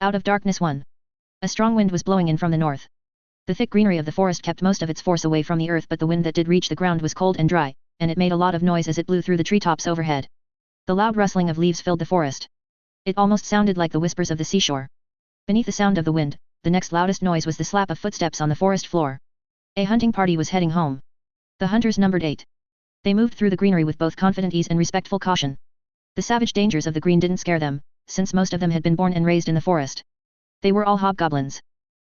Out of darkness 1. A strong wind was blowing in from the north. The thick greenery of the forest kept most of its force away from the earth, but the wind that did reach the ground was cold and dry, and it made a lot of noise as it blew through the treetops overhead. The loud rustling of leaves filled the forest. It almost sounded like the whispers of the seashore. Beneath the sound of the wind, the next loudest noise was the slap of footsteps on the forest floor. A hunting party was heading home. The hunters numbered 8. They moved through the greenery with both confident ease and respectful caution. The savage dangers of the green didn't scare them, since most of them had been born and raised in the forest. They were all hobgoblins.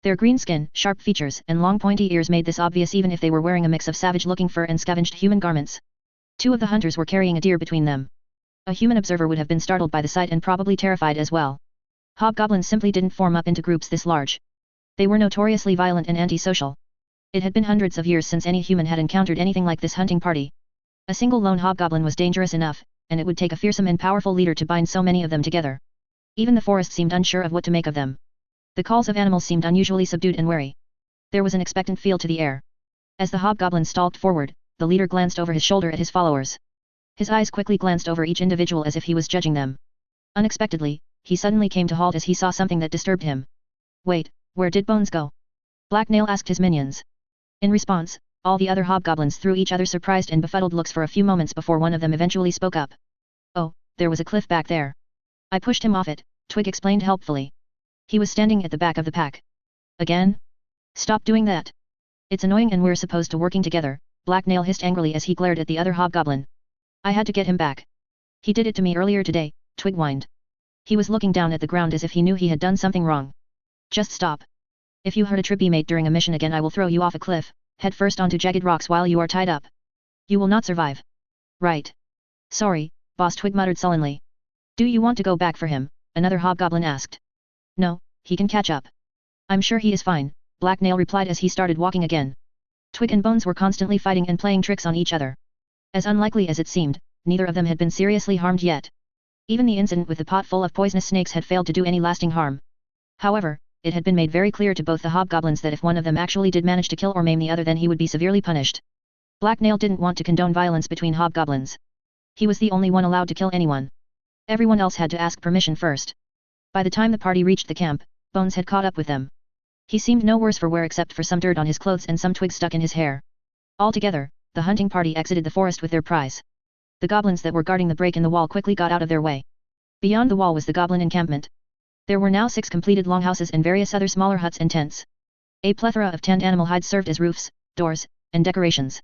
Their green skin, sharp features, and long pointy ears made this obvious even if they were wearing a mix of savage-looking fur and scavenged human garments. 2 of the hunters were carrying a deer between them. A human observer would have been startled by the sight and probably terrified as well. Hobgoblins simply didn't form up into groups this large. They were notoriously violent and antisocial. It had been hundreds of years since any human had encountered anything like this hunting party. A single lone hobgoblin was dangerous enough, and it would take a fearsome and powerful leader to bind so many of them together. Even the forest seemed unsure of what to make of them. The calls of animals seemed unusually subdued and wary. There was an expectant feel to the air. As the hobgoblin stalked forward, the leader glanced over his shoulder at his followers. His eyes quickly glanced over each individual as if he was judging them. Unexpectedly, he suddenly came to halt as he saw something that disturbed him. "Wait, where did Bones go?" Black Nail asked his minions. In response, all the other hobgoblins threw each other surprised and befuddled looks for a few moments before one of them eventually spoke up. "Oh, there was a cliff back there. I pushed him off it," Twig explained helpfully. "He was standing at the back of the pack." "Again? Stop doing that. It's annoying and we're supposed to working together," Black Nail hissed angrily as he glared at the other hobgoblin. "I had to get him back. He did it to me earlier today," Twig whined. He was looking down at the ground as if he knew he had done something wrong. "Just stop. If you hurt a trippy mate during a mission again, I will throw you off a cliff, head first onto jagged rocks while you are tied up. You will not survive." "Right. Sorry, boss," Twig muttered sullenly. "Do you want to go back for him?" another hobgoblin asked. "No, he can catch up. I'm sure he is fine," Black Nail replied as he started walking again. Twig and Bones were constantly fighting and playing tricks on each other. As unlikely as it seemed, neither of them had been seriously harmed yet. Even the incident with the pot full of poisonous snakes had failed to do any lasting harm. However, it had been made very clear to both the hobgoblins that if one of them actually did manage to kill or maim the other, then he would be severely punished. Black Nail didn't want to condone violence between hobgoblins. He was the only one allowed to kill anyone. Everyone else had to ask permission first. By the time the party reached the camp, Bones had caught up with them. He seemed no worse for wear except for some dirt on his clothes and some twigs stuck in his hair. Altogether, the hunting party exited the forest with their prize. The goblins that were guarding the break in the wall quickly got out of their way. Beyond the wall was the goblin encampment. There were now 6 completed longhouses and various other smaller huts and tents. A plethora of tanned animal hides served as roofs, doors, and decorations.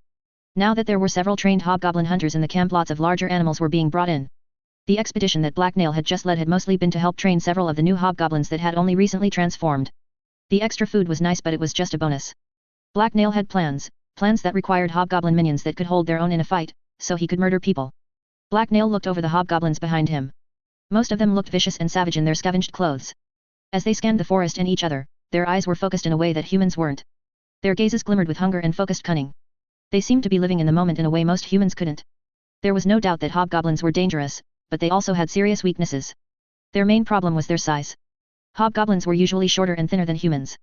Now that there were several trained hobgoblin hunters in the camp, lots of larger animals were being brought in. The expedition that Black Nail had just led had mostly been to help train several of the new hobgoblins that had only recently transformed. The extra food was nice, but it was just a bonus. Black Nail had plans that required hobgoblin minions that could hold their own in a fight, so he could murder people. Black Nail looked over the hobgoblins behind him. Most of them looked vicious and savage in their scavenged clothes. As they scanned the forest and each other, their eyes were focused in a way that humans weren't. Their gazes glimmered with hunger and focused cunning. They seemed to be living in the moment in a way most humans couldn't. There was no doubt that hobgoblins were dangerous, but they also had serious weaknesses. Their main problem was their size. Hobgoblins were usually shorter and thinner than humans.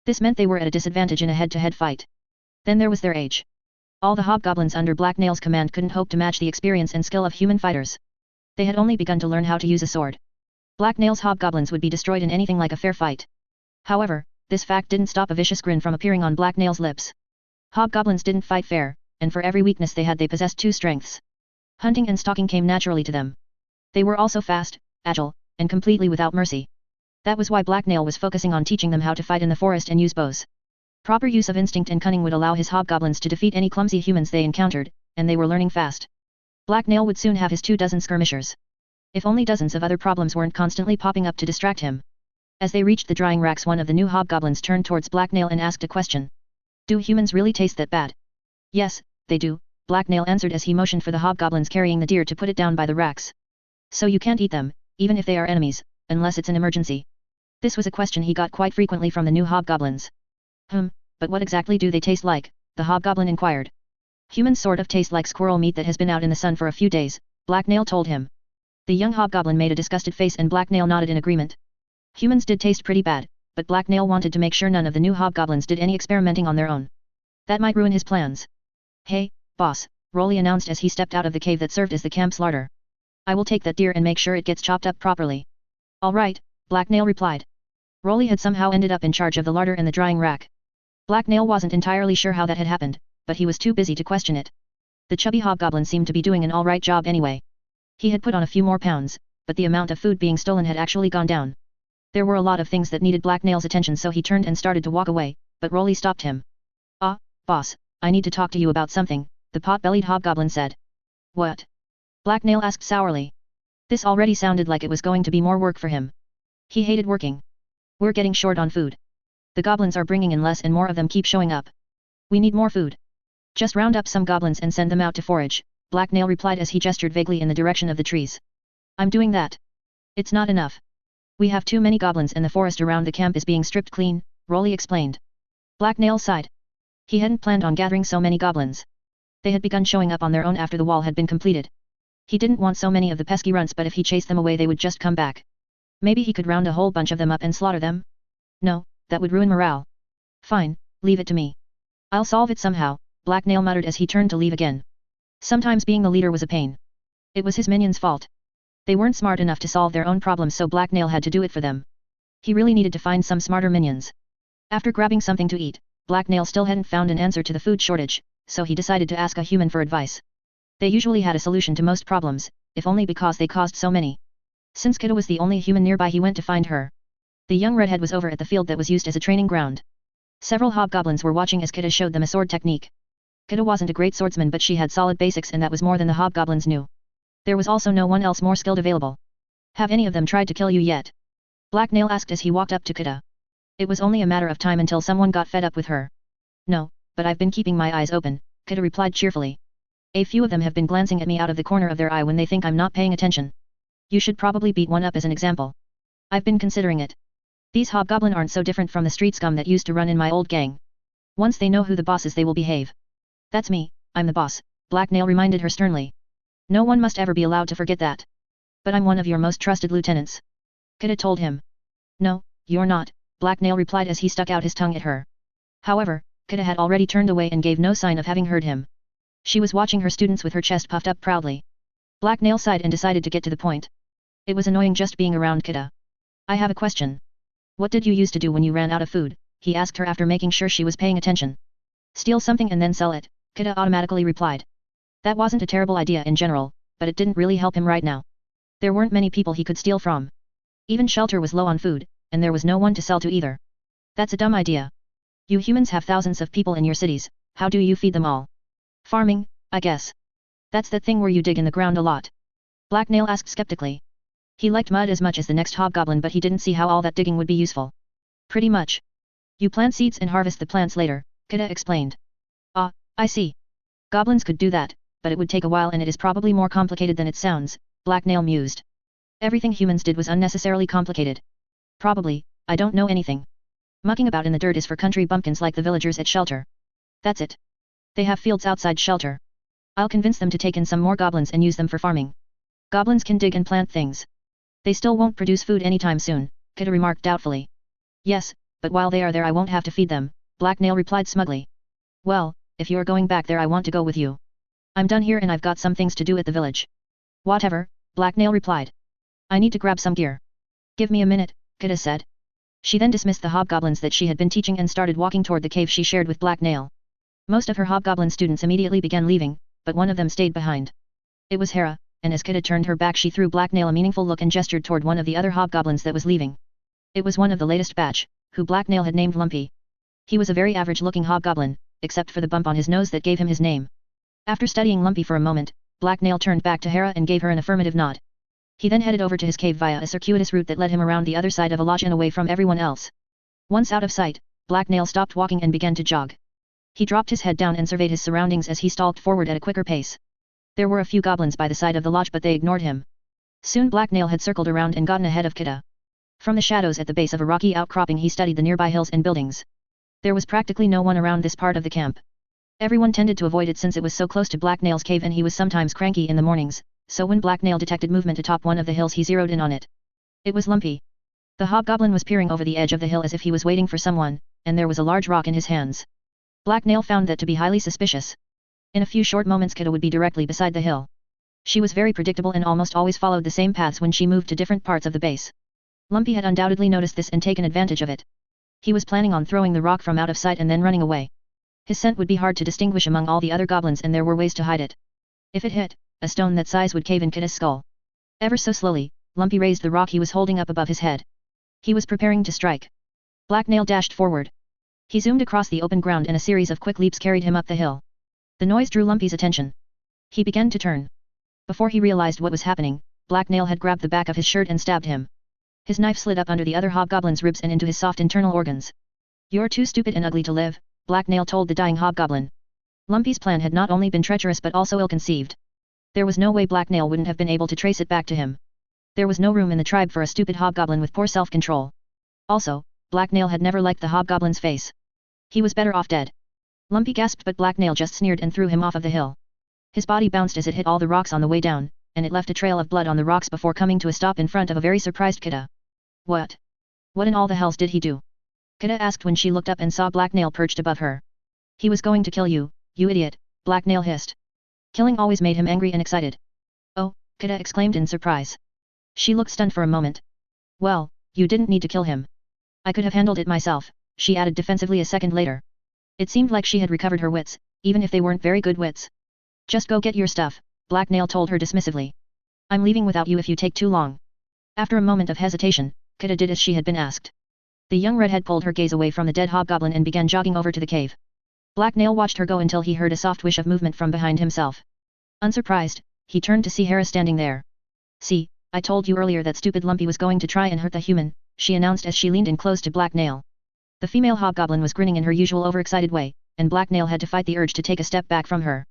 This meant they were at a disadvantage in a head-to-head fight. Then there was their age. All the hobgoblins under Black Nail's command couldn't hope to match the experience and skill of human fighters. They had only begun to learn how to use a sword. Black Nail's hobgoblins would be destroyed in anything like a fair fight. However, this fact didn't stop a vicious grin from appearing on Black Nail's lips. Hobgoblins didn't fight fair, and for every weakness they had, they possessed 2 strengths. Hunting and stalking came naturally to them. They were also fast, agile, and completely without mercy. That was why Black Nail was focusing on teaching them how to fight in the forest and use bows. Proper use of instinct and cunning would allow his hobgoblins to defeat any clumsy humans they encountered, and they were learning fast. Black Nail would soon have his 24 skirmishers. If only dozens of other problems weren't constantly popping up to distract him. As they reached the drying racks, one of the new hobgoblins turned towards Black Nail and asked a question. "Do humans really taste that bad?" "Yes, they do," Black Nail answered as he motioned for the hobgoblins carrying the deer to put it down by the racks. "So you can't eat them, even if they are enemies, unless it's an emergency?" This was a question he got quite frequently from the new hobgoblins. But what exactly do they taste like?" the hobgoblin inquired. "Humans sort of taste like squirrel meat that has been out in the sun for a few days," Black Nail told him. The young hobgoblin made a disgusted face and Black Nail nodded in agreement. Humans did taste pretty bad, but Black Nail wanted to make sure none of the new hobgoblins did any experimenting on their own. That might ruin his plans. "Hey, boss," Rolly announced as he stepped out of the cave that served as the camp's larder. "I will take that deer and make sure it gets chopped up properly." "All right," Black Nail replied. Rolly had somehow ended up in charge of the larder and the drying rack. Black Nail wasn't entirely sure how that had happened, but he was too busy to question it. The chubby hobgoblin seemed to be doing an alright job anyway. He had put on a few more pounds, but the amount of food being stolen had actually gone down. There were a lot of things that needed Black Nail's attention, so he turned and started to walk away, but Rolly stopped him. "Ah, boss, I need to talk to you about something," the pot-bellied hobgoblin said. "What?" Black Nail asked sourly. This already sounded like it was going to be more work for him. He hated working. "We're getting short on food. The goblins are bringing in less and more of them keep showing up. We need more food. Just round up some goblins and send them out to forage," Black Nail replied as he gestured vaguely in the direction of the trees. "I'm doing that. It's not enough. We have too many goblins and the forest around the camp is being stripped clean," Rolly explained. Black Nail sighed. He hadn't planned on gathering so many goblins. They had begun showing up on their own after the wall had been completed. He didn't want so many of the pesky runts, but if he chased them away they would just come back. Maybe he could round a whole bunch of them up and slaughter them? No, that would ruin morale. "Fine, leave it to me. I'll solve it somehow," Black Nail muttered as he turned to leave again. Sometimes being the leader was a pain. It was his minions' fault. They weren't smart enough to solve their own problems, so Black Nail had to do it for them. He really needed to find some smarter minions. After grabbing something to eat, Black Nail still hadn't found an answer to the food shortage, so he decided to ask a human for advice. They usually had a solution to most problems, if only because they caused so many. Since Kidda was the only human nearby, he went to find her. The young redhead was over at the field that was used as a training ground. Several hobgoblins were watching as Kidda showed them a sword technique. Kidda wasn't a great swordsman, but she had solid basics, and that was more than the hobgoblins knew. There was also no one else more skilled available. "Have any of them tried to kill you yet?" Black Nail asked as he walked up to Kidda. It was only a matter of time until someone got fed up with her. "No, but I've been keeping my eyes open," Kidda replied cheerfully. "A few of them have been glancing at me out of the corner of their eye when they think I'm not paying attention. You should probably beat one up as an example." "I've been considering it. These hobgoblin aren't so different from the street scum that used to run in my old gang. Once they know who the boss is, they will behave." "That's me, I'm the boss," Black Nail reminded her sternly. "No one must ever be allowed to forget that." "But I'm one of your most trusted lieutenants," Kidda told him. "No, you're not," Black Nail replied as he stuck out his tongue at her. However, Kidda had already turned away and gave no sign of having heard him. She was watching her students with her chest puffed up proudly. Black Nail sighed and decided to get to the point. It was annoying just being around Kidda. "I have a question. What did you used to do when you ran out of food?" he asked her after making sure she was paying attention. "Steal something and then sell it," Kidda automatically replied. That wasn't a terrible idea in general, but it didn't really help him right now. There weren't many people he could steal from. Even shelter was low on food, and there was no one to sell to either. "That's a dumb idea. You humans have thousands of people in your cities, how do you feed them all?" "Farming, I guess." "That's the thing where you dig in the ground a lot?" Black Nail asked skeptically. He liked mud as much as the next hobgoblin, but he didn't see how all that digging would be useful. "Pretty much. You plant seeds and harvest the plants later," Kidda explained. "Ah, I see. Goblins could do that, but it would take a while and it is probably more complicated than it sounds," Black Nail mused. "Everything humans did was unnecessarily complicated. Probably, I don't know anything. Mucking about in the dirt is for country bumpkins like the villagers at shelter. That's it. They have fields outside shelter. I'll convince them to take in some more goblins and use them for farming. Goblins can dig and plant things. They still won't produce food anytime soon," Kidda remarked doubtfully. "Yes, but while they are there I won't have to feed them," Black Nail replied smugly. "Well, if you're going back there I want to go with you. I'm done here and I've got some things to do at the village." "Whatever," Black Nail replied. "I need to grab some gear." "Give me a minute," Kidda said. She then dismissed the hobgoblins that she had been teaching and started walking toward the cave she shared with Black Nail. Most of her hobgoblin students immediately began leaving, but one of them stayed behind. It was Hera, and as Kidda turned her back she threw Black Nail a meaningful look and gestured toward one of the other hobgoblins that was leaving. It was one of the latest batch, who Black Nail had named Lumpy. He was a very average-looking hobgoblin, except for the bump on his nose that gave him his name. After studying Lumpy for a moment, Black Nail turned back to Hera and gave her an affirmative nod. He then headed over to his cave via a circuitous route that led him around the other side of a lodge and away from everyone else. Once out of sight, Black Nail stopped walking and began to jog. He dropped his head down and surveyed his surroundings as he stalked forward at a quicker pace. There were a few goblins by the side of the lodge, but they ignored him. Soon Black Nail had circled around and gotten ahead of Kidda. From the shadows at the base of a rocky outcropping he studied the nearby hills and buildings. There was practically no one around this part of the camp. Everyone tended to avoid it since it was so close to Black Nail's cave and he was sometimes cranky in the mornings, so when Black Nail detected movement atop one of the hills he zeroed in on it. It was Lumpy. The hobgoblin was peering over the edge of the hill as if he was waiting for someone, and there was a large rock in his hands. Black Nail found that to be highly suspicious. In a few short moments Kidda would be directly beside the hill. She was very predictable and almost always followed the same paths when she moved to different parts of the base. Lumpy had undoubtedly noticed this and taken advantage of it. He was planning on throwing the rock from out of sight and then running away. His scent would be hard to distinguish among all the other goblins and there were ways to hide it. If it hit, a stone that size would cave in Kita's skull. Ever so slowly, Lumpy raised the rock he was holding up above his head. He was preparing to strike. Black Nail dashed forward. He zoomed across the open ground and a series of quick leaps carried him up the hill. The noise drew Lumpy's attention. He began to turn. Before he realized what was happening, Black Nail had grabbed the back of his shirt and stabbed him. His knife slid up under the other hobgoblin's ribs and into his soft internal organs. "You're too stupid and ugly to live," Black Nail told the dying hobgoblin. Lumpy's plan had not only been treacherous but also ill-conceived. There was no way Black Nail wouldn't have been able to trace it back to him. There was no room in the tribe for a stupid hobgoblin with poor self-control. Also, Black Nail had never liked the hobgoblin's face. He was better off dead. Lumpy gasped but Black Nail just sneered and threw him off of the hill. His body bounced as it hit all the rocks on the way down, and it left a trail of blood on the rocks before coming to a stop in front of a very surprised Kita. "What? What in all the hells did he do?" Kita asked when she looked up and saw Black Nail perched above her. "He was going to kill you, you idiot," Black Nail hissed. Killing always made him angry and excited. "Oh," Kita exclaimed in surprise. She looked stunned for a moment. "Well, you didn't need to kill him. I could have handled it myself," she added defensively a second later. It seemed like she had recovered her wits, even if they weren't very good wits. "Just go get your stuff," Black Nail told her dismissively. "I'm leaving without you if you take too long." After a moment of hesitation, Kita did as she had been asked. The young redhead pulled her gaze away from the dead hobgoblin and began jogging over to the cave. Black Nail watched her go until he heard a soft whish of movement from behind himself. Unsurprised, he turned to see Hera standing there. "See, I told you earlier that stupid Lumpy was going to try and hurt the human," she announced as she leaned in close to Black Nail. The female hobgoblin was grinning in her usual overexcited way, and Black Nail had to fight the urge to take a step back from her.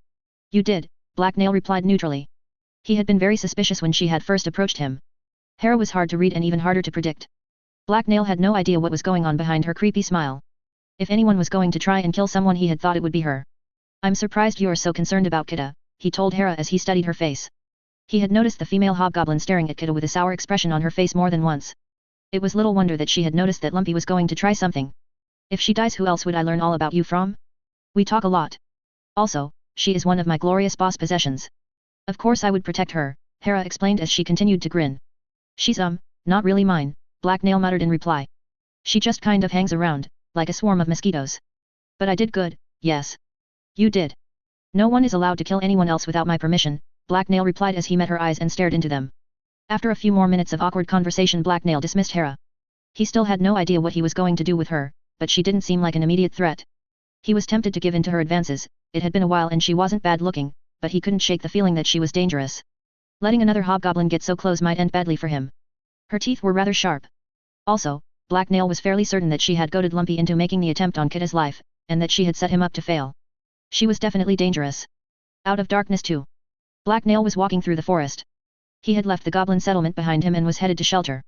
"You did," Black Nail replied neutrally. He had been very suspicious when she had first approached him. Hera was hard to read and even harder to predict. Black Nail had no idea what was going on behind her creepy smile. If anyone was going to try and kill someone he had thought it would be her. "I'm surprised you're so concerned about Kita," he told Hera as he studied her face. He had noticed the female hobgoblin staring at Kita with a sour expression on her face more than once. It was little wonder that she had noticed that Lumpy was going to try something. "If she dies, who else would I learn all about you from? We talk a lot. Also, she is one of my glorious boss possessions. Of course I would protect her," Hera explained as she continued to grin. "She's not really mine," Black Nail muttered in reply. "She just kind of hangs around, like a swarm of mosquitoes. But I did good, yes." "You did. No one is allowed to kill anyone else without my permission," Black Nail replied as he met her eyes and stared into them. After a few more minutes of awkward conversation, Black Nail dismissed Hera. He still had no idea what he was going to do with her, but she didn't seem like an immediate threat. He was tempted to give in to her advances. It had been a while and she wasn't bad looking, but he couldn't shake the feeling that she was dangerous. Letting another hobgoblin get so close might end badly for him. Her teeth were rather sharp. Also, Black Nail was fairly certain that she had goaded Lumpy into making the attempt on Kita's life, and that she had set him up to fail. She was definitely dangerous. Out of darkness too. Black Nail was walking through the forest. He had left the goblin settlement behind him and was headed to shelter.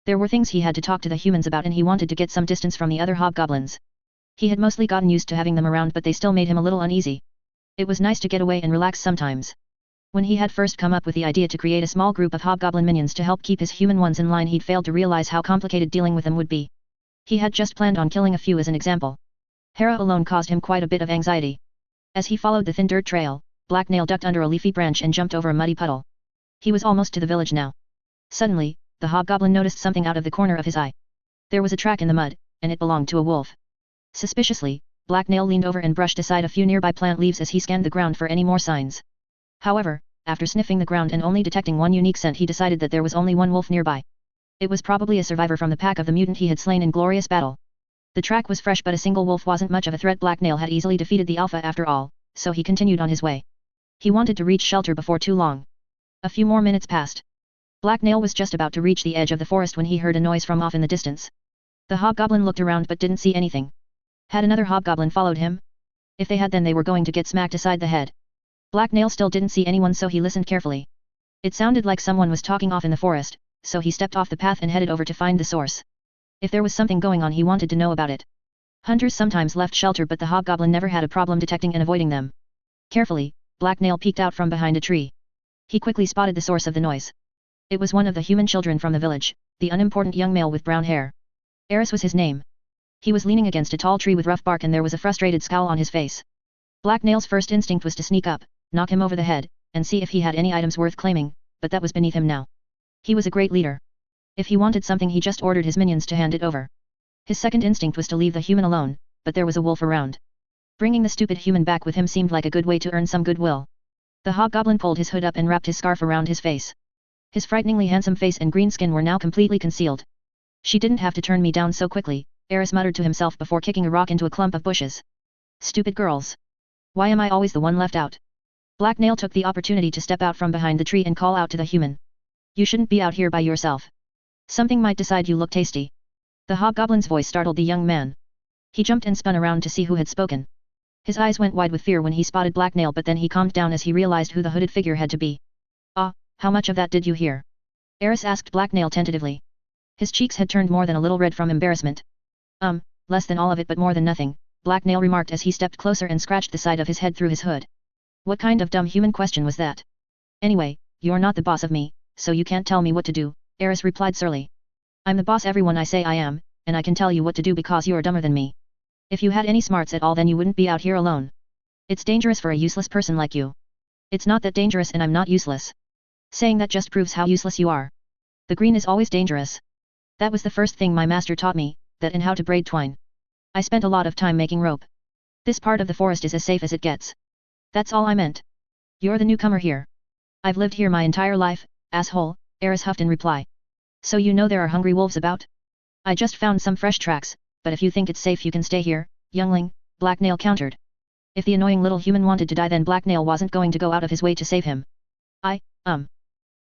There were things he had to talk to the humans about and he wanted to get some distance from the other hobgoblins. He had mostly gotten used to having them around but they still made him a little uneasy. It was nice to get away and relax sometimes. When he had first come up with the idea to create a small group of hobgoblin minions to help keep his human ones in line, he'd failed to realize how complicated dealing with them would be. He had just planned on killing a few as an example. Hera alone caused him quite a bit of anxiety. As he followed the thin dirt trail, Black Nail ducked under a leafy branch and jumped over a muddy puddle. He was almost to the village now. Suddenly, the hobgoblin noticed something out of the corner of his eye. There was a track in the mud, and it belonged to a wolf. Suspiciously, Black Nail leaned over and brushed aside a few nearby plant leaves as he scanned the ground for any more signs. However, after sniffing the ground and only detecting one unique scent, he decided that there was only one wolf nearby. It was probably a survivor from the pack of the mutant he had slain in glorious battle. The track was fresh but a single wolf wasn't much of a threat. Black Nail had easily defeated the alpha after all, so he continued on his way. He wanted to reach shelter before too long. A few more minutes passed. Black Nail was just about to reach the edge of the forest when he heard a noise from off in the distance. The hobgoblin looked around but didn't see anything. Had another hobgoblin followed him? If they had, then they were going to get smacked aside the head. Black Nail still didn't see anyone, so he listened carefully. It sounded like someone was talking off in the forest, so he stepped off the path and headed over to find the source. If there was something going on, he wanted to know about it. Hunters sometimes left shelter, but the hobgoblin never had a problem detecting and avoiding them. Carefully, Black Nail peeked out from behind a tree. He quickly spotted the source of the noise. It was one of the human children from the village, the unimportant young male with brown hair. Eris was his name. He was leaning against a tall tree with rough bark and there was a frustrated scowl on his face. Black Nail's first instinct was to sneak up, knock him over the head, and see if he had any items worth claiming, but that was beneath him now. He was a great leader. If he wanted something he just ordered his minions to hand it over. His second instinct was to leave the human alone, but there was a wolf around. Bringing the stupid human back with him seemed like a good way to earn some goodwill. The hobgoblin pulled his hood up and wrapped his scarf around his face. His frighteningly handsome face and green skin were now completely concealed. She didn't have to turn me down so quickly, Eris muttered to himself before kicking a rock into a clump of bushes. Stupid girls. Why am I always the one left out? Black Nail took the opportunity to step out from behind the tree and call out to the human. You shouldn't be out here by yourself. Something might decide you look tasty. The hobgoblin's voice startled the young man. He jumped and spun around to see who had spoken. His eyes went wide with fear when he spotted Black Nail, but then he calmed down as he realized who the hooded figure had to be. Ah, how much of that did you hear? Eris asked Black Nail tentatively. His cheeks had turned more than a little red from embarrassment. Less than all of it but more than nothing, Black Nail remarked as he stepped closer and scratched the side of his head through his hood. What kind of dumb human question was that? Anyway, you're not the boss of me, so you can't tell me what to do, Eris replied surly. I'm the boss everyone I say I am, and I can tell you what to do because you're dumber than me. If you had any smarts at all then you wouldn't be out here alone. It's dangerous for a useless person like you. It's not that dangerous and I'm not useless. Saying that just proves how useless you are. The green is always dangerous. That was the first thing my master taught me, that and how to braid twine. I spent a lot of time making rope. This part of the forest is as safe as it gets. That's all I meant. You're the newcomer here. I've lived here my entire life, asshole, Eris huffed in reply. So you know there are hungry wolves about? I just found some fresh tracks, but if you think it's safe you can stay here, youngling, Black Nail countered. If the annoying little human wanted to die then Black Nail wasn't going to go out of his way to save him.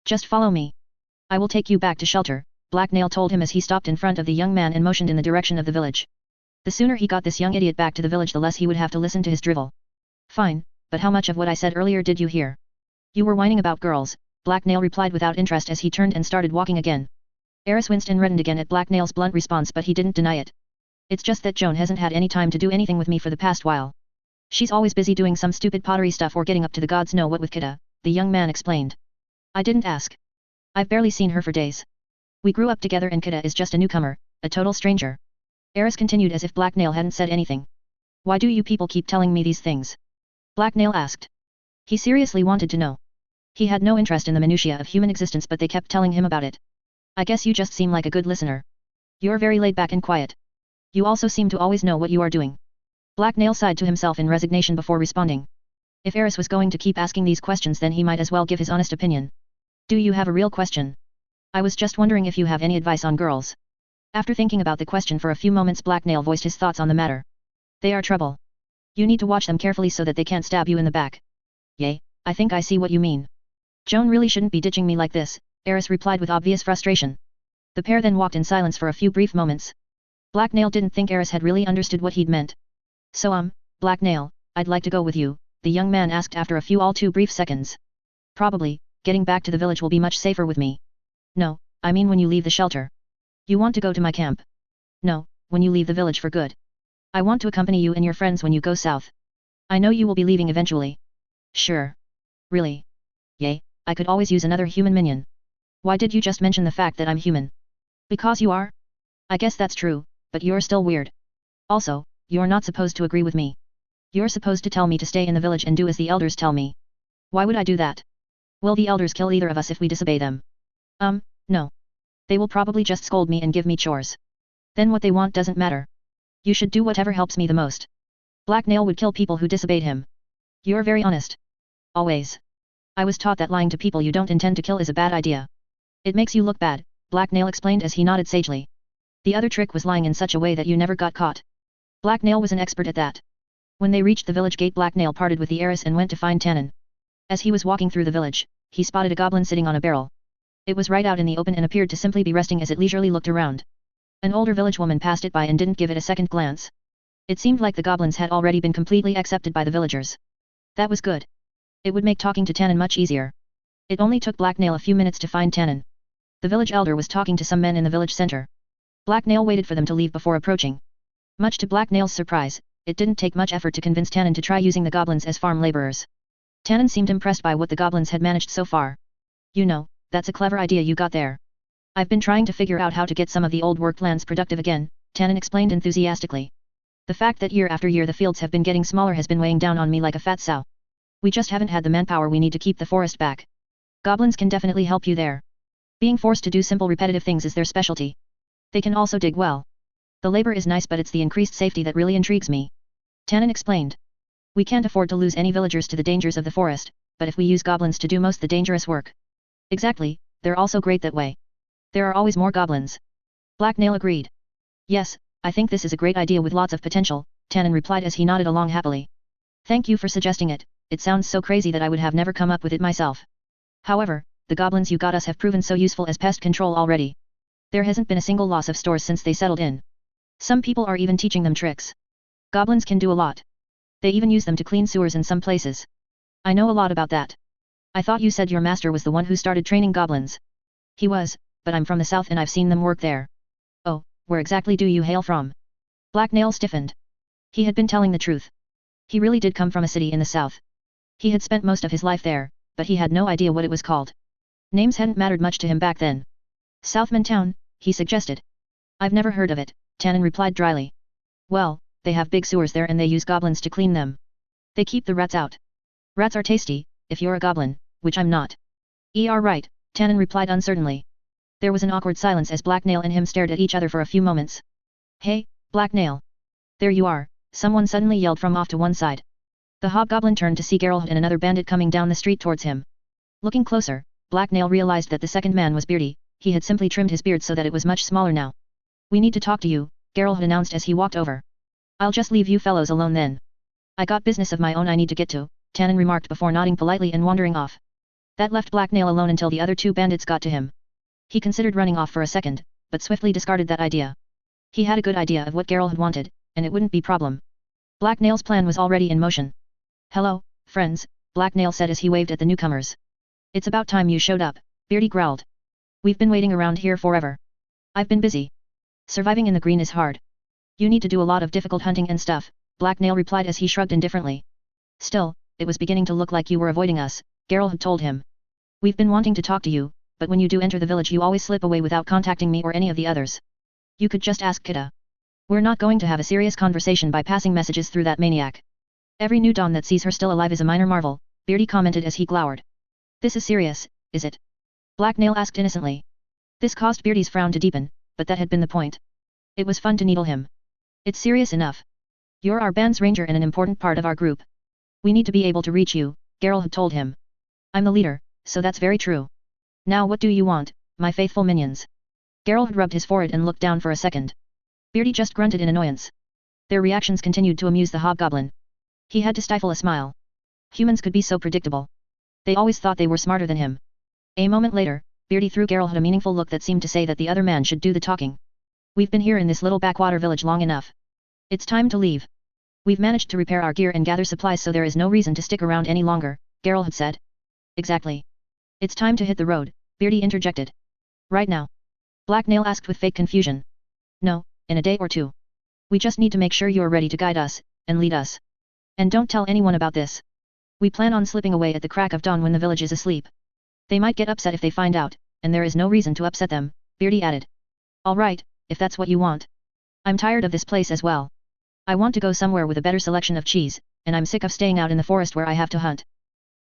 Just follow me. I will take you back to shelter, Black Nail told him as he stopped in front of the young man and motioned in the direction of the village. The sooner he got this young idiot back to the village the less he would have to listen to his drivel. Fine, but how much of what I said earlier did you hear? You were whining about girls, Black Nail replied without interest as he turned and started walking again. Eris winced and reddened again at Black Nail's blunt response but he didn't deny it. It's just that Joan hasn't had any time to do anything with me for the past while. She's always busy doing some stupid pottery stuff or getting up to the gods know what with Kita, the young man explained. I didn't ask. I've barely seen her for days. We grew up together and Kita is just a newcomer, a total stranger. Eris continued as if Black Nail hadn't said anything. Why do you people keep telling me these things? Black Nail asked. He seriously wanted to know. He had no interest in the minutiae of human existence but they kept telling him about it. I guess you just seem like a good listener. You're very laid back and quiet. You also seem to always know what you are doing. Black Nail sighed to himself in resignation before responding. If Eris was going to keep asking these questions then he might as well give his honest opinion. Do you have a real question? I was just wondering if you have any advice on girls. After thinking about the question for a few moments Black Nail voiced his thoughts on the matter. They are trouble. You need to watch them carefully so that they can't stab you in the back. Yay, I think I see what you mean. Joan really shouldn't be ditching me like this, Eris replied with obvious frustration. The pair then walked in silence for a few brief moments. Black Nail didn't think Eris had really understood what he'd meant. So Black Nail, I'd like to go with you, the young man asked after a few all too brief seconds. Probably, getting back to the village will be much safer with me. No, I mean when you leave the shelter. You want to go to my camp? No, when you leave the village for good. I want to accompany you and your friends when you go south. I know you will be leaving eventually. Sure. Really? Yay, I could always use another human minion. Why did you just mention the fact that I'm human? Because you are? I guess that's true, but you're still weird. Also, you're not supposed to agree with me. You're supposed to tell me to stay in the village and do as the elders tell me. Why would I do that? Will the elders kill either of us if we disobey them? No. They will probably just scold me and give me chores. Then what they want doesn't matter. You should do whatever helps me the most. Black Nail would kill people who disobeyed him. You're very honest. Always. I was taught that lying to people you don't intend to kill is a bad idea. It makes you look bad, Black Nail explained as he nodded sagely. The other trick was lying in such a way that you never got caught. Black Nail was an expert at that. When they reached the village gate Black Nail parted with the heiress and went to find Tannen. As he was walking through the village, he spotted a goblin sitting on a barrel. It was right out in the open and appeared to simply be resting as it leisurely looked around. An older village woman passed it by and didn't give it a second glance. It seemed like the goblins had already been completely accepted by the villagers. That was good. It would make talking to Tannen much easier. It only took Black Nail a few minutes to find Tannen. The village elder was talking to some men in the village center. Black Nail waited for them to leave before approaching. Much to Black Nail's surprise, it didn't take much effort to convince Tannen to try using the goblins as farm laborers. Tannen seemed impressed by what the goblins had managed so far. You know, that's a clever idea you got there. I've been trying to figure out how to get some of the old worked lands productive again, Tannen explained enthusiastically. The fact that year after year the fields have been getting smaller has been weighing down on me like a fat sow. We just haven't had the manpower we need to keep the forest back. Goblins can definitely help you there. Being forced to do simple repetitive things is their specialty. They can also dig well. The labor is nice, but it's the increased safety that really intrigues me. Tannen explained. We can't afford to lose any villagers to the dangers of the forest, but if we use goblins to do most the dangerous work. Exactly, they're also great that way. There are always more goblins. Black Nail agreed. Yes, I think this is a great idea with lots of potential, Tannen replied as he nodded along happily. Thank you for suggesting it, it sounds so crazy that I would have never come up with it myself. However, the goblins you got us have proven so useful as pest control already. There hasn't been a single loss of stores since they settled in. Some people are even teaching them tricks. Goblins can do a lot. They even use them to clean sewers in some places. I know a lot about that. I thought you said your master was the one who started training goblins. He was, but I'm from the south and I've seen them work there. Oh, where exactly do you hail from? Black Nail stiffened. He had been telling the truth. He really did come from a city in the south. He had spent most of his life there, but he had no idea what it was called. Names hadn't mattered much to him back then. Southman Town, he suggested. I've never heard of it, Tannen replied dryly. Well, they have big sewers there and they use goblins to clean them. They keep the rats out. Rats are tasty, if you're a goblin, which I'm not. You're right, Tannen replied uncertainly. There was an awkward silence as Black Nail and him stared at each other for a few moments. Hey, Black Nail. There you are, someone suddenly yelled from off to one side. The hobgoblin turned to see Geralt and another bandit coming down the street towards him. Looking closer, Black Nail realized that the second man was beardy. He had simply trimmed his beard so that it was much smaller now. We need to talk to you, Geralt announced as he walked over. I'll just leave you fellows alone then. I got business of my own I need to get to, Tannen remarked before nodding politely and wandering off. That left Black Nail alone until the other two bandits got to him. He considered running off for a second, but swiftly discarded that idea. He had a good idea of what Geralt had wanted, and it wouldn't be problem. Black Nail's plan was already in motion. Hello, friends, Black Nail said as he waved at the newcomers. It's about time you showed up, Beardy growled. We've been waiting around here forever. I've been busy. Surviving in the green is hard. You need to do a lot of difficult hunting and stuff, Black Nail replied as he shrugged indifferently. Still, it was beginning to look like you were avoiding us, Geralt had told him. We've been wanting to talk to you, but when you do enter the village you always slip away without contacting me or any of the others. You could just ask Kita. We're not going to have a serious conversation by passing messages through that maniac. Every new dawn that sees her still alive is a minor marvel, Beardy commented as he glowered. This is serious, is it? Black Nail asked innocently. This caused Beardy's frown to deepen, but that had been the point. It was fun to needle him. It's serious enough. You're our band's ranger and an important part of our group. We need to be able to reach you, Geralt had told him. I'm the leader, so that's very true. Now what do you want, my faithful minions? Geralt had rubbed his forehead and looked down for a second. Beardy just grunted in annoyance. Their reactions continued to amuse the hobgoblin. He had to stifle a smile. Humans could be so predictable. They always thought they were smarter than him. A moment later, Beardy threw Geralt a meaningful look that seemed to say that the other man should do the talking. We've been here in this little backwater village long enough. It's time to leave. We've managed to repair our gear and gather supplies so there is no reason to stick around any longer, Geralt had said. Exactly. It's time to hit the road, Beardy interjected. Right now? Black Nail asked with fake confusion. No, in a day or two. We just need to make sure you're ready to guide us, and lead us. And don't tell anyone about this. We plan on slipping away at the crack of dawn when the village is asleep. They might get upset if they find out, and there is no reason to upset them, Beardy added. All right, if that's what you want. I'm tired of this place as well. I want to go somewhere with a better selection of cheese, and I'm sick of staying out in the forest where I have to hunt.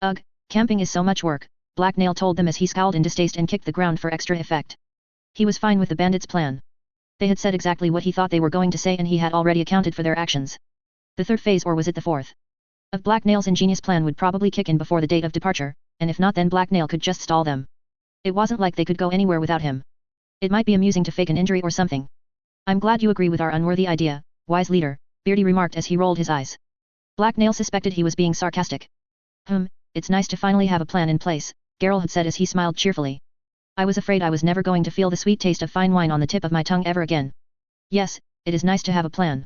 Ugh, camping is so much work, Black Nail told them as he scowled in distaste and kicked the ground for extra effect. He was fine with the bandits' plan. They had said exactly what he thought they were going to say and he had already accounted for their actions. The third phase, or was it the fourth, of Black Nail's ingenious plan would probably kick in before the date of departure, and if not then Black Nail could just stall them. It wasn't like they could go anywhere without him. It might be amusing to fake an injury or something. I'm glad you agree with our unworthy idea, wise leader, Beardy remarked as he rolled his eyes. Black Nail suspected he was being sarcastic. It's nice to finally have a plan in place, Geralt had said as he smiled cheerfully. I was afraid I was never going to feel the sweet taste of fine wine on the tip of my tongue ever again. Yes, it is nice to have a plan.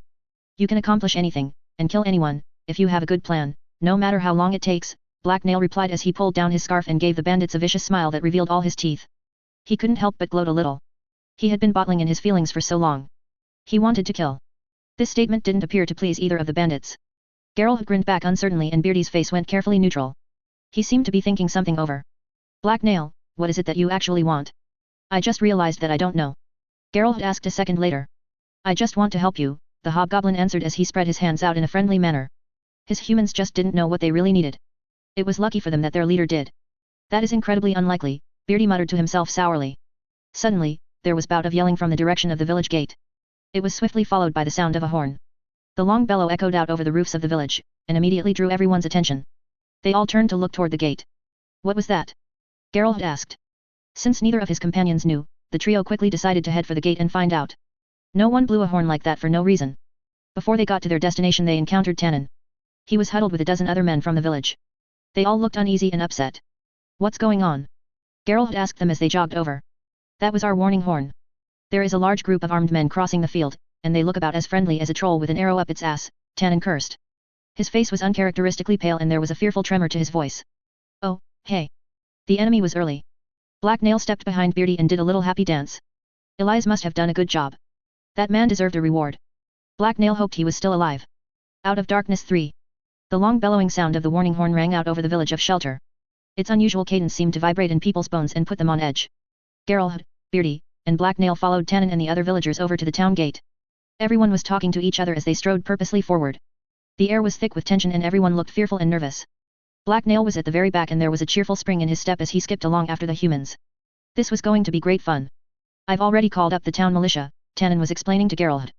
You can accomplish anything, and kill anyone, if you have a good plan, no matter how long it takes, Black Nail replied as he pulled down his scarf and gave the bandits a vicious smile that revealed all his teeth. He couldn't help but gloat a little. He had been bottling in his feelings for so long. He wanted to kill. This statement didn't appear to please either of the bandits. Geralt grinned back uncertainly and Beardy's face went carefully neutral. He seemed to be thinking something over. Black Nail, what is it that you actually want? I just realized that I don't know. Geralt asked a second later. I just want to help you, the hobgoblin answered as he spread his hands out in a friendly manner. His humans just didn't know what they really needed. It was lucky for them that their leader did. That is incredibly unlikely, Beardy muttered to himself sourly. Suddenly, there was bout of yelling from the direction of the village gate. It was swiftly followed by the sound of a horn. The long bellow echoed out over the roofs of the village, and immediately drew everyone's attention. They all turned to look toward the gate. What was that? Geralt asked. Since neither of his companions knew, the trio quickly decided to head for the gate and find out. No one blew a horn like that for no reason. Before they got to their destination they encountered Tannen. He was huddled with a dozen other men from the village. They all looked uneasy and upset. What's going on? Geralt asked them as they jogged over. That was our warning horn. There is a large group of armed men crossing the field, and they look about as friendly as a troll with an arrow up its ass, Tannen cursed. His face was uncharacteristically pale and there was a fearful tremor to his voice. Oh, hey. The enemy was early. Black Nail stepped behind Beardy and did a little happy dance. Elias must have done a good job. That man deserved a reward. Black Nail hoped he was still alive. Out of darkness 3. The long bellowing sound of the warning horn rang out over the village of Shelter. Its unusual cadence seemed to vibrate in people's bones and put them on edge. Geralt, Beardy, and Black Nail followed Tannen and the other villagers over to the town gate. Everyone was talking to each other as they strode purposely forward. The air was thick with tension and everyone looked fearful and nervous. Black Nail was at the very back and there was a cheerful spring in his step as he skipped along after the humans. This was going to be great fun. I've already called up the town militia, Tannen was explaining to Geralt.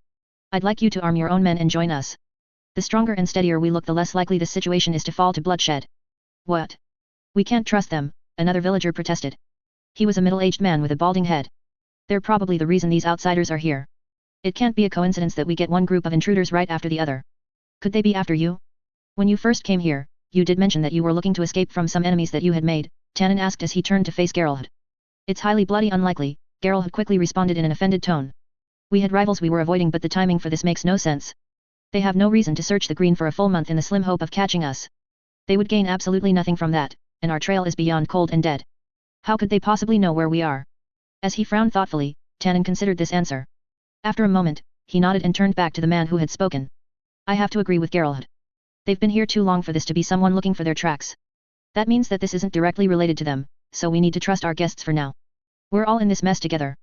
I'd like you to arm your own men and join us. The stronger and steadier we look the less likely this situation is to fall to bloodshed. What? We can't trust them, another villager protested. He was a middle-aged man with a balding head. They're probably the reason these outsiders are here. It can't be a coincidence that we get one group of intruders right after the other. Could they be after you? When you first came here, you did mention that you were looking to escape from some enemies that you had made, Tannen asked as he turned to face Geralt. It's highly bloody unlikely, Geralt quickly responded in an offended tone. We had rivals we were avoiding but the timing for this makes no sense. They have no reason to search the green for a full month in the slim hope of catching us. They would gain absolutely nothing from that, and our trail is beyond cold and dead. How could they possibly know where we are? As he frowned thoughtfully, Tannen considered this answer. After a moment, he nodded and turned back to the man who had spoken. I have to agree with Geralt. They've been here too long for this to be someone looking for their tracks. That means that this isn't directly related to them, so we need to trust our guests for now. We're all in this mess together.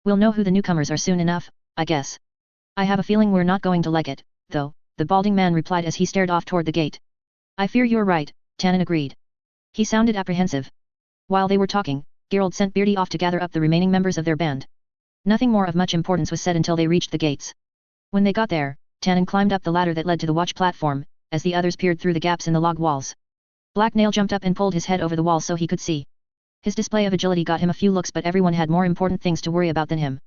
We'll know who the newcomers are soon enough, I guess. I have a feeling we're not going to like it, though, the balding man replied as he stared off toward the gate. I fear you're right, Tannen agreed. He sounded apprehensive. While they were talking, Geralt sent Beardy off to gather up the remaining members of their band. Nothing more of much importance was said until they reached the gates. When they got there, Tannen climbed up the ladder that led to the watch platform, as the others peered through the gaps in the log walls. Black Nail jumped up and pulled his head over the wall so he could see. His display of agility got him a few looks but everyone had more important things to worry about than him.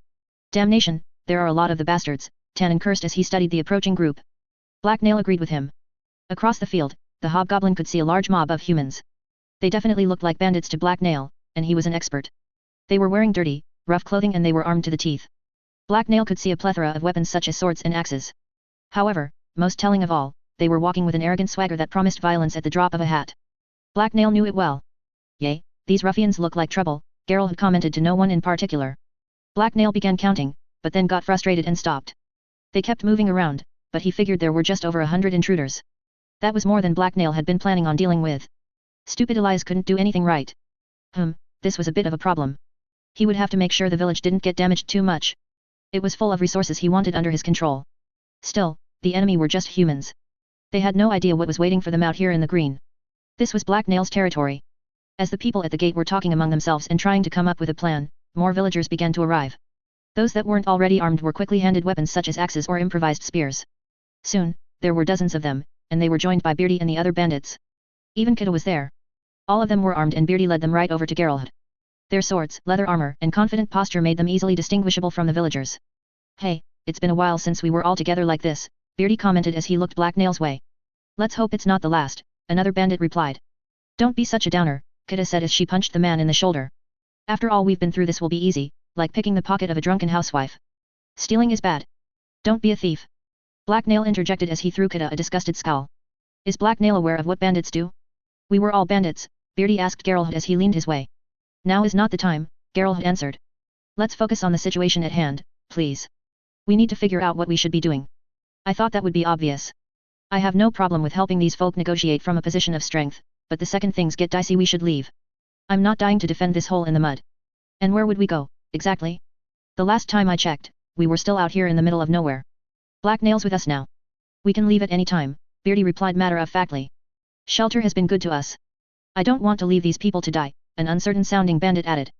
Damnation, there are a lot of the bastards, Tannen cursed as he studied the approaching group. Black Nail agreed with him. Across the field, the hobgoblin could see a large mob of humans. They definitely looked like bandits to Black Nail, and he was an expert. They were wearing dirty, rough clothing and they were armed to the teeth. Black Nail could see a plethora of weapons such as swords and axes. However, most telling of all, they were walking with an arrogant swagger that promised violence at the drop of a hat. Black Nail knew it well. Yay, these ruffians look like trouble, Geralt had commented to no one in particular. Black Nail began counting, but then got frustrated and stopped. They kept moving around, but he figured there were just over 100 intruders. That was more than Black Nail had been planning on dealing with. Stupid Elias couldn't do anything right. This was a bit of a problem. He would have to make sure the village didn't get damaged too much. It was full of resources he wanted under his control. Still, the enemy were just humans. They had no idea what was waiting for them out here in the green. This was Black Nail's territory. As the people at the gate were talking among themselves and trying to come up with a plan, more villagers began to arrive. Those that weren't already armed were quickly handed weapons such as axes or improvised spears. Soon, there were dozens of them, and they were joined by Beardy and the other bandits. Even Kidda was there. All of them were armed and Beardy led them right over to Geralt. Their swords, leather armor, and confident posture made them easily distinguishable from the villagers. Hey, it's been a while since we were all together like this, Beardy commented as he looked Black Nail's way. Let's hope it's not the last, another bandit replied. Don't be such a downer, Kidda said as she punched the man in the shoulder. After all we've been through this will be easy, like picking the pocket of a drunken housewife. Stealing is bad. Don't be a thief. Black Nail interjected as he threw Kidda a disgusted scowl. Is Black Nail aware of what bandits do? We were all bandits, Beardy asked Geralt as he leaned his way. Now is not the time, Geralt answered. Let's focus on the situation at hand, please. We need to figure out what we should be doing. I thought that would be obvious. I have no problem with helping these folk negotiate from a position of strength, but the second things get dicey we should leave. I'm not dying to defend this hole in the mud. And where would we go, exactly? The last time I checked, we were still out here in the middle of nowhere. Black Nail's with us now. We can leave at any time, Beardy replied matter-of-factly. Shelter has been good to us. I don't want to leave these people to die, an uncertain-sounding bandit added.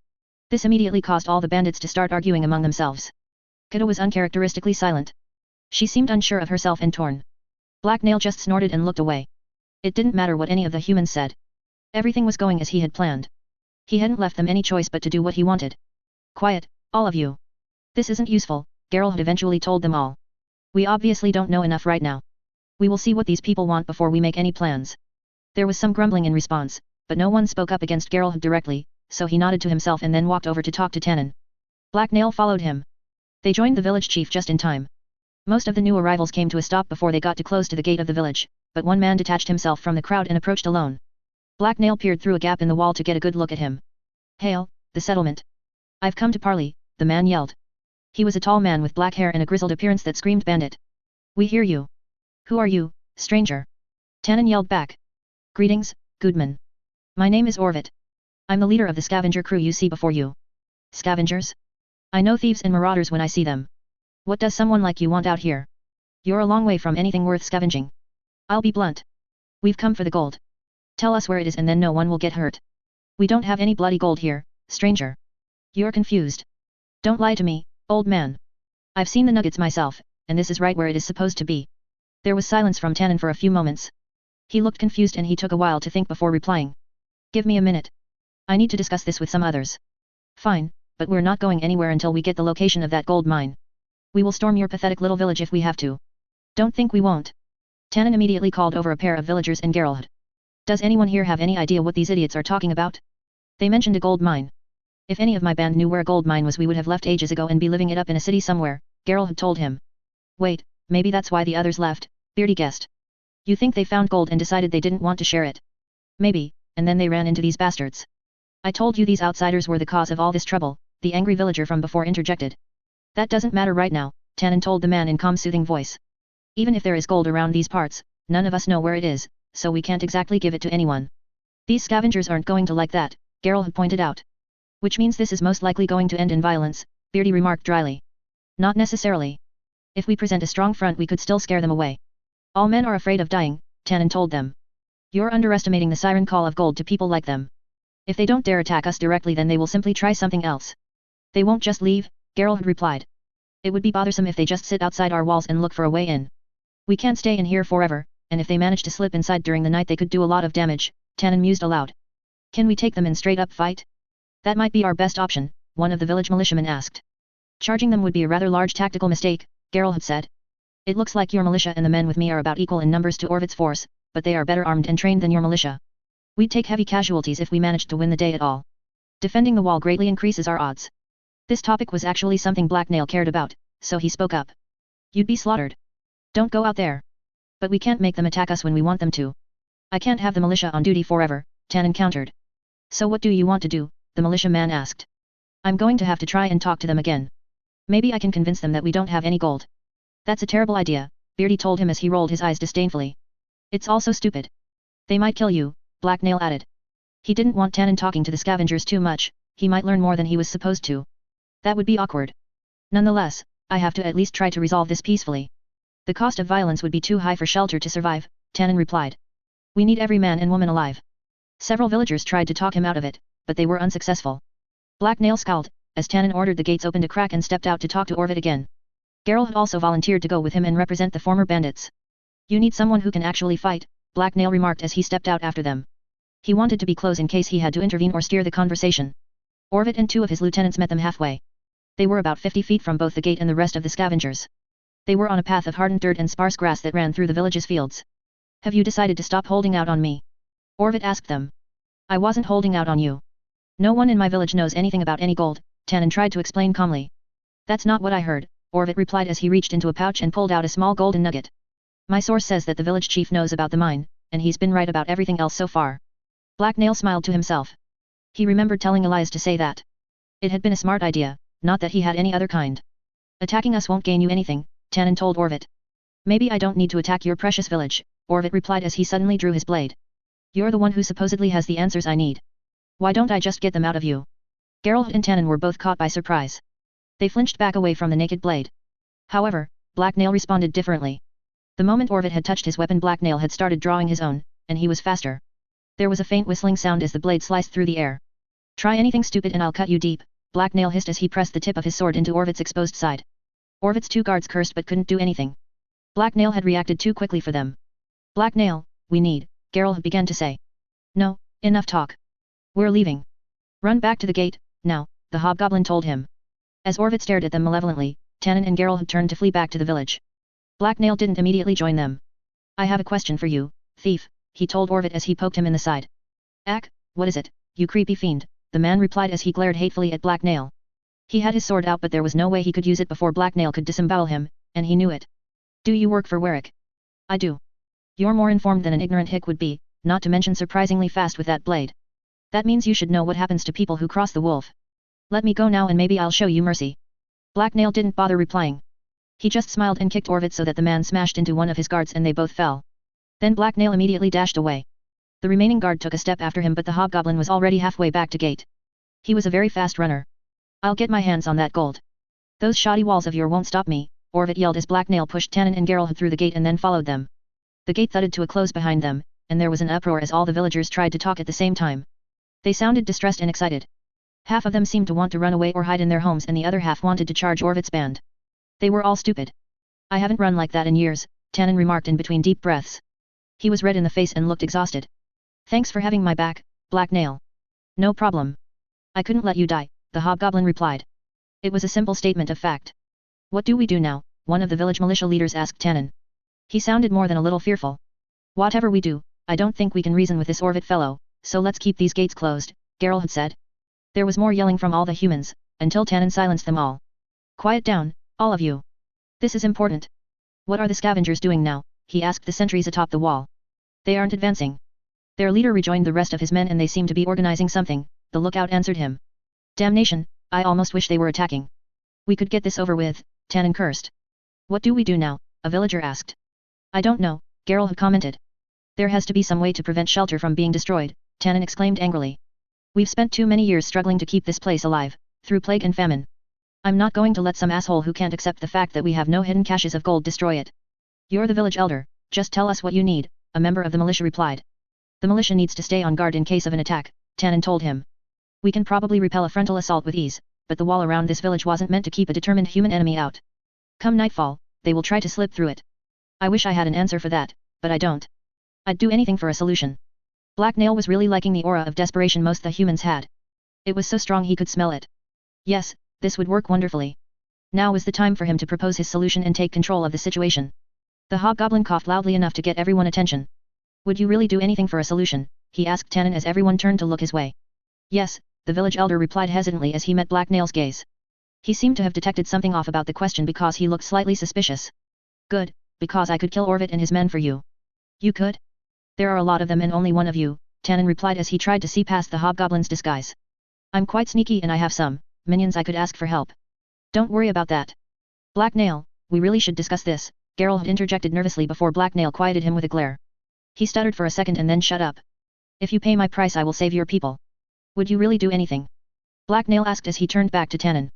This immediately caused all the bandits to start arguing among themselves. Kata was uncharacteristically silent. She seemed unsure of herself and torn. Black Nail just snorted and looked away. It didn't matter what any of the humans said. Everything was going as he had planned. He hadn't left them any choice but to do what he wanted. Quiet, all of you. This isn't useful, Geralt eventually told them all. We obviously don't know enough right now. We will see what these people want before we make any plans. There was some grumbling in response, but no one spoke up against Geralt directly, so he nodded to himself and then walked over to talk to Tannen. Black Nail followed him. They joined the village chief just in time. Most of the new arrivals came to a stop before they got too close to the gate of the village, but one man detached himself from the crowd and approached alone. Black Nail peered through a gap in the wall to get a good look at him. Hail, the settlement. I've come to parley, the man yelled. He was a tall man with black hair and a grizzled appearance that screamed bandit. We hear you. Who are you, stranger? Tannen yelled back. Greetings, Goodman. My name is Orvit. I'm the leader of the scavenger crew you see before you. Scavengers? I know thieves and marauders when I see them. What does someone like you want out here? You're a long way from anything worth scavenging. I'll be blunt. We've come for the gold. Tell us where it is and then no one will get hurt. We don't have any bloody gold here, stranger. You're confused. Don't lie to me, old man. I've seen the nuggets myself, and this is right where it is supposed to be. There was silence from Tannen for a few moments. He looked confused and he took a while to think before replying. Give me a minute. I need to discuss this with some others. Fine, but we're not going anywhere until we get the location of that gold mine. We will storm your pathetic little village if we have to. Don't think we won't. Tannen immediately called over a pair of villagers and Geralt. Does anyone here have any idea what these idiots are talking about? They mentioned a gold mine. If any of my band knew where a gold mine was we would have left ages ago and be living it up in a city somewhere, Geralt had told him. Wait, maybe that's why the others left, Beardy guessed. You think they found gold and decided they didn't want to share it? Maybe, and then they ran into these bastards. I told you these outsiders were the cause of all this trouble, the angry villager from before interjected. That doesn't matter right now, Tannen told the man in calm soothing voice. Even if there is gold around these parts, none of us know where it is, so we can't exactly give it to anyone. These scavengers aren't going to like that, Geralt had pointed out. Which means this is most likely going to end in violence, Beardy remarked dryly. Not necessarily. If we present a strong front we could still scare them away. All men are afraid of dying, Tannen told them. You're underestimating the siren call of gold to people like them. If they don't dare attack us directly then they will simply try something else. They won't just leave, Geralt had replied. It would be bothersome if they just sit outside our walls and look for a way in. We can't stay in here forever, and if they manage to slip inside during the night they could do a lot of damage, Tannen mused aloud. Can we take them in straight up fight? That might be our best option, one of the village militiamen asked. Charging them would be a rather large tactical mistake, Geralt had said. It looks like your militia and the men with me are about equal in numbers to Orvit's force, but they are better armed and trained than your militia. We'd take heavy casualties if we managed to win the day at all. Defending the wall greatly increases our odds. This topic was actually something Black Nail cared about, so he spoke up. You'd be slaughtered. Don't go out there. But we can't make them attack us when we want them to. I can't have the militia on duty forever, Tannen countered. So what do you want to do, the militia man asked. I'm going to have to try and talk to them again. Maybe I can convince them that we don't have any gold. That's a terrible idea, Beardy told him as he rolled his eyes disdainfully. It's also stupid. They might kill you, Black Nail added. He didn't want Tannen talking to the scavengers too much, he might learn more than he was supposed to. That would be awkward. Nonetheless, I have to at least try to resolve this peacefully. The cost of violence would be too high for shelter to survive, Tannen replied. We need every man and woman alive. Several villagers tried to talk him out of it, but they were unsuccessful. Black Nail scowled, as Tannen ordered the gates opened a crack and stepped out to talk to Orvit again. Geralt had also volunteered to go with him and represent the former bandits. You need someone who can actually fight, Black Nail remarked as he stepped out after them. He wanted to be close in case he had to intervene or steer the conversation. Orvit and two of his lieutenants met them halfway. They were about 50 feet from both the gate and the rest of the scavengers. They were on a path of hardened dirt and sparse grass that ran through the village's fields. Have you decided to stop holding out on me? Orvit asked them. I wasn't holding out on you. No one in my village knows anything about any gold, Tannen tried to explain calmly. That's not what I heard, Orvit replied as he reached into a pouch and pulled out a small golden nugget. My source says that the village chief knows about the mine, and he's been right about everything else so far. Black Nail smiled to himself. He remembered telling Elias to say that. It had been a smart idea, not that he had any other kind. Attacking us won't gain you anything, Tannen told Orvit. Maybe I don't need to attack your precious village, Orvit replied as he suddenly drew his blade. You're the one who supposedly has the answers I need. Why don't I just get them out of you? Geralt and Tannen were both caught by surprise. They flinched back away from the naked blade. However, Black Nail responded differently. The moment Orvit had touched his weapon Black Nail had started drawing his own, and he was faster. There was a faint whistling sound as the blade sliced through the air. Try anything stupid and I'll cut you deep, Black Nail hissed as he pressed the tip of his sword into Orvit's exposed side. Orvit's 2 guards cursed but couldn't do anything. Black Nail had reacted too quickly for them. Black Nail, we need, Geralt began to say. No, enough talk. We're leaving. Run back to the gate, now, the hobgoblin told him. As Orvit stared at them malevolently, Tannen and Geralt turned to flee back to the village. Black Nail didn't immediately join them. I have a question for you, thief, he told Orvit as he poked him in the side. Ack, what is it, you creepy fiend, the man replied as he glared hatefully at Black Nail. He had his sword out but there was no way he could use it before Black Nail could disembowel him, and he knew it. Do you work for Warwick? I do. You're more informed than an ignorant hick would be, not to mention surprisingly fast with that blade. That means you should know what happens to people who cross the wolf. Let me go now and maybe I'll show you mercy. Black Nail didn't bother replying. He just smiled and kicked Orvit so that the man smashed into one of his guards and they both fell. Then Black Nail immediately dashed away. The remaining guard took a step after him but the hobgoblin was already halfway back to gate. He was a very fast runner. I'll get my hands on that gold. Those shoddy walls of yours won't stop me, Orvit yelled as Black Nail pushed Tannen and Geralt through the gate and then followed them. The gate thudded to a close behind them, and there was an uproar as all the villagers tried to talk at the same time. They sounded distressed and excited. Half of them seemed to want to run away or hide in their homes and the other half wanted to charge Orvit's band. They were all stupid. I haven't run like that in years, Tannen remarked in between deep breaths. He was red in the face and looked exhausted. Thanks for having my back, Black Nail. No problem. I couldn't let you die, the hobgoblin replied. It was a simple statement of fact. What do we do now? One of the village militia leaders asked Tannen. He sounded more than a little fearful. Whatever we do, I don't think we can reason with this Orvit fellow, so let's keep these gates closed, Geralt had said. There was more yelling from all the humans, until Tannen silenced them all. Quiet down, all of you. This is important. What are the scavengers doing now? He asked the sentries atop the wall. They aren't advancing. Their leader rejoined the rest of his men and they seemed to be organizing something, the lookout answered him. Damnation, I almost wish they were attacking. We could get this over with, Tannen cursed. What do we do now? A villager asked. I don't know, Geralt commented. There has to be some way to prevent shelter from being destroyed, Tannen exclaimed angrily. We've spent too many years struggling to keep this place alive, through plague and famine. I'm not going to let some asshole who can't accept the fact that we have no hidden caches of gold destroy it. You're the village elder, just tell us what you need, a member of the militia replied. The militia needs to stay on guard in case of an attack, Tannen told him. We can probably repel a frontal assault with ease, but the wall around this village wasn't meant to keep a determined human enemy out. Come nightfall, they will try to slip through it. I wish I had an answer for that, but I don't. I'd do anything for a solution. Black Nail was really liking the aura of desperation most the humans had. It was so strong he could smell it. Yes, this would work wonderfully. Now was the time for him to propose his solution and take control of the situation. The hobgoblin coughed loudly enough to get everyone's attention. Would you really do anything for a solution? He asked Tannen as everyone turned to look his way. Yes, the village elder replied hesitantly as he met Black Nail's gaze. He seemed to have detected something off about the question because he looked slightly suspicious. Good, because I could kill Orvit and his men for you. You could? There are a lot of them and only one of you, Tannen replied as he tried to see past the hobgoblin's disguise. I'm quite sneaky and I have some minions I could ask for help. Don't worry about that. Black Nail, we really should discuss this, Geralt interjected nervously before Black Nail quieted him with a glare. He stuttered for a second and then shut up. If you pay my price I will save your people. Would you really do anything? Black Nail asked as he turned back to Tannen.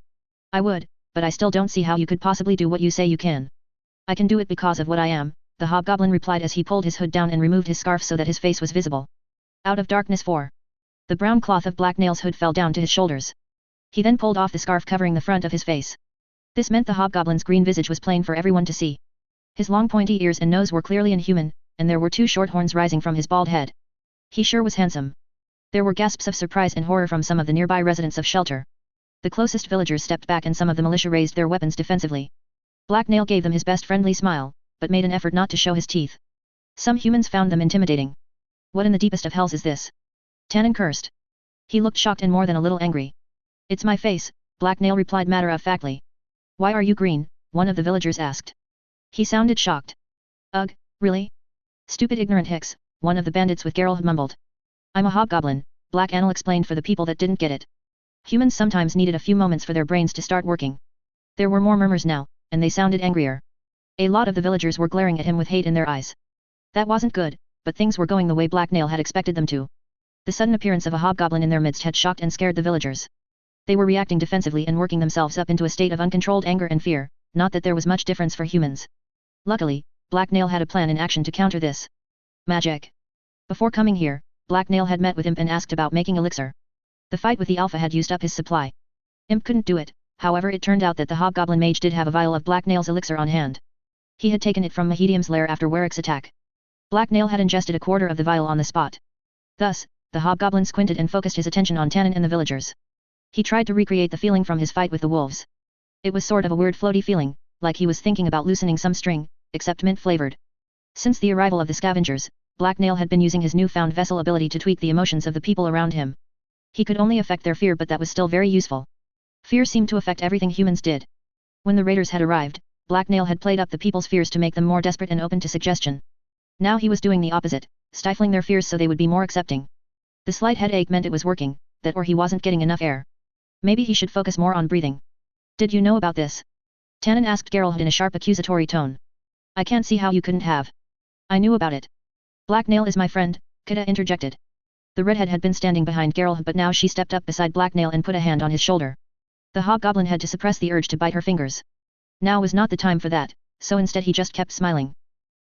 I would, but I still don't see how you could possibly do what you say you can. I can do it because of what I am, the hobgoblin replied as he pulled his hood down and removed his scarf so that his face was visible. Out of darkness 4. The brown cloth of Black Nail's hood fell down to his shoulders. He then pulled off the scarf covering the front of his face. This meant the hobgoblin's green visage was plain for everyone to see. His long pointy ears and nose were clearly inhuman, and there were 2 short horns rising from his bald head. He sure was handsome. There were gasps of surprise and horror from some of the nearby residents of shelter. The closest villagers stepped back and some of the militia raised their weapons defensively. Black Nail gave them his best friendly smile, but made an effort not to show his teeth. Some humans found them intimidating. What in the deepest of hells is this? Tannen cursed. He looked shocked and more than a little angry. It's my face, Black Nail replied matter-of-factly. Why are you green? One of the villagers asked. He sounded shocked. Ugh, really? Stupid ignorant hicks, one of the bandits with Geralt mumbled. I'm a hobgoblin, Black Anil explained for the people that didn't get it. Humans sometimes needed a few moments for their brains to start working. There were more murmurs now, and they sounded angrier. A lot of the villagers were glaring at him with hate in their eyes. That wasn't good, but things were going the way Black Nail had expected them to. The sudden appearance of a hobgoblin in their midst had shocked and scared the villagers. They were reacting defensively and working themselves up into a state of uncontrolled anger and fear, not that there was much difference for humans. Luckily, Black Nail had a plan in action to counter this. Magic. Before coming here, Black Nail had met with Imp and asked about making elixir. The fight with the Alpha had used up his supply. Imp couldn't do it, however it turned out that the hobgoblin mage did have a vial of Black Nail's elixir on hand. He had taken it from Mahedium's lair after Warwick's attack. Black Nail had ingested a quarter of the vial on the spot. Thus, the hobgoblin squinted and focused his attention on Tannen and the villagers. He tried to recreate the feeling from his fight with the wolves. It was sort of a weird floaty feeling, like he was thinking about loosening some string, except mint-flavored. Since the arrival of the scavengers, Black Nail had been using his newfound vessel ability to tweak the emotions of the people around him. He could only affect their fear, but that was still very useful. Fear seemed to affect everything humans did. When the raiders had arrived, Black Nail had played up the people's fears to make them more desperate and open to suggestion. Now he was doing the opposite, stifling their fears so they would be more accepting. The slight headache meant it was working, that or he wasn't getting enough air. Maybe he should focus more on breathing. Did you know about this? Tannen asked Geralt in a sharp accusatory tone. I can't see how you couldn't have. I knew about it. Black Nail is my friend, Kida interjected. The redhead had been standing behind Geralt, but now she stepped up beside Black Nail and put a hand on his shoulder. The hobgoblin had to suppress the urge to bite her fingers. Now was not the time for that, so instead he just kept smiling.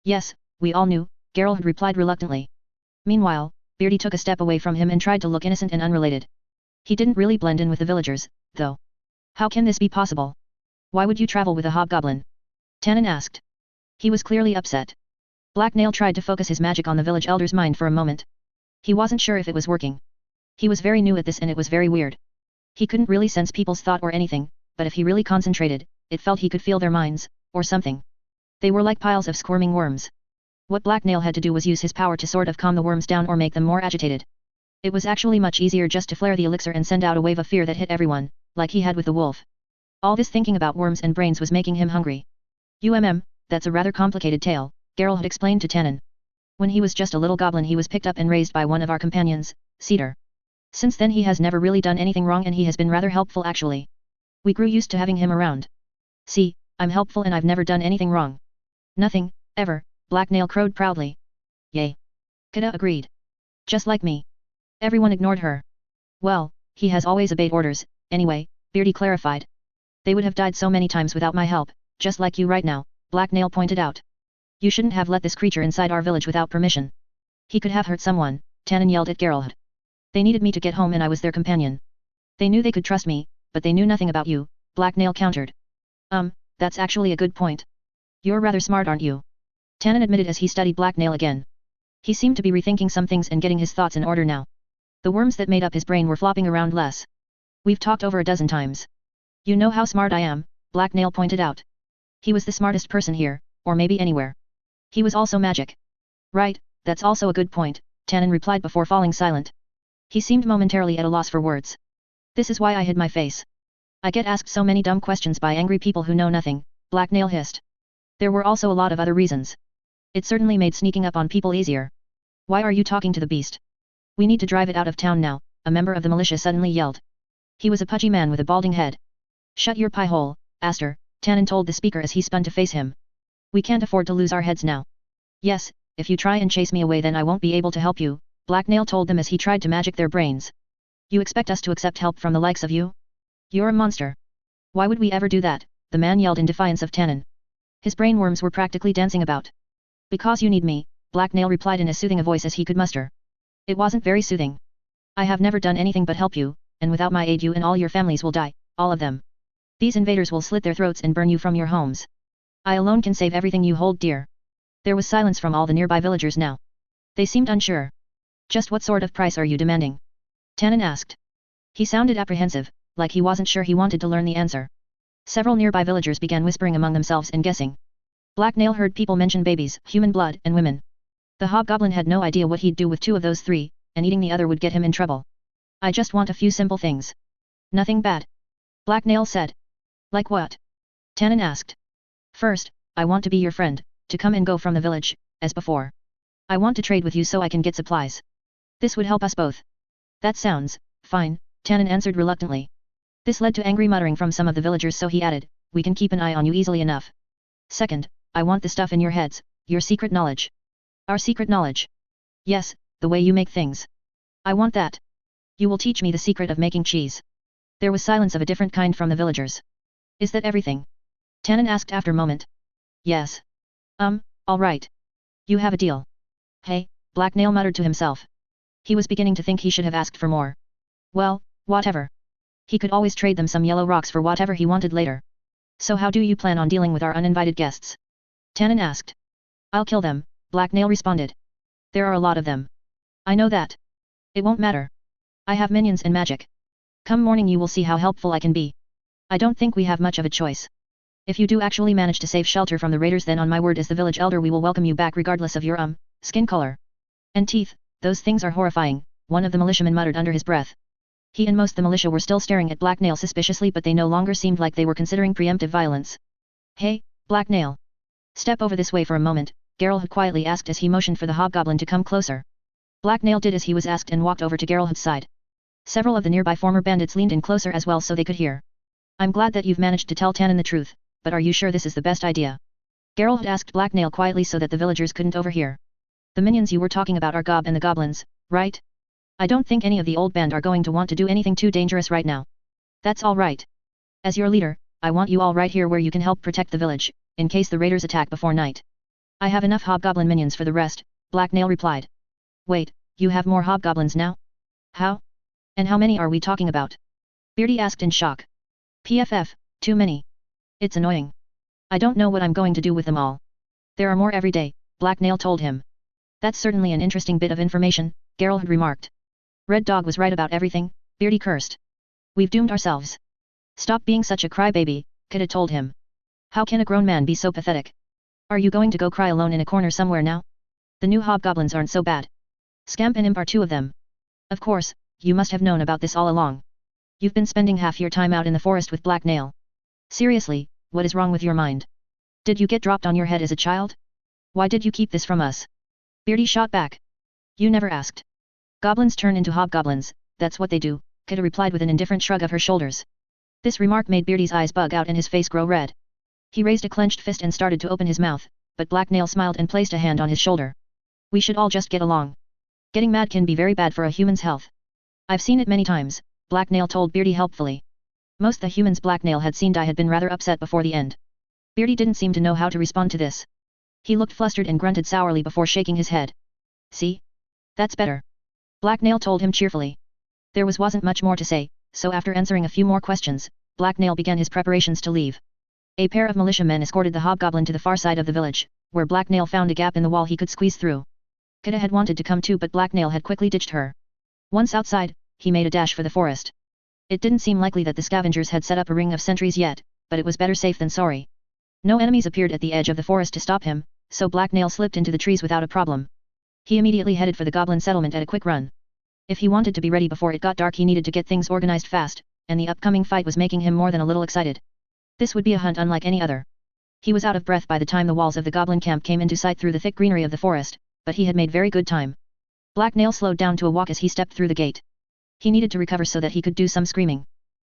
Yes, we all knew, Geralt replied reluctantly. Meanwhile, Beardy took a step away from him and tried to look innocent and unrelated. He didn't really blend in with the villagers, though. How can this be possible? Why would you travel with a hobgoblin? Tannen asked. He was clearly upset. Black Nail tried to focus his magic on the village elder's mind for a moment. He wasn't sure if it was working. He was very new at this and it was very weird. He couldn't really sense people's thought or anything, but if he really concentrated, it felt he could feel their minds, or something. They were like piles of squirming worms. What Black Nail had to do was use his power to sort of calm the worms down or make them more agitated. It was actually much easier just to flare the elixir and send out a wave of fear that hit everyone, like he had with the wolf. All this thinking about worms and brains was making him hungry. That's a rather complicated tale, Geralt had explained to Tannen. When he was just a little goblin he was picked up and raised by one of our companions, Cedar. Since then he has never really done anything wrong and he has been rather helpful actually. We grew used to having him around. See, I'm helpful and I've never done anything wrong. Nothing, ever, Black Nail crowed proudly. Yay. Kida agreed. Just like me. Everyone ignored her. Well, he has always obeyed orders, anyway, Beardy clarified. They would have died so many times without my help, just like you right now, Black Nail pointed out. You shouldn't have let this creature inside our village without permission. He could have hurt someone, Tannen yelled at Geralt. They needed me to get home and I was their companion. They knew they could trust me, but they knew nothing about you, Black Nail countered. That's actually a good point. You're rather smart, aren't you? Tannen admitted as he studied Black Nail again. He seemed to be rethinking some things and getting his thoughts in order now. The worms that made up his brain were flopping around less. We've talked over a dozen times. You know how smart I am, Black Nail pointed out. He was the smartest person here, or maybe anywhere. He was also magic. Right, that's also a good point, Tannen replied before falling silent. He seemed momentarily at a loss for words. This is why I hid my face. I get asked so many dumb questions by angry people who know nothing, Black Nail hissed. There were also a lot of other reasons. It certainly made sneaking up on people easier. Why are you talking to the beast? We need to drive it out of town now, a member of the militia suddenly yelled. He was a pudgy man with a balding head. Shut your pie hole, Aster, Tannen told the speaker as he spun to face him. We can't afford to lose our heads now. Yes, if you try and chase me away then I won't be able to help you, Black Nail told them as he tried to magic their brains. You expect us to accept help from the likes of you? You're a monster. Why would we ever do that, the man yelled in defiance of Tannen. His brainworms were practically dancing about. Because you need me, Black Nail replied in as soothing a voice as he could muster. It wasn't very soothing. I have never done anything but help you, and without my aid you and all your families will die, all of them. These invaders will slit their throats and burn you from your homes. I alone can save everything you hold dear. There was silence from all the nearby villagers now. They seemed unsure. Just what sort of price are you demanding? Tannen asked. He sounded apprehensive, like he wasn't sure he wanted to learn the answer. Several nearby villagers began whispering among themselves and guessing. Black Nail heard people mention babies, human blood, and women. The hobgoblin had no idea what he'd do with two of those three, and eating the other would get him in trouble. I just want a few simple things. Nothing bad. Black Nail said. Like what? Tannen asked. First, I want to be your friend, to come and go from the village, as before. I want to trade with you so I can get supplies. This would help us both. That sounds fine, Tannen answered reluctantly. This led to angry muttering from some of the villagers, so he added, we can keep an eye on you easily enough. Second, I want the stuff in your heads, your secret knowledge. Our secret knowledge. Yes, the way you make things. I want that. You will teach me the secret of making cheese. There was silence of a different kind from the villagers. Is that everything? Tannen asked after a moment. Yes. All right. You have a deal. Hey, Black Nail muttered to himself. He was beginning to think he should have asked for more. Well, whatever. He could always trade them some yellow rocks for whatever he wanted later. So how do you plan on dealing with our uninvited guests? Tannen asked. I'll kill them, Black Nail responded. There are a lot of them. I know that. It won't matter. I have minions and magic. Come morning you will see how helpful I can be. I don't think we have much of a choice. If you do actually manage to save shelter from the raiders, then on my word as the village elder we will welcome you back regardless of your skin color. And teeth, those things are horrifying, one of the militiamen muttered under his breath. He and most the militia were still staring at Black Nail suspiciously, but they no longer seemed like they were considering preemptive violence. Hey, Black Nail. Step over this way for a moment, Geralt quietly asked as he motioned for the hobgoblin to come closer. Black Nail did as he was asked and walked over to Geralt's side. Several of the nearby former bandits leaned in closer as well so they could hear. I'm glad that you've managed to tell Tannen the truth, but are you sure this is the best idea? Geralt asked Black Nail quietly so that the villagers couldn't overhear. The minions you were talking about are Gob and the goblins, right? I don't think any of the old band are going to want to do anything too dangerous right now. That's all right. As your leader, I want you all right here where you can help protect the village, in case the raiders attack before night. I have enough hobgoblin minions for the rest, Black Nail replied. Wait, you have more hobgoblins now? How? And how many are we talking about? Beardy asked in shock. PFF, too many. It's annoying. I don't know what I'm going to do with them all. There are more every day, Black Nail told him. That's certainly an interesting bit of information, Geralt had remarked. Red Dog was right about everything, Beardy cursed. We've doomed ourselves. Stop being such a crybaby, Kid had told him. How can a grown man be so pathetic? Are you going to go cry alone in a corner somewhere now? The new hobgoblins aren't so bad. Scamp and Imp are two of them. Of course, you must have known about this all along. You've been spending half your time out in the forest with Black Nail. Seriously, what is wrong with your mind? Did you get dropped on your head as a child? Why did you keep this from us? Beardy shot back. You never asked. Goblins turn into hobgoblins, that's what they do, Kida replied with an indifferent shrug of her shoulders. This remark made Beardy's eyes bug out and his face grow red. He raised a clenched fist and started to open his mouth, but Black Nail smiled and placed a hand on his shoulder. We should all just get along. Getting mad can be very bad for a human's health. I've seen it many times, Black Nail told Beardy helpfully. Most the humans Black Nail had seen die had been rather upset before the end. Beardy didn't seem to know how to respond to this. He looked flustered and grunted sourly before shaking his head. See? That's better. Black Nail told him cheerfully. There wasn't much more to say, so after answering a few more questions, Black Nail began his preparations to leave. A pair of militiamen escorted the hobgoblin to the far side of the village, where Black Nail found a gap in the wall he could squeeze through. Kida had wanted to come too, but Black Nail had quickly ditched her. Once outside, he made a dash for the forest. It didn't seem likely that the scavengers had set up a ring of sentries yet, but it was better safe than sorry. No enemies appeared at the edge of the forest to stop him, so Black Nail slipped into the trees without a problem. He immediately headed for the goblin settlement at a quick run. If he wanted to be ready before it got dark, he needed to get things organized fast, and the upcoming fight was making him more than a little excited. This would be a hunt unlike any other. He was out of breath by the time the walls of the goblin camp came into sight through the thick greenery of the forest, but he had made very good time. Black Nail slowed down to a walk as he stepped through the gate. He needed to recover so that he could do some screaming.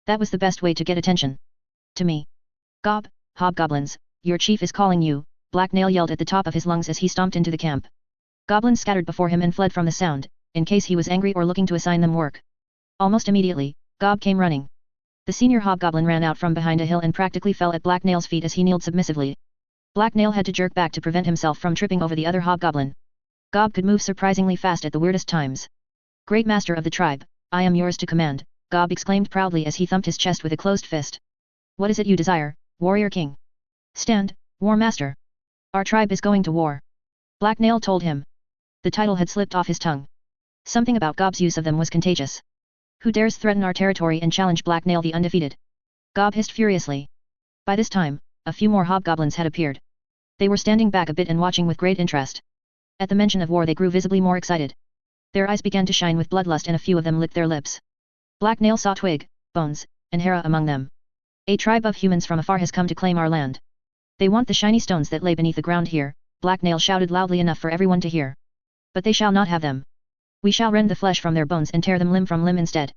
That was the best way to get attention. To me. Gob, hobgoblins, your chief is calling you, Black Nail yelled at the top of his lungs as he stomped into the camp. Goblins scattered before him and fled from the sound, in case he was angry or looking to assign them work. Almost immediately, Gob came running. The senior hobgoblin ran out from behind a hill and practically fell at Black Nail's feet as he kneeled submissively. Black Nail had to jerk back to prevent himself from tripping over the other hobgoblin. Gob could move surprisingly fast at the weirdest times. Great master of the tribe, I am yours to command, Gob exclaimed proudly as he thumped his chest with a closed fist. What is it you desire, warrior king? Stand, war master. Our tribe is going to war. Black Nail told him. The title had slipped off his tongue. Something about Gob's use of them was contagious. Who dares threaten our territory and challenge Black Nail the undefeated? Gob hissed furiously. By this time, a few more hobgoblins had appeared. They were standing back a bit and watching with great interest. At the mention of war they grew visibly more excited. Their eyes began to shine with bloodlust and a few of them licked their lips. Black Nail saw Twig, Bones, and Hera among them. A tribe of humans from afar has come to claim our land. They want the shiny stones that lay beneath the ground here, Black Nail shouted loudly enough for everyone to hear. But they shall not have them. We shall rend the flesh from their bones and tear them limb from limb instead.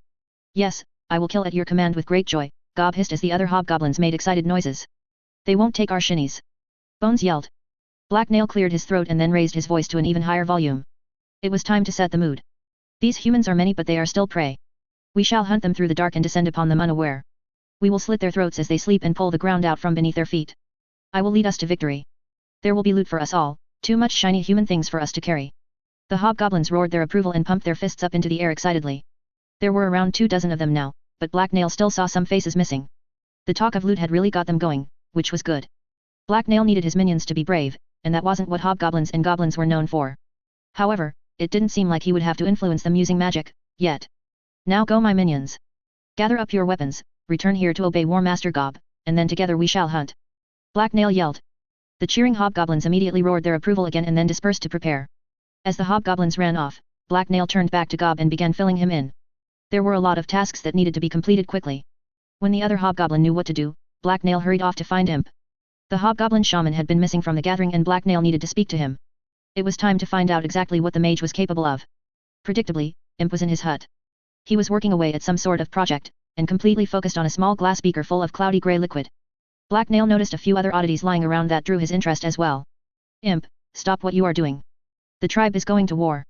Yes, I will kill at your command with great joy, Gob hissed as the other hobgoblins made excited noises. They won't take our shinies. Bones yelled. Black Nail cleared his throat and then raised his voice to an even higher volume. It was time to set the mood. These humans are many but they are still prey. We shall hunt them through the dark and descend upon them unaware. We will slit their throats as they sleep and pull the ground out from beneath their feet. I will lead us to victory. There will be loot for us all, too much shiny human things for us to carry. The hobgoblins roared their approval and pumped their fists up into the air excitedly. There were around 24 of them now, but Black Nail still saw some faces missing. The talk of loot had really got them going, which was good. Black Nail needed his minions to be brave, and that wasn't what hobgoblins and goblins were known for. However, it didn't seem like he would have to influence them using magic, yet. Now go my minions. Gather up your weapons, return here to obey War Master Gob, and then together we shall hunt. Black Nail yelled. The cheering hobgoblins immediately roared their approval again and then dispersed to prepare. As the hobgoblins ran off, Black Nail turned back to Gob and began filling him in. There were a lot of tasks that needed to be completed quickly. When the other hobgoblin knew what to do, Black Nail hurried off to find Imp. The hobgoblin shaman had been missing from the gathering and Black Nail needed to speak to him. It was time to find out exactly what the mage was capable of. Predictably, Imp was in his hut. He was working away at some sort of project, and completely focused on a small glass beaker full of cloudy grey liquid. Black Nail noticed a few other oddities lying around that drew his interest as well. Imp, stop what you are doing. The tribe is going to war.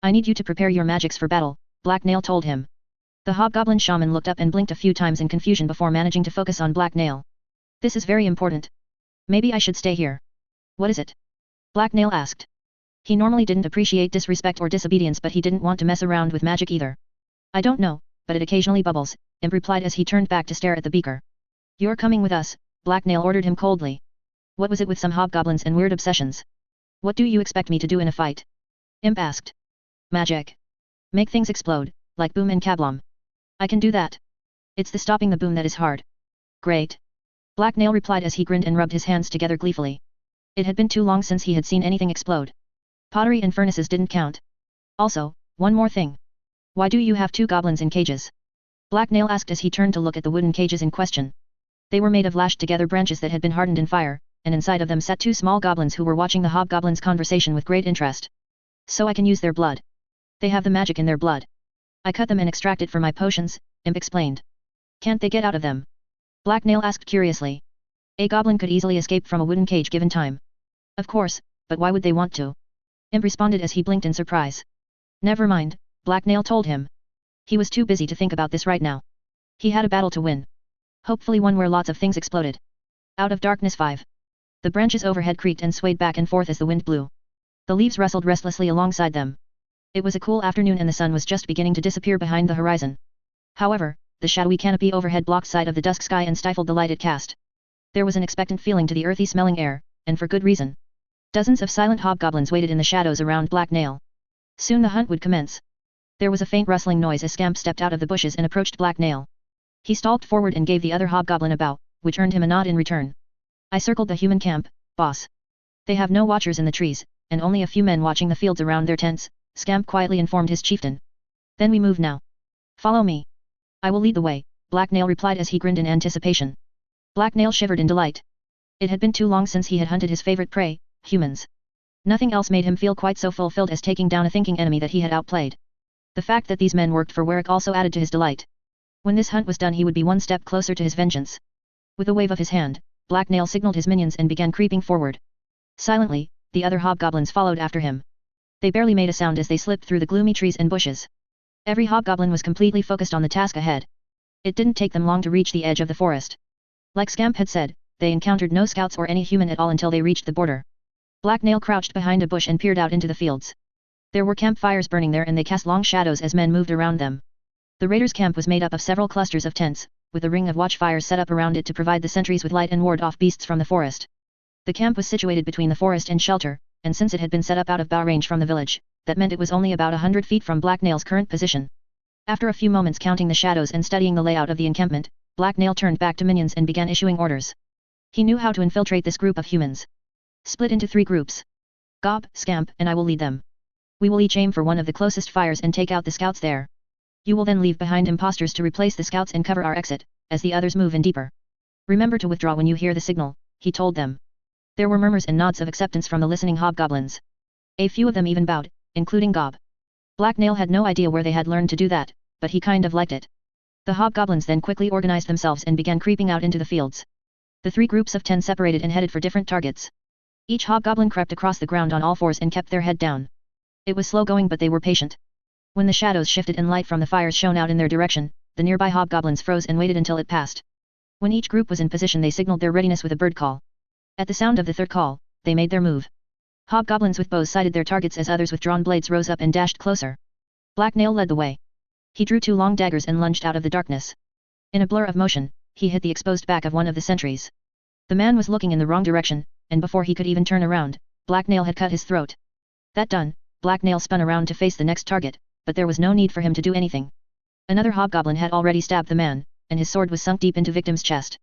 I need you to prepare your magics for battle, Black Nail told him. The hobgoblin shaman looked up and blinked a few times in confusion before managing to focus on Black Nail. This is very important. Maybe I should stay here. What is it? Black Nail asked. He normally didn't appreciate disrespect or disobedience but he didn't want to mess around with magic either. I don't know, but it occasionally bubbles, Imp replied as he turned back to stare at the beaker. You're coming with us, Black Nail ordered him coldly. What was it with some hobgoblins and weird obsessions? What do you expect me to do in a fight? Imp asked. Magic. Make things explode, like boom and kablom. I can do that. It's the stopping the boom that is hard. Great. Black Nail replied as he grinned and rubbed his hands together gleefully. It had been too long since he had seen anything explode. Pottery and furnaces didn't count. Also, one more thing. Why do you have two goblins in cages? Black Nail asked as he turned to look at the wooden cages in question. They were made of lashed together branches that had been hardened in fire, and inside of them sat two small goblins who were watching the hobgoblins' conversation with great interest. So I can use their blood. They have the magic in their blood. I cut them and extract it for my potions, Imp explained. Can't they get out of them? Black Nail asked curiously. A goblin could easily escape from a wooden cage given time. Of course, but why would they want to? Imp responded as he blinked in surprise. Never mind, Black Nail told him. He was too busy to think about this right now. He had a battle to win. Hopefully one where lots of things exploded. Out of darkness 5. The branches overhead creaked and swayed back and forth as the wind blew. The leaves rustled restlessly alongside them. It was a cool afternoon and the sun was just beginning to disappear behind the horizon. However, the shadowy canopy overhead blocked sight of the dusk sky and stifled the light it cast. There was an expectant feeling to the earthy smelling air, and for good reason. Dozens of silent hobgoblins waited in the shadows around Black Nail. Soon the hunt would commence. There was a faint rustling noise as Scamp stepped out of the bushes and approached Black Nail. He stalked forward and gave the other hobgoblin a bow, which earned him a nod in return. I circled the human camp, boss. They have no watchers in the trees, and only a few men watching the fields around their tents, Scamp quietly informed his chieftain. Then we move now. Follow me. I will lead the way, Black Nail replied as he grinned in anticipation. Black Nail shivered in delight. It had been too long since he had hunted his favorite prey, humans. Nothing else made him feel quite so fulfilled as taking down a thinking enemy that he had outplayed. The fact that these men worked for Warwick also added to his delight. When this hunt was done he would be one step closer to his vengeance. With a wave of his hand, Black Nail signaled his minions and began creeping forward. Silently, the other hobgoblins followed after him. They barely made a sound as they slipped through the gloomy trees and bushes. Every hobgoblin was completely focused on the task ahead. It didn't take them long to reach the edge of the forest. Like Scamp had said, they encountered no scouts or any human at all until they reached the border. Black Nail crouched behind a bush and peered out into the fields. There were campfires burning there and they cast long shadows as men moved around them. The raiders' camp was made up of several clusters of tents, with a ring of watchfires set up around it to provide the sentries with light and ward off beasts from the forest. The camp was situated between the forest and shelter, and since it had been set up out of bow range from the village, that meant it was only about 100 feet from Black Nail's current position. After a few moments counting the shadows and studying the layout of the encampment, Black Nail turned back to minions and began issuing orders. He knew how to infiltrate this group of humans. Split into 3 groups. Gob, Scamp, and I will lead them. We will each aim for one of the closest fires and take out the scouts there. You will then leave behind imposters to replace the scouts and cover our exit, as the others move in deeper. Remember to withdraw when you hear the signal, he told them. There were murmurs and nods of acceptance from the listening hobgoblins. A few of them even bowed, including Gob. Black Nail had no idea where they had learned to do that, but he kind of liked it. The hobgoblins then quickly organized themselves and began creeping out into the fields. The 3 groups of 10 separated and headed for different targets. Each hobgoblin crept across the ground on all fours and kept their head down. It was slow going but they were patient. When the shadows shifted and light from the fires shone out in their direction, the nearby hobgoblins froze and waited until it passed. When each group was in position they signaled their readiness with a bird call. At the sound of the 3rd call, they made their move. Hobgoblins with bows sighted their targets as others with drawn blades rose up and dashed closer. Black Nail led the way. He drew 2 long daggers and lunged out of the darkness. In a blur of motion, he hit the exposed back of one of the sentries. The man was looking in the wrong direction, and before he could even turn around, Black Nail had cut his throat. That done, Black Nail spun around to face the next target, but there was no need for him to do anything. Another hobgoblin had already stabbed the man, and his sword was sunk deep into victim's chest.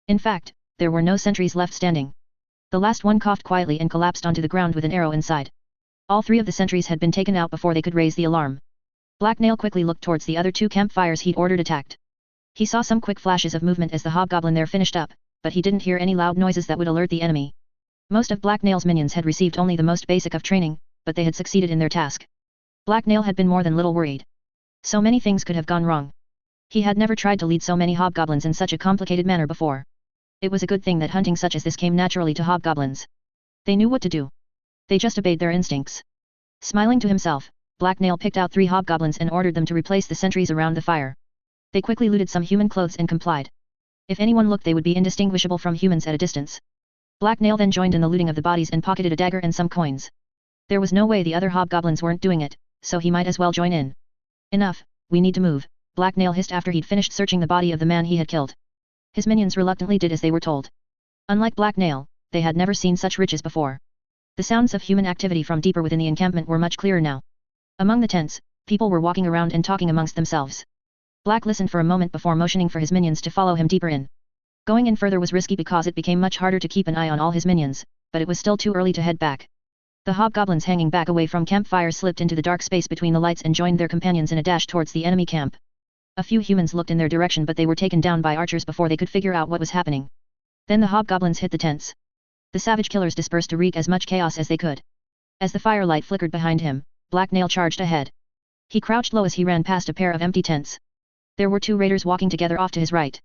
In fact, there were no sentries left standing. The last one coughed quietly and collapsed onto the ground with an arrow inside. All three of the sentries had been taken out before they could raise the alarm. Black Nail quickly looked towards the other two campfires he'd ordered attacked. He saw some quick flashes of movement as the hobgoblin there finished up, but he didn't hear any loud noises that would alert the enemy. Most of Black Nail's minions had received only the most basic of training, but they had succeeded in their task. Black Nail had been more than little worried. So many things could have gone wrong. He had never tried to lead so many hobgoblins in such a complicated manner before. It was a good thing that hunting such as this came naturally to hobgoblins. They knew what to do. They just obeyed their instincts. Smiling to himself, Black Nail picked out 3 hobgoblins and ordered them to replace the sentries around the fire. They quickly looted some human clothes and complied. If anyone looked, they would be indistinguishable from humans at a distance. Black Nail then joined in the looting of the bodies and pocketed a dagger and some coins. There was no way the other hobgoblins weren't doing it, so he might as well join in. Enough, we need to move, Black Nail hissed after he'd finished searching the body of the man he had killed. His minions reluctantly did as they were told. Unlike Black Nail, they had never seen such riches before. The sounds of human activity from deeper within the encampment were much clearer now. Among the tents, people were walking around and talking amongst themselves. Black listened for a moment before motioning for his minions to follow him deeper in. Going in further was risky because it became much harder to keep an eye on all his minions, but it was still too early to head back. The hobgoblins hanging back away from campfires slipped into the dark space between the lights and joined their companions in a dash towards the enemy camp. A few humans looked in their direction, but they were taken down by archers before they could figure out what was happening. Then the hobgoblins hit the tents. The savage killers dispersed to wreak as much chaos as they could. As the firelight flickered behind him, Black Nail charged ahead. He crouched low as he ran past a pair of empty tents. There were 2 raiders walking together off to his right.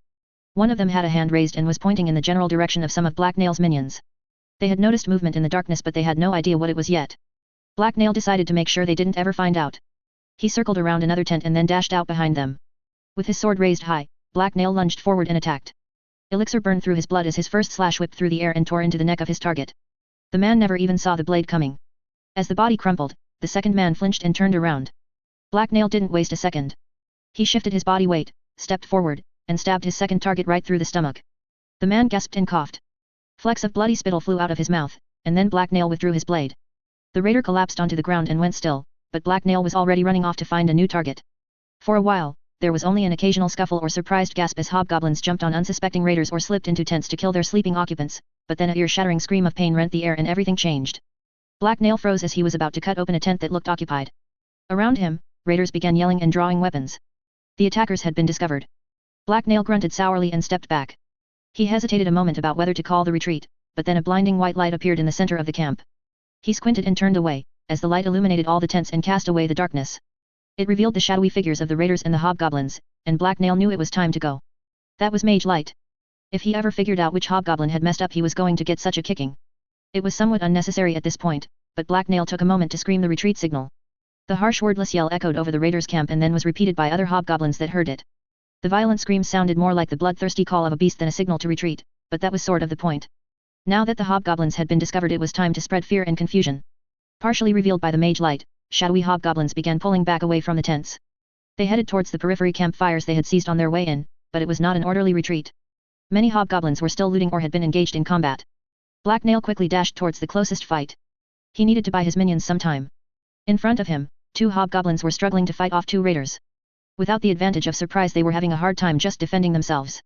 One of them had a hand raised and was pointing in the general direction of some of Black Nail's minions. They had noticed movement in the darkness, but they had no idea what it was yet. Black Nail decided to make sure they didn't ever find out. He circled around another tent and then dashed out behind them. With his sword raised high, Black Nail lunged forward and attacked. Elixir burned through his blood as his first slash whipped through the air and tore into the neck of his target. The man never even saw the blade coming. As the body crumpled, the second man flinched and turned around. Black Nail didn't waste a second. He shifted his body weight, stepped forward, and stabbed his second target right through the stomach. The man gasped and coughed. Flecks of bloody spittle flew out of his mouth, and then Black Nail withdrew his blade. The raider collapsed onto the ground and went still, but Black Nail was already running off to find a new target. For a while, there was only an occasional scuffle or surprised gasp as hobgoblins jumped on unsuspecting raiders or slipped into tents to kill their sleeping occupants, but then a ear-shattering scream of pain rent the air and everything changed. Black Nail froze as he was about to cut open a tent that looked occupied. Around him, raiders began yelling and drawing weapons. The attackers had been discovered. Black Nail grunted sourly and stepped back. He hesitated a moment about whether to call the retreat, but then a blinding white light appeared in the center of the camp. He squinted and turned away, as the light illuminated all the tents and cast away the darkness. It revealed the shadowy figures of the raiders and the hobgoblins, and Black Nail knew it was time to go. That was Mage Light. If he ever figured out which hobgoblin had messed up, he was going to get such a kicking. It was somewhat unnecessary at this point, but Black Nail took a moment to scream the retreat signal. The harsh wordless yell echoed over the raiders' camp and then was repeated by other hobgoblins that heard it. The violent scream sounded more like the bloodthirsty call of a beast than a signal to retreat, but that was sort of the point. Now that the hobgoblins had been discovered, it was time to spread fear and confusion. Partially revealed by the Mage Light, shadowy hobgoblins began pulling back away from the tents. They headed towards the periphery campfires they had seized on their way in, but it was not an orderly retreat. Many hobgoblins were still looting or had been engaged in combat. Black Nail quickly dashed towards the closest fight. He needed to buy his minions some time. In front of him, 2 hobgoblins were struggling to fight off 2 raiders. Without the advantage of surprise, they were having a hard time just defending themselves.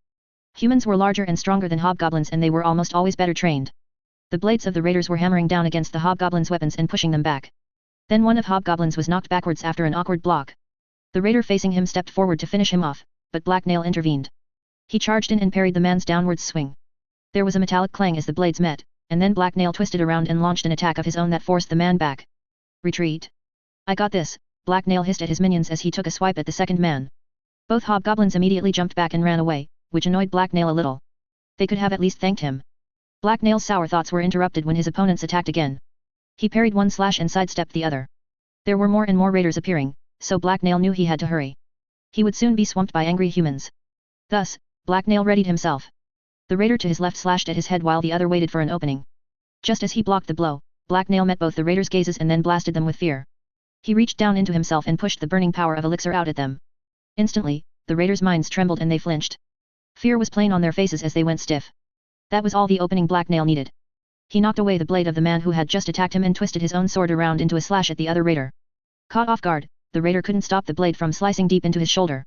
Humans were larger and stronger than hobgoblins, and they were almost always better trained. The blades of the raiders were hammering down against the hobgoblins' weapons and pushing them back. Then one of hobgoblins was knocked backwards after an awkward block. The raider facing him stepped forward to finish him off, but Black Nail intervened. He charged in and parried the man's downward swing. There was a metallic clang as the blades met, and then Black Nail twisted around and launched an attack of his own that forced the man back. Retreat. I got this, Black Nail hissed at his minions as he took a swipe at the second man. Both hobgoblins immediately jumped back and ran away, which annoyed Black Nail a little. They could have at least thanked him. Black Nail's sour thoughts were interrupted when his opponents attacked again. He parried one slash and sidestepped the other. There were more and more raiders appearing, so Black Nail knew he had to hurry. He would soon be swamped by angry humans. Thus, Black Nail readied himself. The raider to his left slashed at his head while the other waited for an opening. Just as he blocked the blow, Black Nail met both the raiders' gazes and then blasted them with fear. He reached down into himself and pushed the burning power of elixir out at them. Instantly, the raiders' minds trembled and they flinched. Fear was plain on their faces as they went stiff. That was all the opening Black Nail needed. He knocked away the blade of the man who had just attacked him and twisted his own sword around into a slash at the other raider. Caught off guard, the raider couldn't stop the blade from slicing deep into his shoulder.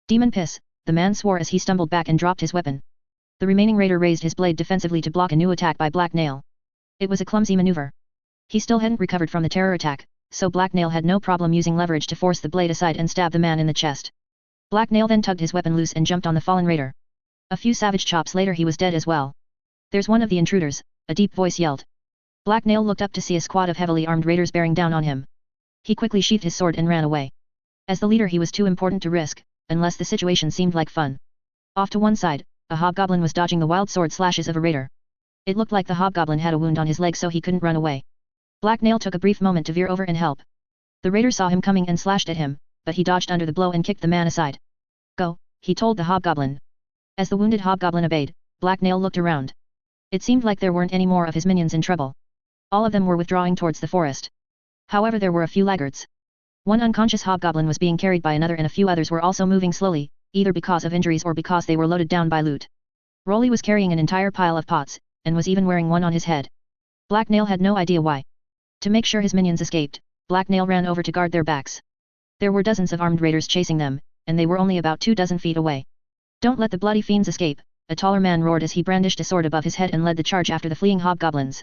Demon piss, the man swore as he stumbled back and dropped his weapon. The remaining raider raised his blade defensively to block a new attack by Black Nail. It was a clumsy maneuver. He still hadn't recovered from the terror attack, so Black Nail had no problem using leverage to force the blade aside and stab the man in the chest. Black Nail then tugged his weapon loose and jumped on the fallen raider. A few savage chops later he was dead as well. "There's one of the intruders," a deep voice yelled. Black Nail looked up to see a squad of heavily armed raiders bearing down on him. He quickly sheathed his sword and ran away. As the leader he was too important to risk, unless the situation seemed like fun. Off to one side, a hobgoblin was dodging the wild sword slashes of a raider. It looked like the hobgoblin had a wound on his leg so he couldn't run away. Black Nail took a brief moment to veer over and help. The raider saw him coming and slashed at him, but he dodged under the blow and kicked the man aside. "Go," he told the hobgoblin. As the wounded hobgoblin obeyed, Black Nail looked around. It seemed like there weren't any more of his minions in trouble. All of them were withdrawing towards the forest. However, there were a few laggards. One unconscious hobgoblin was being carried by another and a few others were also moving slowly, either because of injuries or because they were loaded down by loot. Rolly was carrying an entire pile of pots, and was even wearing one on his head. Black Nail had no idea why. To make sure his minions escaped, Black Nail ran over to guard their backs. There were dozens of armed raiders chasing them, and they were only about 24 feet away. "Don't let the bloody fiends escape," a taller man roared as he brandished a sword above his head and led the charge after the fleeing hobgoblins.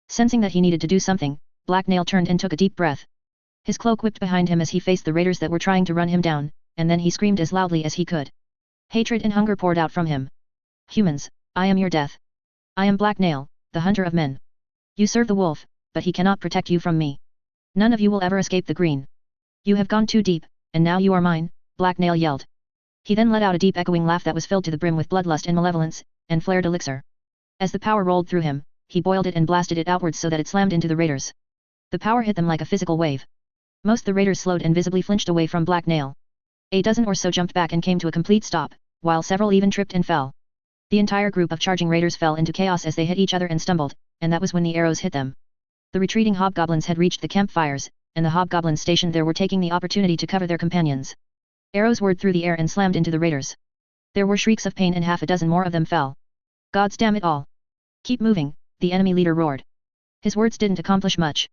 Sensing that he needed to do something, Black Nail turned and took a deep breath. His cloak whipped behind him as he faced the raiders that were trying to run him down, and then he screamed as loudly as he could. Hatred and hunger poured out from him. "Humans, I am your death. I am Black Nail, the hunter of men. You serve the wolf, but he cannot protect you from me. None of you will ever escape the green. You have gone too deep, and now you are mine," Black Nail yelled. He then let out a deep echoing laugh that was filled to the brim with bloodlust and malevolence, and flared elixir. As the power rolled through him, he boiled it and blasted it outwards so that it slammed into the raiders. The power hit them like a physical wave. Most the raiders slowed and visibly flinched away from Black Nail. A dozen or so jumped back and came to a complete stop, while several even tripped and fell. The entire group of charging raiders fell into chaos as they hit each other and stumbled, and that was when the arrows hit them. The retreating hobgoblins had reached the campfires, and the hobgoblins stationed there were taking the opportunity to cover their companions. Arrows whirred through the air and slammed into the raiders. There were shrieks of pain and half a dozen more of them fell. "Gods damn it all! Keep moving," the enemy leader roared. His words didn't accomplish much.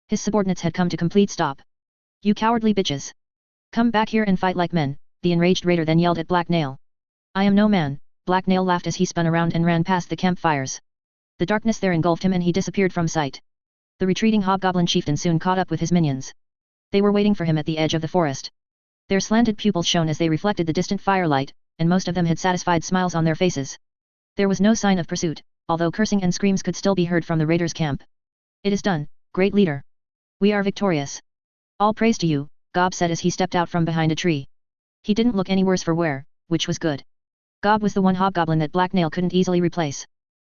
His subordinates had come to complete stop. "You cowardly bitches! Come back here and fight like men," the enraged raider then yelled at Black Nail. "I am no man," Black Nail laughed as he spun around and ran past the campfires. The darkness there engulfed him and he disappeared from sight. The retreating hobgoblin chieftain soon caught up with his minions. They were waiting for him at the edge of the forest. Their slanted pupils shone as they reflected the distant firelight, and most of them had satisfied smiles on their faces. There was no sign of pursuit, although cursing and screams could still be heard from the raiders' camp. "It is done, great leader. We are victorious. All praise to you," Gob said as he stepped out from behind a tree. He didn't look any worse for wear, which was good. Gob was the one hobgoblin that Black Nail couldn't easily replace.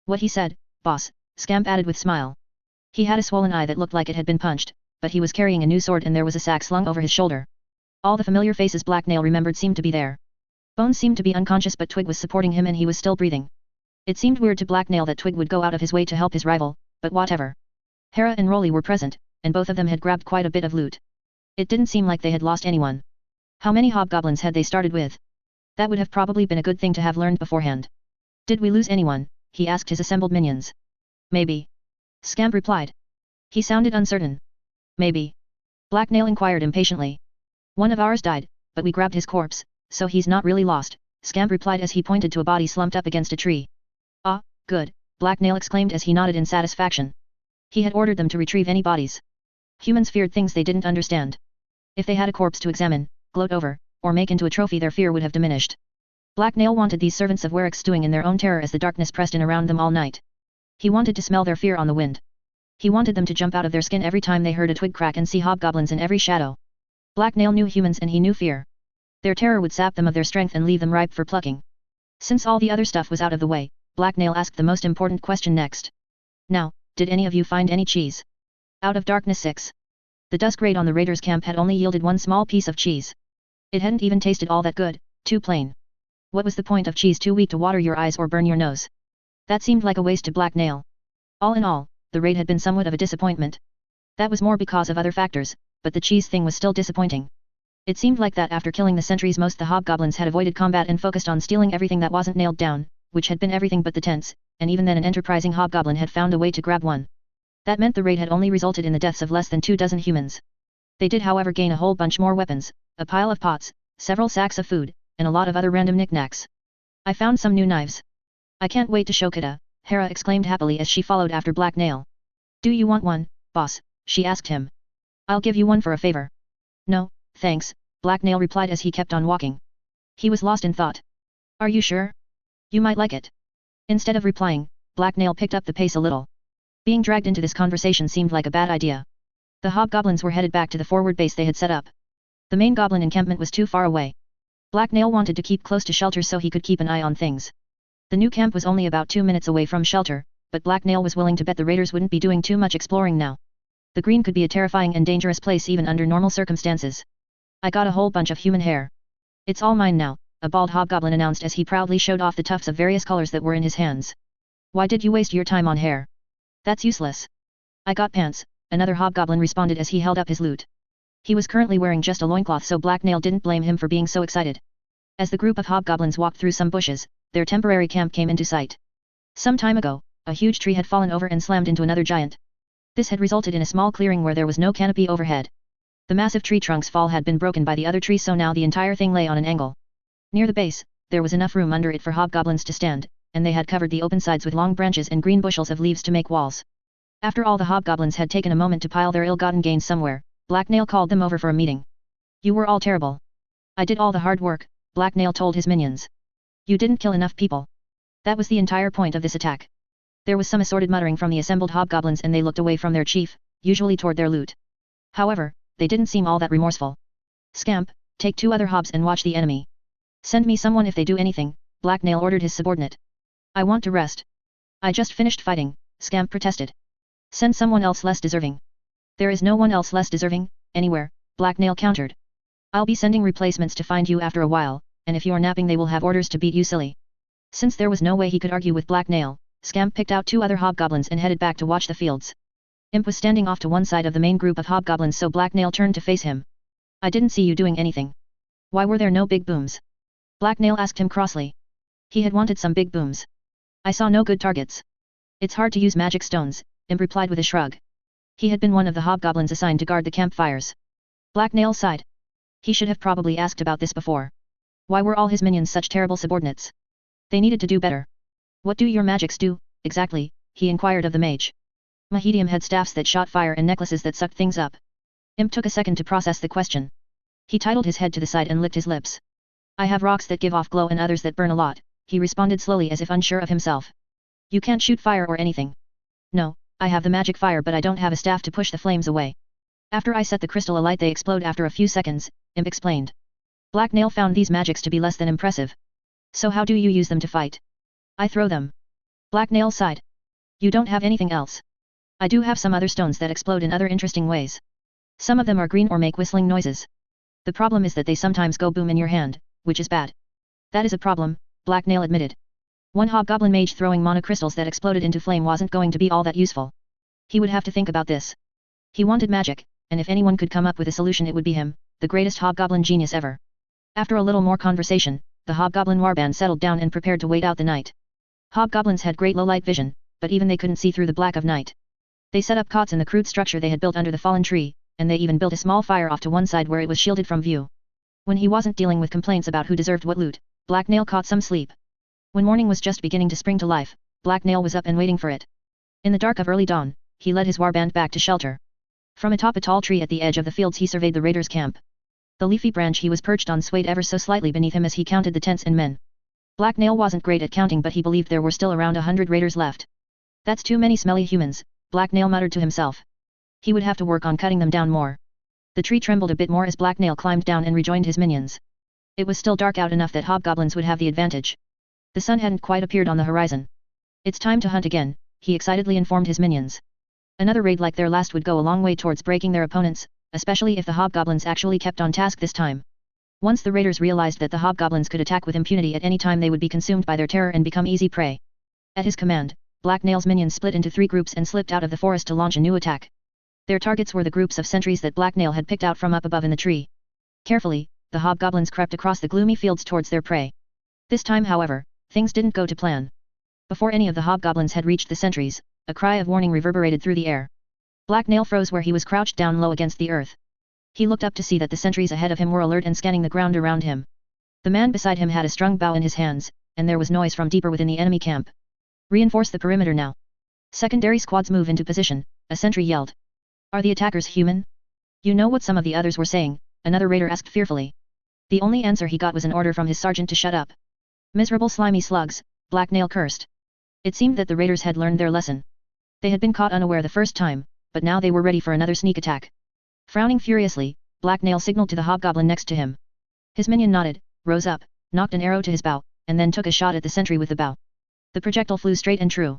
"What he said, boss," Scamp added with smile. He had a swollen eye that looked like it had been punched, but he was carrying a new sword and there was a sack slung over his shoulder. All the familiar faces Black Nail remembered seemed to be there. Bones seemed to be unconscious but Twig was supporting him and he was still breathing. It seemed weird to Black Nail that Twig would go out of his way to help his rival, but whatever. Hera and Rolly were present, and both of them had grabbed quite a bit of loot. It didn't seem like they had lost anyone. How many hobgoblins had they started with? That would have probably been a good thing to have learned beforehand. "Did we lose anyone?" he asked his assembled minions. "Maybe," Scamp replied. He sounded uncertain. "Maybe?" Black Nail inquired impatiently. "One of ours died, but we grabbed his corpse, so he's not really lost," Scamp replied as he pointed to a body slumped up against a tree. "Ah, good," Black Nail exclaimed as he nodded in satisfaction. He had ordered them to retrieve any bodies. Humans feared things they didn't understand. If they had a corpse to examine, gloat over, or make into a trophy, their fear would have diminished. Black Nail wanted these servants of Warwick stewing in their own terror as the darkness pressed in around them all night. He wanted to smell their fear on the wind. He wanted them to jump out of their skin every time they heard a twig crack and see hobgoblins in every shadow. Black Nail knew humans and he knew fear. Their terror would sap them of their strength and leave them ripe for plucking. Since all the other stuff was out of the way, Black Nail asked the most important question next. "Now, did any of you find any cheese?" Out of Darkness 6. The dusk raid on the raiders' camp had only yielded one small piece of cheese. It hadn't even tasted all that good, too plain. What was the point of cheese too weak to water your eyes or burn your nose? That seemed like a waste to Black Nail. All in all, the raid had been somewhat of a disappointment. That was more because of other factors, but the cheese thing was still disappointing. It seemed like that after killing the sentries most the hobgoblins had avoided combat and focused on stealing everything that wasn't nailed down, which had been everything but the tents, and even then an enterprising hobgoblin had found a way to grab one. That meant the raid had only resulted in the deaths of less than 24 humans. They did however gain a whole bunch more weapons, a pile of pots, several sacks of food, and a lot of other random knickknacks. I found some new knives. I can't wait to show Kida, Hera exclaimed happily as she followed after Black Nail. Do you want one, boss? She asked him. I'll give you one for a favor. No, thanks, Black Nail replied as he kept on walking. He was lost in thought. Are you sure? You might like it. Instead of replying, Black Nail picked up the pace a little. Being dragged into this conversation seemed like a bad idea. The hobgoblins were headed back to the forward base they had set up. The main goblin encampment was too far away. Black Nail wanted to keep close to shelter so he could keep an eye on things. The new camp was only about 2 minutes away from shelter, but Black Nail was willing to bet the raiders wouldn't be doing too much exploring now. The green could be a terrifying and dangerous place even under normal circumstances. I got a whole bunch of human hair. It's all mine now, a bald hobgoblin announced as he proudly showed off the tufts of various colors that were in his hands. Why did you waste your time on hair? That's useless. I got pants, another hobgoblin responded as he held up his loot. He was currently wearing just a loincloth so Black Nail didn't blame him for being so excited. As the group of hobgoblins walked through some bushes, their temporary camp came into sight. Some time ago, a huge tree had fallen over and slammed into another giant. This had resulted in a small clearing where there was no canopy overhead. The massive tree trunk's fall had been broken by the other tree so now the entire thing lay on an angle. Near the base, there was enough room under it for hobgoblins to stand, and they had covered the open sides with long branches and green bushels of leaves to make walls. After all the hobgoblins had taken a moment to pile their ill-gotten gains somewhere, Black Nail called them over for a meeting. You were all terrible. I did all the hard work, Black Nail told his minions. You didn't kill enough people. That was the entire point of this attack. There was some assorted muttering from the assembled hobgoblins and they looked away from their chief, usually toward their loot. However, they didn't seem all that remorseful. Scamp, take 2 other hobs and watch the enemy. Send me someone if they do anything, Black Nail ordered his subordinate. I want to rest. I just finished fighting, Scamp protested. Send someone else less deserving. There is no one else less deserving, anywhere, Black Nail countered. I'll be sending replacements to find you after a while, and if you're napping they will have orders to beat you silly. Since there was no way he could argue with Black Nail, Scamp picked out 2 other hobgoblins and headed back to watch the fields. Imp was standing off to one side of the main group of hobgoblins so Black Nail turned to face him. I didn't see you doing anything. Why were there no big booms? Black Nail asked him crossly. He had wanted some big booms. I saw no good targets. It's hard to use magic stones, Imp replied with a shrug. He had been one of the hobgoblins assigned to guard the campfires. Black Nail sighed. He should have probably asked about this before. Why were all his minions such terrible subordinates? They needed to do better. What do your magics do, exactly? He inquired of the mage. Mahedium had staffs that shot fire and necklaces that sucked things up. Imp took a second to process the question. He titled his head to the side and licked his lips. I have rocks that give off glow and others that burn a lot, he responded slowly as if unsure of himself. You can't shoot fire or anything. No, I have the magic fire but I don't have a staff to push the flames away. After I set the crystal alight they explode after a few seconds, Imp explained. Black Nail found these magics to be less than impressive. So how do you use them to fight? I throw them. Black Nail sighed. You don't have anything else. I do have some other stones that explode in other interesting ways. Some of them are green or make whistling noises. The problem is that they sometimes go boom in your hand, which is bad. That is a problem, Black Nail admitted. One hobgoblin mage throwing mana crystals that exploded into flame wasn't going to be all that useful. He would have to think about this. He wanted magic, and if anyone could come up with a solution it would be him, the greatest hobgoblin genius ever. After a little more conversation, the hobgoblin warband settled down and prepared to wait out the night. Hobgoblins had great low-light vision, but even they couldn't see through the black of night. They set up cots in the crude structure they had built under the fallen tree, and they even built a small fire off to one side where it was shielded from view. When he wasn't dealing with complaints about who deserved what loot, Black Nail caught some sleep. When morning was just beginning to spring to life, Black Nail was up and waiting for it. In the dark of early dawn, he led his warband back to shelter. From atop a tall tree at the edge of the fields he surveyed the raiders' camp. The leafy branch he was perched on swayed ever so slightly beneath him as he counted the tents and men. Black Nail wasn't great at counting but he believed there were still around 100 raiders left. That's too many smelly humans, Black Nail muttered to himself. He would have to work on cutting them down more. The tree trembled a bit more as Black Nail climbed down and rejoined his minions. It was still dark out enough that hobgoblins would have the advantage. The sun hadn't quite appeared on the horizon. It's time to hunt again, he excitedly informed his minions. Another raid like their last would go a long way towards breaking their opponents, especially if the hobgoblins actually kept on task this time. Once the raiders realized that the hobgoblins could attack with impunity at any time they would be consumed by their terror and become easy prey. At his command, Black Nail's minions split into 3 groups and slipped out of the forest to launch a new attack. Their targets were the groups of sentries that Black Nail had picked out from up above in the tree. Carefully, the hobgoblins crept across the gloomy fields towards their prey. This time however, things didn't go to plan. Before any of the hobgoblins had reached the sentries, a cry of warning reverberated through the air. Black Nail froze where he was crouched down low against the earth. He looked up to see that the sentries ahead of him were alert and scanning the ground around him. The man beside him had a strung bow in his hands, and there was noise from deeper within the enemy camp. Reinforce the perimeter now. Secondary squads move into position, a sentry yelled. Are the attackers human? You know what some of the others were saying, another raider asked fearfully. The only answer he got was an order from his sergeant to shut up. Miserable slimy slugs, Black Nail cursed. It seemed that the raiders had learned their lesson. They had been caught unaware the first time, but now they were ready for another sneak attack. Frowning furiously, Black Nail signaled to the hobgoblin next to him. His minion nodded, rose up, knocked an arrow to his bow, and then took a shot at the sentry with the bow. The projectile flew straight and true.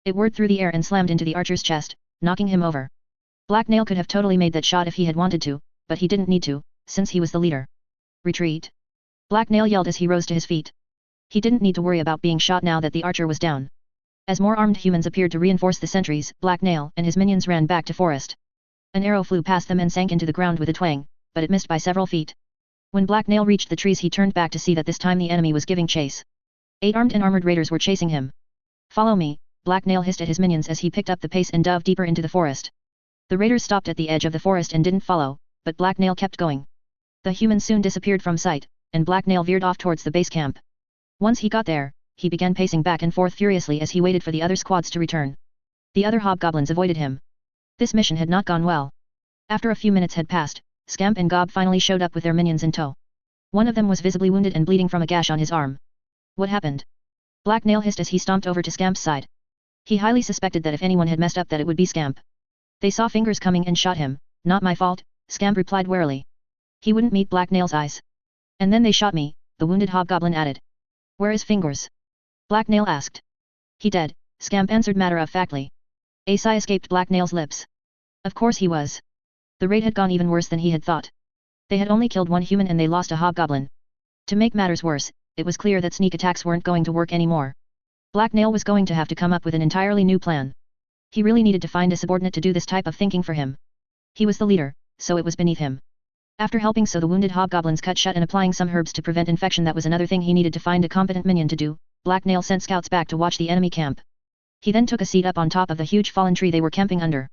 It whirred through the air and slammed into the archer's chest, knocking him over. Black Nail could have totally made that shot if he had wanted to, but he didn't need to, since he was the leader. Retreat! Black Nail yelled as he rose to his feet. He didn't need to worry about being shot now that the archer was down. As more armed humans appeared to reinforce the sentries, Black Nail and his minions ran back to forest. An arrow flew past them and sank into the ground with a twang, but it missed by several feet. When Black Nail reached the trees he turned back to see that this time the enemy was giving chase. 8 armed and armored raiders were chasing him. Follow me, Black Nail hissed at his minions as he picked up the pace and dove deeper into the forest. The raiders stopped at the edge of the forest and didn't follow, but Black Nail kept going. The humans soon disappeared from sight, and Black Nail veered off towards the base camp. Once he got there, he began pacing back and forth furiously as he waited for the other squads to return. The other hobgoblins avoided him. This mission had not gone well. After a few minutes had passed, Scamp and Gob finally showed up with their minions in tow. One of them was visibly wounded and bleeding from a gash on his arm. What happened? Black Nail hissed as he stomped over to Scamp's side. He highly suspected that if anyone had messed up that it would be Scamp. They saw fingers coming and shot him. Not my fault, Scamp replied warily. He wouldn't meet Black Nail's eyes. And then they shot me, the wounded hobgoblin added. Where is Fingers? Black Nail asked. He dead, Scamp answered matter-of-factly. A sigh escaped Black Nail's lips. Of course he was. The raid had gone even worse than he had thought. They had only killed one human and they lost a hobgoblin. To make matters worse, it was clear that sneak attacks weren't going to work anymore. Black Nail was going to have to come up with an entirely new plan. He really needed to find a subordinate to do this type of thinking for him. He was the leader, so it was beneath him. After helping so the wounded hobgoblins cut shut and applying some herbs to prevent infection, that was another thing he needed to find a competent minion to do. Black Nail sent scouts back to watch the enemy camp. He then took a seat up on top of the huge fallen tree they were camping under.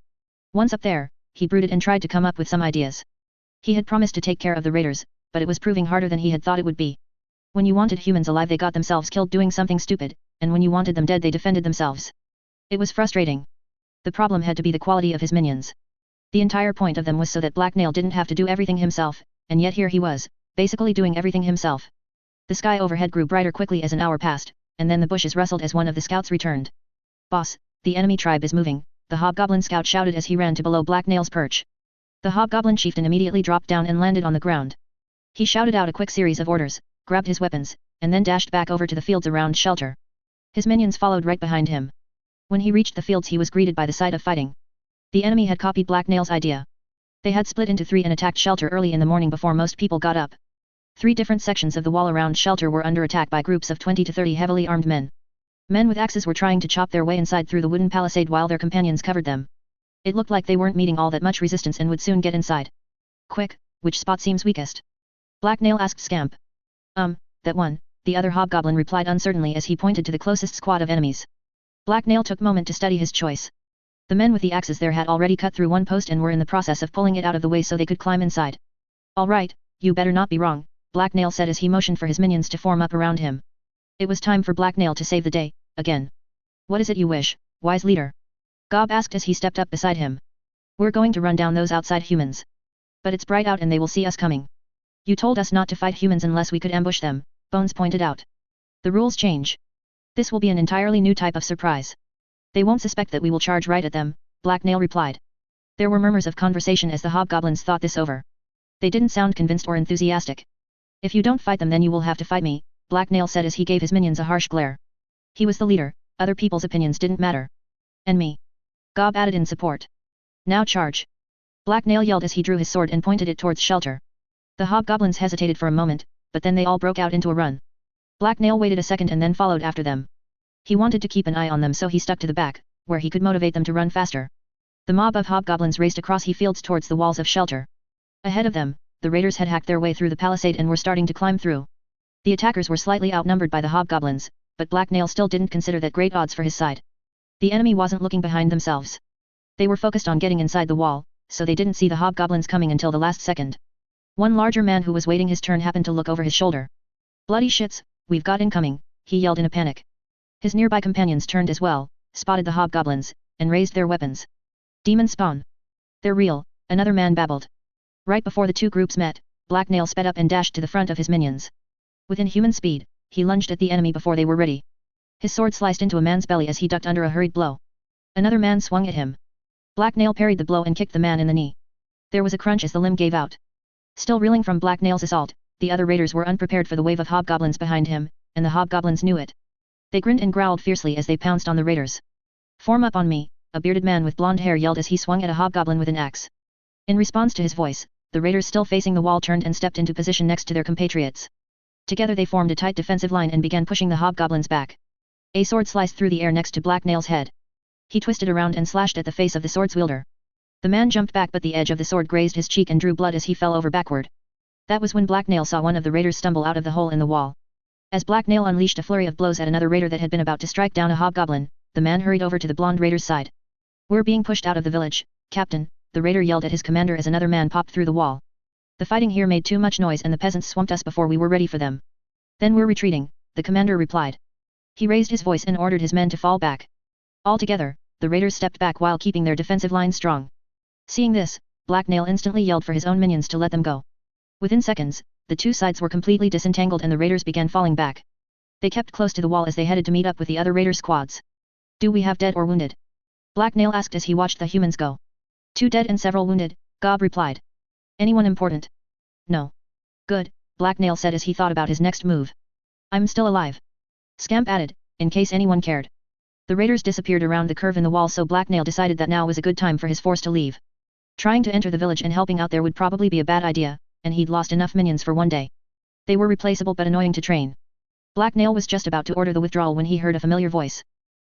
Once up there, he brooded and tried to come up with some ideas. He had promised to take care of the raiders, but it was proving harder than he had thought it would be. When you wanted humans alive they got themselves killed doing something stupid, and when you wanted them dead they defended themselves. It was frustrating. The problem had to be the quality of his minions. The entire point of them was so that Black Nail didn't have to do everything himself, and yet here he was, basically doing everything himself. The sky overhead grew brighter quickly as an hour passed, and then the bushes rustled as one of the scouts returned. Boss, the enemy tribe is moving, the hobgoblin scout shouted as he ran to below Black Nail's perch. The hobgoblin chieftain immediately dropped down and landed on the ground. He shouted out a quick series of orders, grabbed his weapons, and then dashed back over to the fields around shelter. His minions followed right behind him. When he reached the fields he was greeted by the sight of fighting. The enemy had copied Black Nail's idea. They had split into 3 and attacked shelter early in the morning before most people got up. 3 different sections of the wall around shelter were under attack by groups of 20 to 30 heavily armed men. Men with axes were trying to chop their way inside through the wooden palisade while their companions covered them. It looked like they weren't meeting all that much resistance and would soon get inside. Quick, which spot seems weakest? Black Nail asked Scamp. That one, the other hobgoblin replied uncertainly as he pointed to the closest squad of enemies. Black Nail took a moment to study his choice. The men with the axes there had already cut through one post and were in the process of pulling it out of the way so they could climb inside. All right, you better not be wrong, Black Nail said as he motioned for his minions to form up around him. It was time for Black Nail to save the day, again. What is it you wish, wise leader? Gob asked as he stepped up beside him. We're going to run down those outside humans. But it's bright out and they will see us coming. You told us not to fight humans unless we could ambush them, Bones pointed out. The rules change. This will be an entirely new type of surprise. They won't suspect that we will charge right at them, Black Nail replied. There were murmurs of conversation as the hobgoblins thought this over. They didn't sound convinced or enthusiastic. If you don't fight them then you will have to fight me, Black Nail said as he gave his minions a harsh glare. He was the leader, other people's opinions didn't matter. And me. Gob added in support. Now charge. Black Nail yelled as he drew his sword and pointed it towards shelter. The hobgoblins hesitated for a moment, but then they all broke out into a run. Black Nail waited a second and then followed after them. He wanted to keep an eye on them so he stuck to the back, where he could motivate them to run faster. The mob of hobgoblins raced across he fields towards the walls of shelter. Ahead of them, the raiders had hacked their way through the palisade and were starting to climb through. The attackers were slightly outnumbered by the hobgoblins, but Black Nail still didn't consider that great odds for his side. The enemy wasn't looking behind themselves. They were focused on getting inside the wall, so they didn't see the hobgoblins coming until the last second. One larger man who was waiting his turn happened to look over his shoulder. "Bloody shits, we've got incoming," he yelled in a panic. His nearby companions turned as well, spotted the hobgoblins, and raised their weapons. "Demon spawn. They're real," another man babbled. Right before the two groups met, Black Nail sped up and dashed to the front of his minions. With inhuman speed, he lunged at the enemy before they were ready. His sword sliced into a man's belly as he ducked under a hurried blow. Another man swung at him. Black Nail parried the blow and kicked the man in the knee. There was a crunch as the limb gave out. Still reeling from Black Nail's assault, the other raiders were unprepared for the wave of hobgoblins behind him, and the hobgoblins knew it. They grinned and growled fiercely as they pounced on the raiders. "Form up on me," a bearded man with blonde hair yelled as he swung at a hobgoblin with an axe. In response to his voice, the raiders still facing the wall turned and stepped into position next to their compatriots. Together they formed a tight defensive line and began pushing the hobgoblins back. A sword sliced through the air next to Black Nail's head. He twisted around and slashed at the face of the sword's wielder. The man jumped back but the edge of the sword grazed his cheek and drew blood as he fell over backward. That was when Black Nail saw one of the raiders stumble out of the hole in the wall. As Black Nail unleashed a flurry of blows at another raider that had been about to strike down a hobgoblin, the man hurried over to the blonde raider's side. "We're being pushed out of the village, Captain," the raider yelled at his commander as another man popped through the wall. "The fighting here made too much noise and the peasants swamped us before we were ready for them." "Then we're retreating," the commander replied. He raised his voice and ordered his men to fall back. All together, the raiders stepped back while keeping their defensive line strong. Seeing this, Black Nail instantly yelled for his own minions to let them go. Within seconds, the two sides were completely disentangled and the raiders began falling back. They kept close to the wall as they headed to meet up with the other raider squads. "Do we have dead or wounded?" Black Nail asked as he watched the humans go. "2 dead and several wounded," Gob replied. "Anyone important?" "No." "Good," Black Nail said as he thought about his next move. "I'm still alive," Scamp added, in case anyone cared. The raiders disappeared around the curve in the wall so Black Nail decided that now was a good time for his force to leave. Trying to enter the village and helping out there would probably be a bad idea, and he'd lost enough minions for one day. They were replaceable but annoying to train. Black Nail was just about to order the withdrawal when he heard a familiar voice.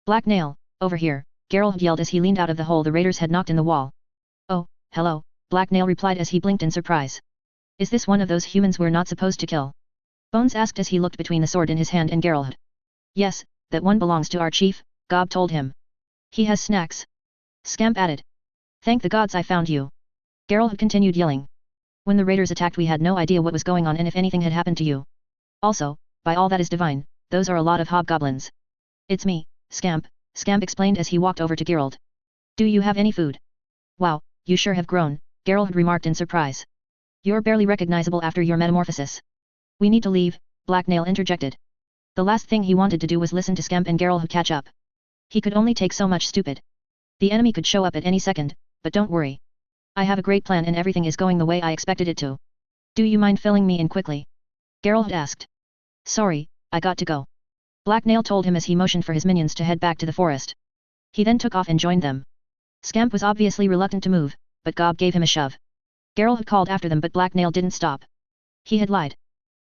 "Black Nail, over here," Geralt yelled as he leaned out of the hole the raiders had knocked in the wall. "Oh, hello," Black Nail replied as he blinked in surprise. "Is this one of those humans we're not supposed to kill?" Bones asked as he looked between the sword in his hand and Geralt. "Yes, that one belongs to our chief," Gob told him. "He has snacks," Scamp added. "Thank the gods I found you," Geralt continued yelling. "When the raiders attacked we had no idea what was going on and if anything had happened to you. Also, by all that is divine, those are a lot of hobgoblins." "It's me, Scamp," Scamp explained as he walked over to Geralt. "Do you have any food?" "Wow, you sure have grown," Geralt remarked in surprise. "You're barely recognizable after your metamorphosis." "We need to leave," Black Nail interjected. The last thing he wanted to do was listen to Scamp and Geralt catch up. He could only take so much stupid. The enemy could show up at any second, but don't worry. I have a great plan and everything is going the way I expected it to. Do you mind filling me in quickly?" Geralt asked. "Sorry, I got to go," Black Nail told him as he motioned for his minions to head back to the forest. He then took off and joined them. Scamp was obviously reluctant to move, but Gob gave him a shove. Geralt called after them but Black Nail didn't stop. He had lied.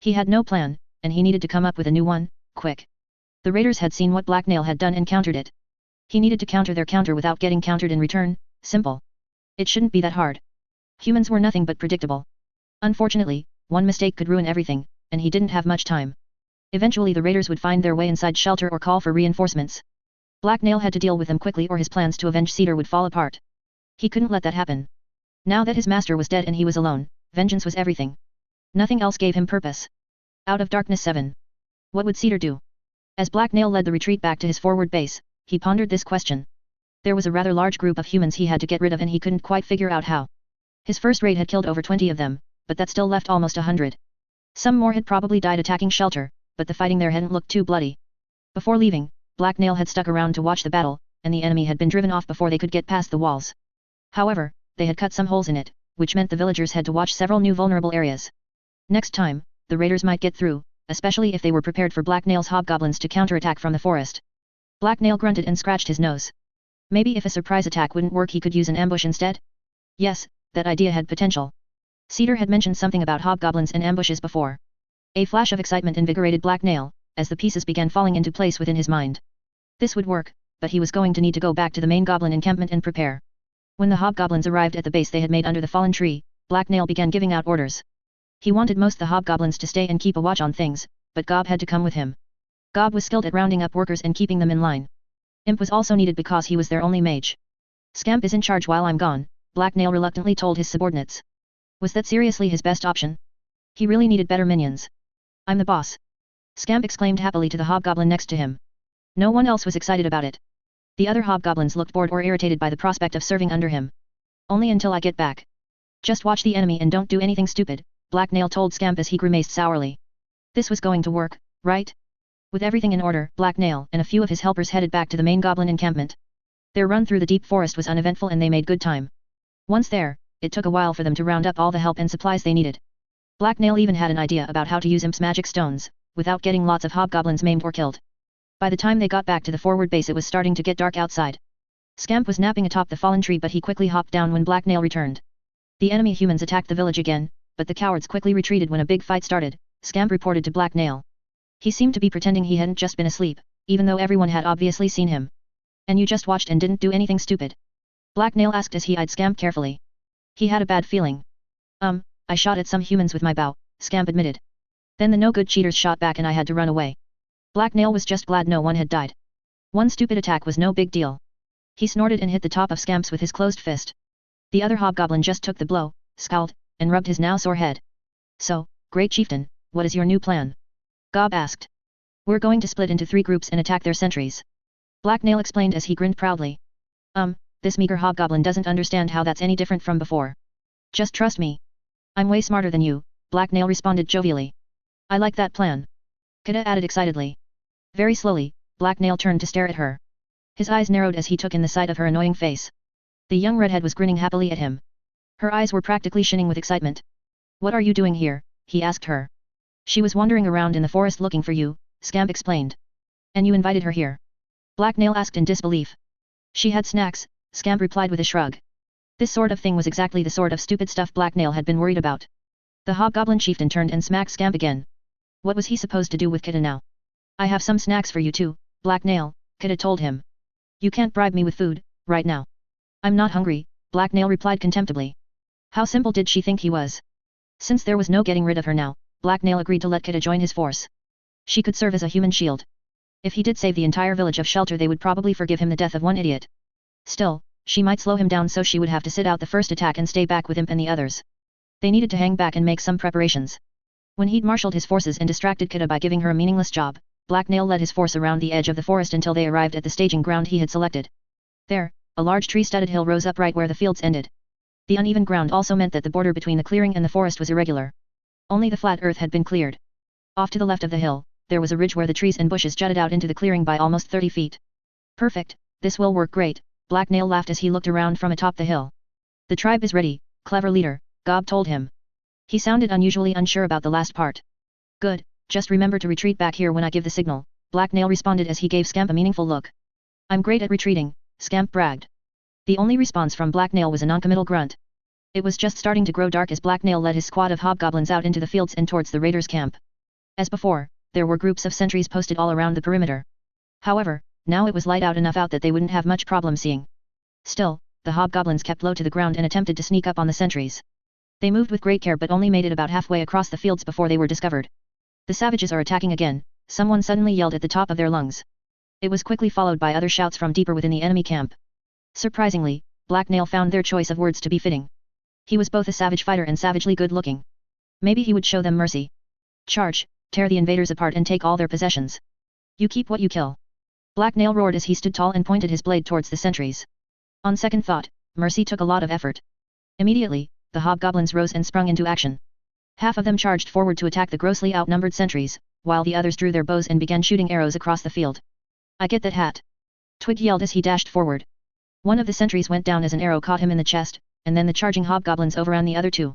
He had no plan, and he needed to come up with a new one, quick. The raiders had seen what Black Nail had done and countered it. He needed to counter their counter without getting countered in return, simple. It shouldn't be that hard. Humans were nothing but predictable. Unfortunately, one mistake could ruin everything, and he didn't have much time. Eventually the raiders would find their way inside shelter or call for reinforcements. Black Nail had to deal with them quickly or his plans to avenge Cedar would fall apart. He couldn't let that happen. Now that his master was dead and he was alone, vengeance was everything. Nothing else gave him purpose. Out of Darkness 7. What would Cedar do? As Black Nail led the retreat back to his forward base, he pondered this question. There was a rather large group of humans he had to get rid of and he couldn't quite figure out how. His first raid had killed over 20 of them, but that still left almost 100. Some more had probably died attacking shelter, but the fighting there hadn't looked too bloody. Before leaving, Black Nail had stuck around to watch the battle, and the enemy had been driven off before they could get past the walls. However, they had cut some holes in it, which meant the villagers had to watch several new vulnerable areas. Next time, the raiders might get through, especially if they were prepared for Black Nail's hobgoblins to counterattack from the forest. Black Nail grunted and scratched his nose. Maybe if a surprise attack wouldn't work he could use an ambush instead? Yes, that idea had potential. Cedar had mentioned something about hobgoblins and ambushes before. A flash of excitement invigorated Black Nail, as the pieces began falling into place within his mind. This would work, but he was going to need to go back to the main goblin encampment and prepare. When the hobgoblins arrived at the base they had made under the fallen tree, Black Nail began giving out orders. He wanted most the hobgoblins to stay and keep a watch on things, but Gob had to come with him. Gob was skilled at rounding up workers and keeping them in line. Imp was also needed because he was their only mage. Scamp is in charge while I'm gone, Black Nail reluctantly told his subordinates. Was that seriously his best option? He really needed better minions. I'm the boss. Scamp exclaimed happily to the hobgoblin next to him. No one else was excited about it. The other hobgoblins looked bored or irritated by the prospect of serving under him. Only until I get back. Just watch the enemy and don't do anything stupid, Black Nail told Scamp as he grimaced sourly. This was going to work, right? With everything in order, Black Nail and a few of his helpers headed back to the main goblin encampment. Their run through the deep forest was uneventful and they made good time. Once there, it took a while for them to round up all the help and supplies they needed. Black Nail even had an idea about how to use Imp's magic stones, without getting lots of hobgoblins maimed or killed. By the time they got back to the forward base it was starting to get dark outside. Scamp was napping atop the fallen tree but he quickly hopped down when Black Nail returned. The enemy humans attacked the village again, but the cowards quickly retreated when a big fight started, Scamp reported to Black Nail. He seemed to be pretending he hadn't just been asleep, even though everyone had obviously seen him. And you just watched and didn't do anything stupid? Black Nail asked as he eyed Scamp carefully. He had a bad feeling. I shot at some humans with my bow, Scamp admitted. Then the no-good cheaters shot back and I had to run away. Black Nail was just glad no one had died. One stupid attack was no big deal. He snorted and hit the top of Scamp's with his closed fist. The other hobgoblin just took the blow, scowled, and rubbed his now sore head. So, Great Chieftain, what is your new plan? Gob asked. We're going to split into 3 groups and attack their sentries. Black Nail explained as he grinned proudly. This meager hobgoblin doesn't understand how that's any different from before. Just trust me. I'm way smarter than you, Black Nail responded jovially. I like that plan. Kida added excitedly. Very slowly, Black Nail turned to stare at her. His eyes narrowed as he took in the sight of her annoying face. The young redhead was grinning happily at him. Her eyes were practically shining with excitement. What are you doing here? He asked her. She was wandering around in the forest looking for you, Scamp explained. And you invited her here? Black Nail asked in disbelief. She had snacks, Scamp replied with a shrug. This sort of thing was exactly the sort of stupid stuff Black Nail had been worried about. The hobgoblin chieftain turned and smacked Scamp again. What was he supposed to do with Kida now? I have some snacks for you too, Black Nail, Kida told him. You can't bribe me with food, right now. I'm not hungry, Black Nail replied contemptibly. How simple did she think he was? Since there was no getting rid of her now, Black Nail agreed to let Kida join his force. She could serve as a human shield. If he did save the entire village of Shelter they would probably forgive him the death of one idiot. Still, she might slow him down so she would have to sit out the first attack and stay back with Imp and the others. They needed to hang back and make some preparations. When he'd marshaled his forces and distracted Kida by giving her a meaningless job, Black Nail led his force around the edge of the forest until they arrived at the staging ground he had selected. There, a large tree-studded hill rose up right where the fields ended. The uneven ground also meant that the border between the clearing and the forest was irregular. Only the flat earth had been cleared. Off to the left of the hill, there was a ridge where the trees and bushes jutted out into the clearing by almost 30 feet. Perfect, this will work great, Black Nail laughed as he looked around from atop the hill. The tribe is ready, clever leader, Gob told him. He sounded unusually unsure about the last part. Good, just remember to retreat back here when I give the signal, Black Nail responded as he gave Scamp a meaningful look. I'm great at retreating, Scamp bragged. The only response from Black Nail was a noncommittal grunt. It was just starting to grow dark as Black Nail led his squad of hobgoblins out into the fields and towards the raiders' camp. As before, there were groups of sentries posted all around the perimeter. However, now it was light out enough out that they wouldn't have much problem seeing. Still, the hobgoblins kept low to the ground and attempted to sneak up on the sentries. They moved with great care but only made it about halfway across the fields before they were discovered. The savages are attacking again, someone suddenly yelled at the top of their lungs. It was quickly followed by other shouts from deeper within the enemy camp. Surprisingly, Black Nail found their choice of words to be fitting. He was both a savage fighter and savagely good-looking. Maybe he would show them mercy. Charge, tear the invaders apart and take all their possessions. You keep what you kill. Black Nail roared as he stood tall and pointed his blade towards the sentries. On second thought, mercy took a lot of effort. Immediately, the hobgoblins rose and sprung into action. Half of them charged forward to attack the grossly outnumbered sentries, while the others drew their bows and began shooting arrows across the field. I get that hat. Twig yelled as he dashed forward. One of the sentries went down as an arrow caught him in the chest, and then the charging hobgoblins overran the other 2.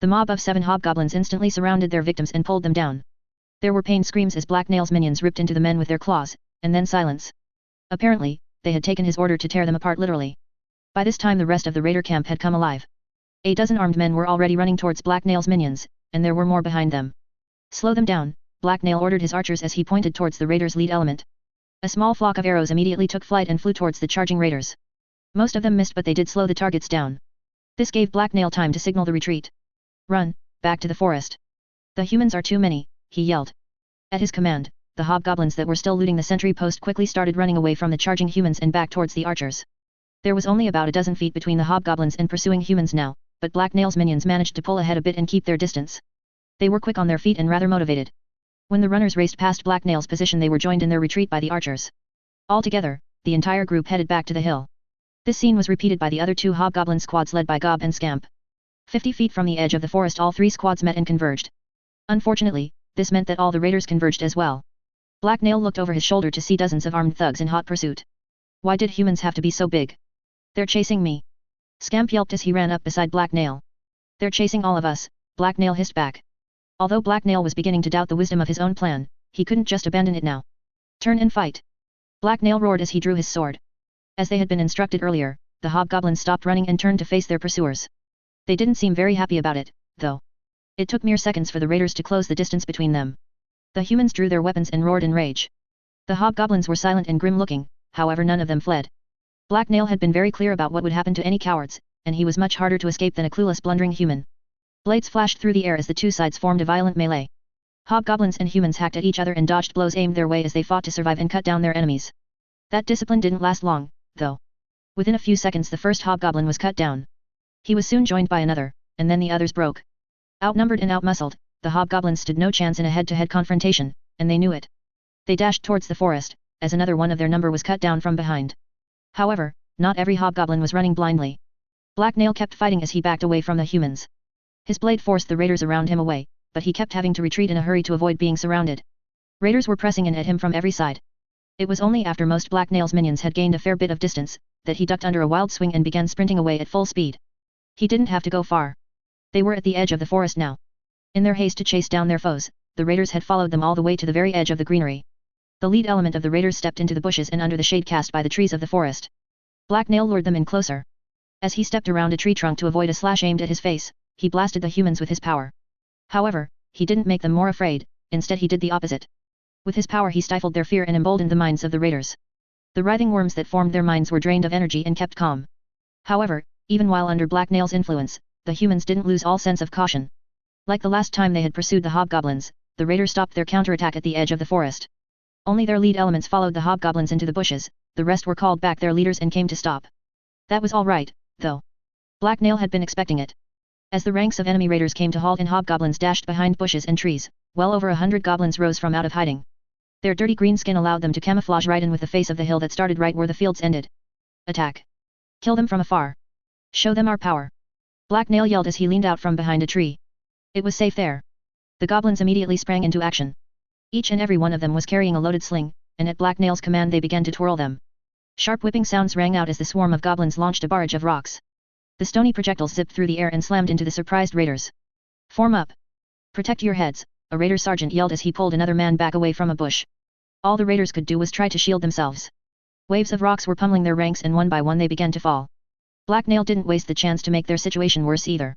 The mob of 7 hobgoblins instantly surrounded their victims and pulled them down. There were pained screams as Black Nail's minions ripped into the men with their claws, and then silence. Apparently, they had taken his order to tear them apart literally. By this time the rest of the raider camp had come alive. A dozen armed men were already running towards Black Nail's minions, and there were more behind them. Slow them down, Black Nail ordered his archers as he pointed towards the raiders' lead element. A small flock of arrows immediately took flight and flew towards the charging raiders. Most of them missed but they did slow the targets down. This gave Black Nail time to signal the retreat. Run, back to the forest. The humans are too many, he yelled. At his command, the hobgoblins that were still looting the sentry post quickly started running away from the charging humans and back towards the archers. There was only about a dozen feet between the hobgoblins and pursuing humans now, but Black Nail's minions managed to pull ahead a bit and keep their distance. They were quick on their feet and rather motivated. When the runners raced past Black Nail's position, they were joined in their retreat by the archers. Altogether, the entire group headed back to the hill. This scene was repeated by the other two hobgoblin squads led by Gob and Scamp. 50 feet from the edge of the forest, all three squads met and converged. Unfortunately, this meant that all the raiders converged as well. Black Nail looked over his shoulder to see dozens of armed thugs in hot pursuit. Why did humans have to be so big? They're chasing me. Scamp yelped as he ran up beside Black Nail. They're chasing all of us, Black Nail hissed back. Although Black Nail was beginning to doubt the wisdom of his own plan, he couldn't just abandon it now. Turn and fight. Black Nail roared as he drew his sword. As they had been instructed earlier, the hobgoblins stopped running and turned to face their pursuers. They didn't seem very happy about it, though. It took mere seconds for the raiders to close the distance between them. The humans drew their weapons and roared in rage. The hobgoblins were silent and grim-looking, however none of them fled. Black Nail had been very clear about what would happen to any cowards, and he was much harder to escape than a clueless blundering human. Blades flashed through the air as the two sides formed a violent melee. Hobgoblins and humans hacked at each other and dodged blows aimed their way as they fought to survive and cut down their enemies. That discipline didn't last long, though. Within a few seconds the first hobgoblin was cut down. He was soon joined by another, and then the others broke. Outnumbered and outmuscled, the hobgoblins stood no chance in a head-to-head confrontation, and they knew it. They dashed towards the forest, as another one of their number was cut down from behind. However, not every hobgoblin was running blindly. Black Nail kept fighting as he backed away from the humans. His blade forced the raiders around him away, but he kept having to retreat in a hurry to avoid being surrounded. Raiders were pressing in at him from every side. It was only after most Black Nail's minions had gained a fair bit of distance, that he ducked under a wild swing and began sprinting away at full speed. He didn't have to go far. They were at the edge of the forest now. In their haste to chase down their foes, the raiders had followed them all the way to the very edge of the greenery. The lead element of the raiders stepped into the bushes and under the shade cast by the trees of the forest. Black Nail lured them in closer. As he stepped around a tree trunk to avoid a slash aimed at his face, he blasted the humans with his power. However, he didn't make them more afraid, instead he did the opposite. With his power he stifled their fear and emboldened the minds of the raiders. The writhing worms that formed their minds were drained of energy and kept calm. However, even while under Black Nail's influence, the humans didn't lose all sense of caution. Like the last time they had pursued the hobgoblins, the raiders stopped their counterattack at the edge of the forest. Only their lead elements followed the hobgoblins into the bushes, the rest were called back their leaders and came to stop. That was all right, though. Black Nail had been expecting it. As the ranks of enemy raiders came to halt and hobgoblins dashed behind bushes and trees, well over 100 goblins rose from out of hiding. Their dirty green skin allowed them to camouflage right in with the face of the hill that started right where the fields ended. Attack. Kill them from afar. Show them our power. Black Nail yelled as he leaned out from behind a tree. It was safe there. The goblins immediately sprang into action. Each and every one of them was carrying a loaded sling, and at Black Nail's command they began to twirl them. Sharp whipping sounds rang out as the swarm of goblins launched a barrage of rocks. The stony projectiles zipped through the air and slammed into the surprised raiders. Form up. Protect your heads, a raider sergeant yelled as he pulled another man back away from a bush. All the raiders could do was try to shield themselves. Waves of rocks were pummeling their ranks and one by one they began to fall. Black Nail didn't waste the chance to make their situation worse either.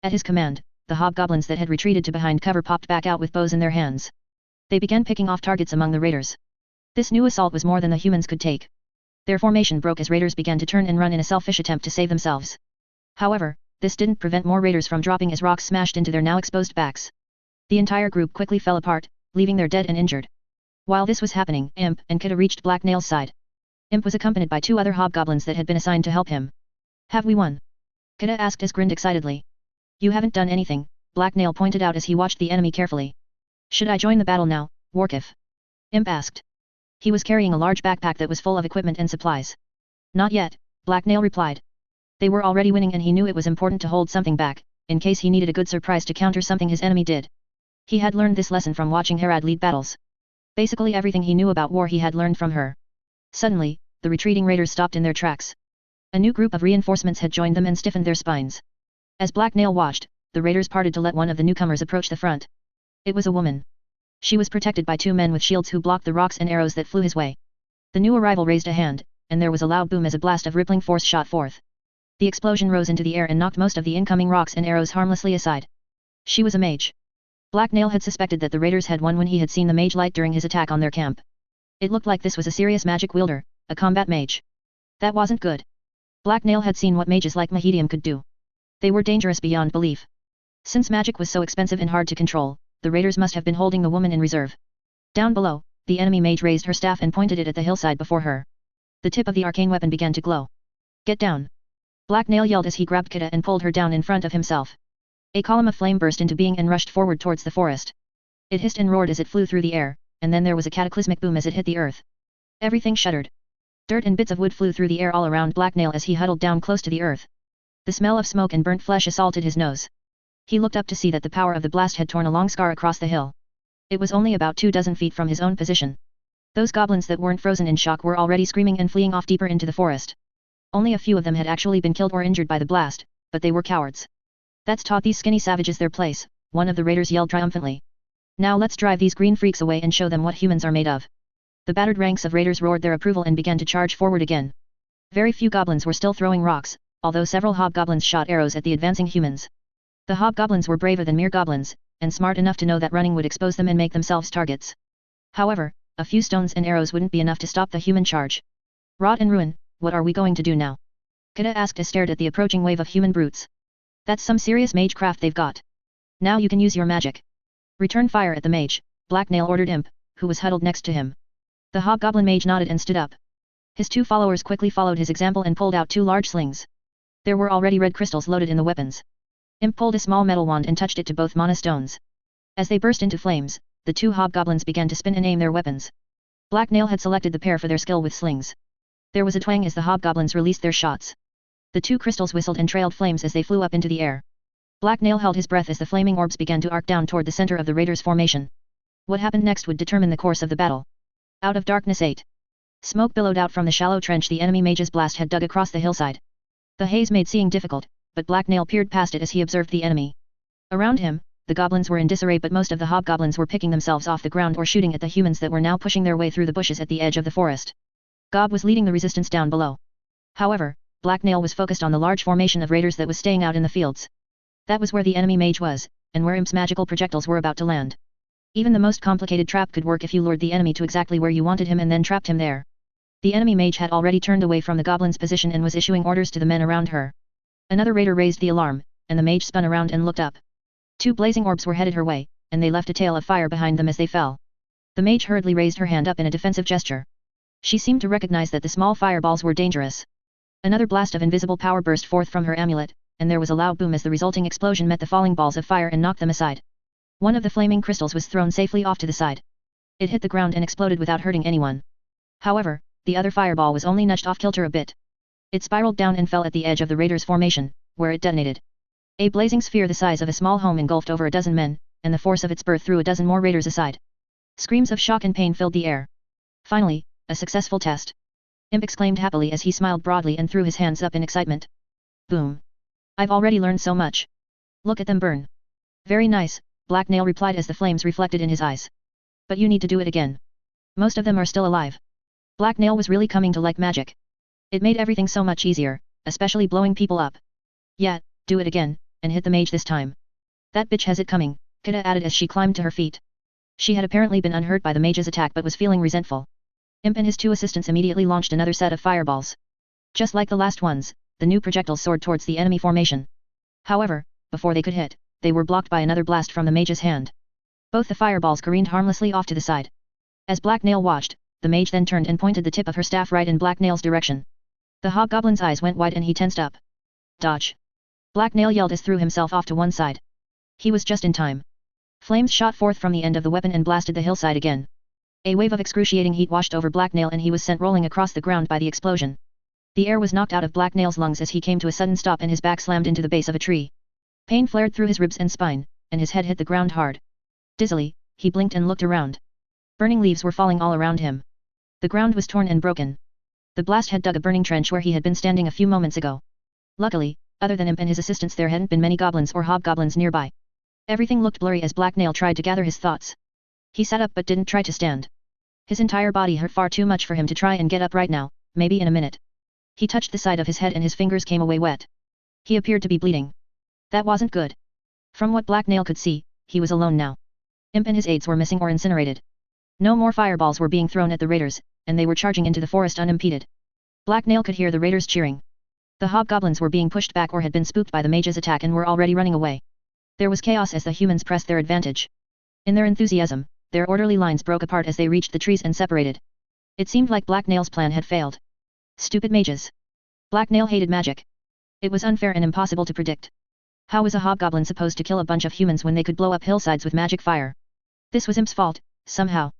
At his command, the hobgoblins that had retreated to behind cover popped back out with bows in their hands. They began picking off targets among the raiders. This new assault was more than the humans could take. Their formation broke as raiders began to turn and run in a selfish attempt to save themselves. However, this didn't prevent more raiders from dropping as rocks smashed into their now exposed backs. The entire group quickly fell apart, leaving their dead and injured. While this was happening, Imp and Kida reached Black Nail's side. Imp was accompanied by two other hobgoblins that had been assigned to help him. Have we won? Kida asked as grinned excitedly. You haven't done anything, Black Nail pointed out as he watched the enemy carefully. Should I join the battle now, Warkif? Imp asked. He was carrying a large backpack that was full of equipment and supplies. Not yet, Black Nail replied. They were already winning and he knew it was important to hold something back, in case he needed a good surprise to counter something his enemy did. He had learned this lesson from watching Herad lead battles. Basically everything he knew about war he had learned from her. Suddenly, the retreating raiders stopped in their tracks. A new group of reinforcements had joined them and stiffened their spines. As Black Nail watched, the raiders parted to let one of the newcomers approach the front. It was a woman. She was protected by two men with shields who blocked the rocks and arrows that flew his way. The new arrival raised a hand, and there was a loud boom as a blast of rippling force shot forth. The explosion rose into the air and knocked most of the incoming rocks and arrows harmlessly aside. She was a mage. Black Nail had suspected that the raiders had won when he had seen the mage light during his attack on their camp. It looked like this was a serious magic wielder, a combat mage. That wasn't good. Black Nail had seen what mages like Mahedium could do. They were dangerous beyond belief. Since magic was so expensive and hard to control, the raiders must have been holding the woman in reserve. Down below, the enemy mage raised her staff and pointed it at the hillside before her. The tip of the arcane weapon began to glow. Get down! Black Nail yelled as he grabbed Kita and pulled her down in front of himself. A column of flame burst into being and rushed forward towards the forest. It hissed and roared as it flew through the air, and then there was a cataclysmic boom as it hit the earth. Everything shuddered. Dirt and bits of wood flew through the air all around Black Nail as he huddled down close to the earth. The smell of smoke and burnt flesh assaulted his nose. He looked up to see that the power of the blast had torn a long scar across the hill. It was only about 24 feet from his own position. Those goblins that weren't frozen in shock were already screaming and fleeing off deeper into the forest. Only a few of them had actually been killed or injured by the blast, but they were cowards. That's taught these skinny savages their place, one of the raiders yelled triumphantly. Now let's drive these green freaks away and show them what humans are made of. The battered ranks of raiders roared their approval and began to charge forward again. Very few goblins were still throwing rocks, although several hobgoblins shot arrows at the advancing humans. The hobgoblins were braver than mere goblins, and smart enough to know that running would expose them and make themselves targets. However, a few stones and arrows wouldn't be enough to stop the human charge. Rot and ruin, what are we going to do now? Kita asked as stared at the approaching wave of human brutes. That's some serious mage craft they've got. Now you can use your magic. Return fire at the mage, Black Nail ordered Imp, who was huddled next to him. The hobgoblin mage nodded and stood up. His two followers quickly followed his example and pulled out two large slings. There were already red crystals loaded in the weapons. Imp pulled a small metal wand and touched it to both mana stones. As they burst into flames, the two hobgoblins began to spin and aim their weapons. Black Nail had selected the pair for their skill with slings. There was a twang as the hobgoblins released their shots. The two crystals whistled and trailed flames as they flew up into the air. Black Nail held his breath as the flaming orbs began to arc down toward the center of the raiders' formation. What happened next would determine the course of the battle. Out of darkness 8. Smoke billowed out from the shallow trench the enemy mage's blast had dug across the hillside. The haze made seeing difficult, but Black Nail peered past it as he observed the enemy. Around him, the goblins were in disarray, but most of the hobgoblins were picking themselves off the ground or shooting at the humans that were now pushing their way through the bushes at the edge of the forest. Gob was leading the resistance down below. However, Black Nail was focused on the large formation of raiders that was staying out in the fields. That was where the enemy mage was, and where Imp's magical projectiles were about to land. Even the most complicated trap could work if you lured the enemy to exactly where you wanted him and then trapped him there. The enemy mage had already turned away from the goblin's position and was issuing orders to the men around her. Another raider raised the alarm, and the mage spun around and looked up. Two blazing orbs were headed her way, and they left a tail of fire behind them as they fell. The mage hurriedly raised her hand up in a defensive gesture. She seemed to recognize that the small fireballs were dangerous. Another blast of invisible power burst forth from her amulet, and there was a loud boom as the resulting explosion met the falling balls of fire and knocked them aside. One of the flaming crystals was thrown safely off to the side. It hit the ground and exploded without hurting anyone. However, the other fireball was only nudged off kilter a bit. It spiraled down and fell at the edge of the raiders' formation, where it detonated. A blazing sphere the size of a small home engulfed over a dozen men, and the force of its birth threw a dozen more raiders aside. Screams of shock and pain filled the air. Finally, a successful test. Imp exclaimed happily as he smiled broadly and threw his hands up in excitement. Boom! I've already learned so much. Look at them burn. Very nice, Black Nail replied as the flames reflected in his eyes. But you need to do it again. Most of them are still alive. Black Nail was really coming to like magic. It made everything so much easier, especially blowing people up. Yeah, do it again, and hit the mage this time. That bitch has it coming, Kita added as she climbed to her feet. She had apparently been unhurt by the mage's attack but was feeling resentful. Imp and his two assistants immediately launched another set of fireballs. Just like the last ones, the new projectiles soared towards the enemy formation. However, before they could hit, they were blocked by another blast from the mage's hand. Both the fireballs careened harmlessly off to the side. As Black Nail watched, the mage then turned and pointed the tip of her staff right in Black Nail's direction. The hobgoblin's eyes went wide and he tensed up. Dodge! Black Nail yelled as threw himself off to one side. He was just in time. Flames shot forth from the end of the weapon and blasted the hillside again. A wave of excruciating heat washed over Black Nail and he was sent rolling across the ground by the explosion. The air was knocked out of Black Nail's lungs as he came to a sudden stop and his back slammed into the base of a tree. Pain flared through his ribs and spine, and his head hit the ground hard. Dizzily, he blinked and looked around. Burning leaves were falling all around him. The ground was torn and broken. The blast had dug a burning trench where he had been standing a few moments ago. Luckily, other than Imp and his assistants there hadn't been many goblins or hobgoblins nearby. Everything looked blurry as Black Nail tried to gather his thoughts. He sat up but didn't try to stand. His entire body hurt far too much for him to try and get up right now, maybe in a minute. He touched the side of his head and his fingers came away wet. He appeared to be bleeding. That wasn't good. From what Black Nail could see, he was alone now. Imp and his aides were missing or incinerated. No more fireballs were being thrown at the raiders, and they were charging into the forest unimpeded. Black Nail could hear the raiders cheering. The hobgoblins were being pushed back or had been spooked by the mage's attack and were already running away. There was chaos as the humans pressed their advantage. In their enthusiasm, their orderly lines broke apart as they reached the trees and separated. It seemed like Black Nail's plan had failed. Stupid mages. Black Nail hated magic. It was unfair and impossible to predict. How was a hobgoblin supposed to kill a bunch of humans when they could blow up hillsides with magic fire? This was Imp's fault, somehow.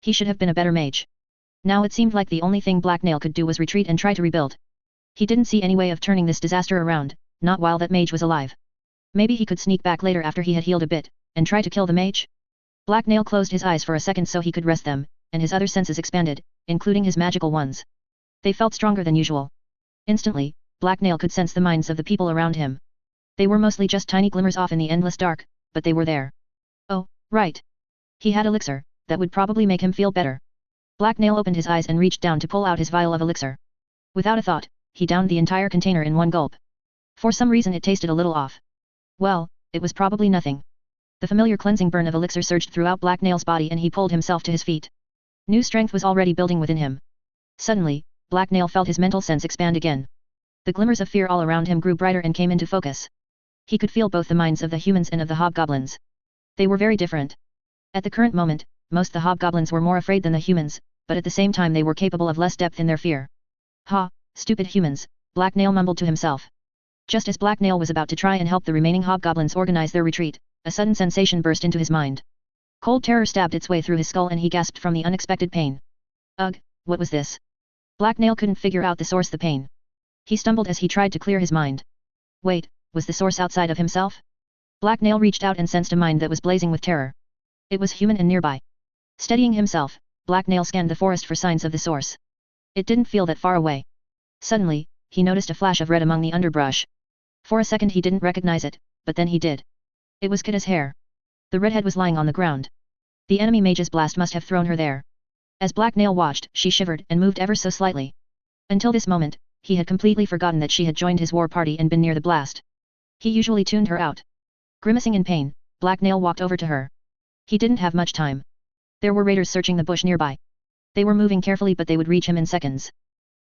He should have been a better mage. Now it seemed like the only thing Black Nail could do was retreat and try to rebuild. He didn't see any way of turning this disaster around, not while that mage was alive. Maybe he could sneak back later after he had healed a bit, and try to kill the mage? Black Nail closed his eyes for a second so he could rest them, and his other senses expanded, including his magical ones. They felt stronger than usual. Instantly, Black Nail could sense the minds of the people around him. They were mostly just tiny glimmers off in the endless dark, but they were there. Oh, right. He had elixir, that would probably make him feel better. Black Nail opened his eyes and reached down to pull out his vial of elixir. Without a thought, he downed the entire container in one gulp. For some reason it tasted a little off. Well, it was probably nothing. The familiar cleansing burn of elixir surged throughout Black Nail's body and he pulled himself to his feet. New strength was already building within him. Suddenly, Black Nail felt his mental sense expand again. The glimmers of fear all around him grew brighter and came into focus. He could feel both the minds of the humans and of the hobgoblins. They were very different. At the current moment, most the hobgoblins were more afraid than the humans, but at the same time they were capable of less depth in their fear. Ha, stupid humans, Black Nail mumbled to himself. Just as Black Nail was about to try and help the remaining hobgoblins organize their retreat, a sudden sensation burst into his mind. Cold terror stabbed its way through his skull and he gasped from the unexpected pain. Ugh, what was this? Black Nail couldn't figure out the source of the pain. He stumbled as he tried to clear his mind. Wait, was the source outside of himself? Black Nail reached out and sensed a mind that was blazing with terror. It was human and nearby. Steadying himself, Black Nail scanned the forest for signs of the source. It didn't feel that far away. Suddenly, he noticed a flash of red among the underbrush. For a second he didn't recognize it, but then he did. It was Kita's hair. The redhead was lying on the ground. The enemy mage's blast must have thrown her there. As Black Nail watched, she shivered and moved ever so slightly. Until this moment, he had completely forgotten that she had joined his war party and been near the blast. He usually tuned her out. Grimacing in pain, Black Nail walked over to her. He didn't have much time. There were raiders searching the bush nearby. They were moving carefully but they would reach him in seconds.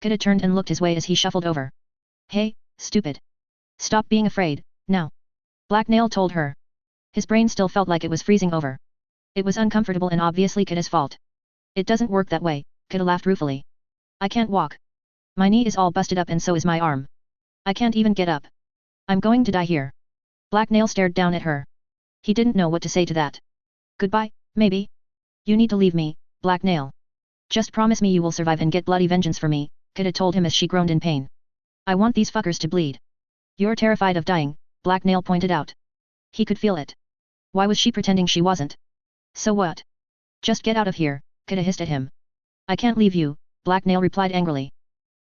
Kita turned and looked his way as he shuffled over. Hey, stupid. Stop being afraid, now. Black Nail told her. His brain still felt like it was freezing over. It was uncomfortable and obviously Kita's fault. It doesn't work that way, Kita laughed ruefully. I can't walk. My knee is all busted up and so is my arm. I can't even get up. I'm going to die here. Black Nail stared down at her. He didn't know what to say to that. Goodbye, maybe? You need to leave me, Black Nail. Just promise me you will survive and get bloody vengeance for me, Kita told him as she groaned in pain. I want these fuckers to bleed. You're terrified of dying, Black Nail pointed out. He could feel it. Why was she pretending she wasn't? So what? Just get out of here, Kita hissed at him. I can't leave you, Black Nail replied angrily.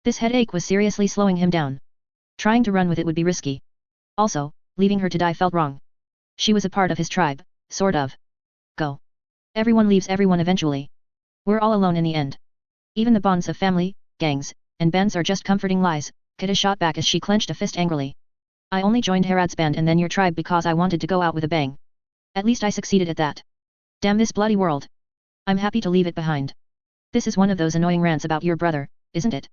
This headache was seriously slowing him down. Trying to run with it would be risky. Also, leaving her to die felt wrong. She was a part of his tribe, sort of. Go. Everyone leaves everyone eventually. We're all alone in the end. Even the bonds of family, gangs, and bands are just comforting lies, Kita shot back as she clenched a fist angrily. I only joined Herad's band and then your tribe because I wanted to go out with a bang. At least I succeeded at that. Damn this bloody world. I'm happy to leave it behind. This is one of those annoying rants about your brother, isn't it?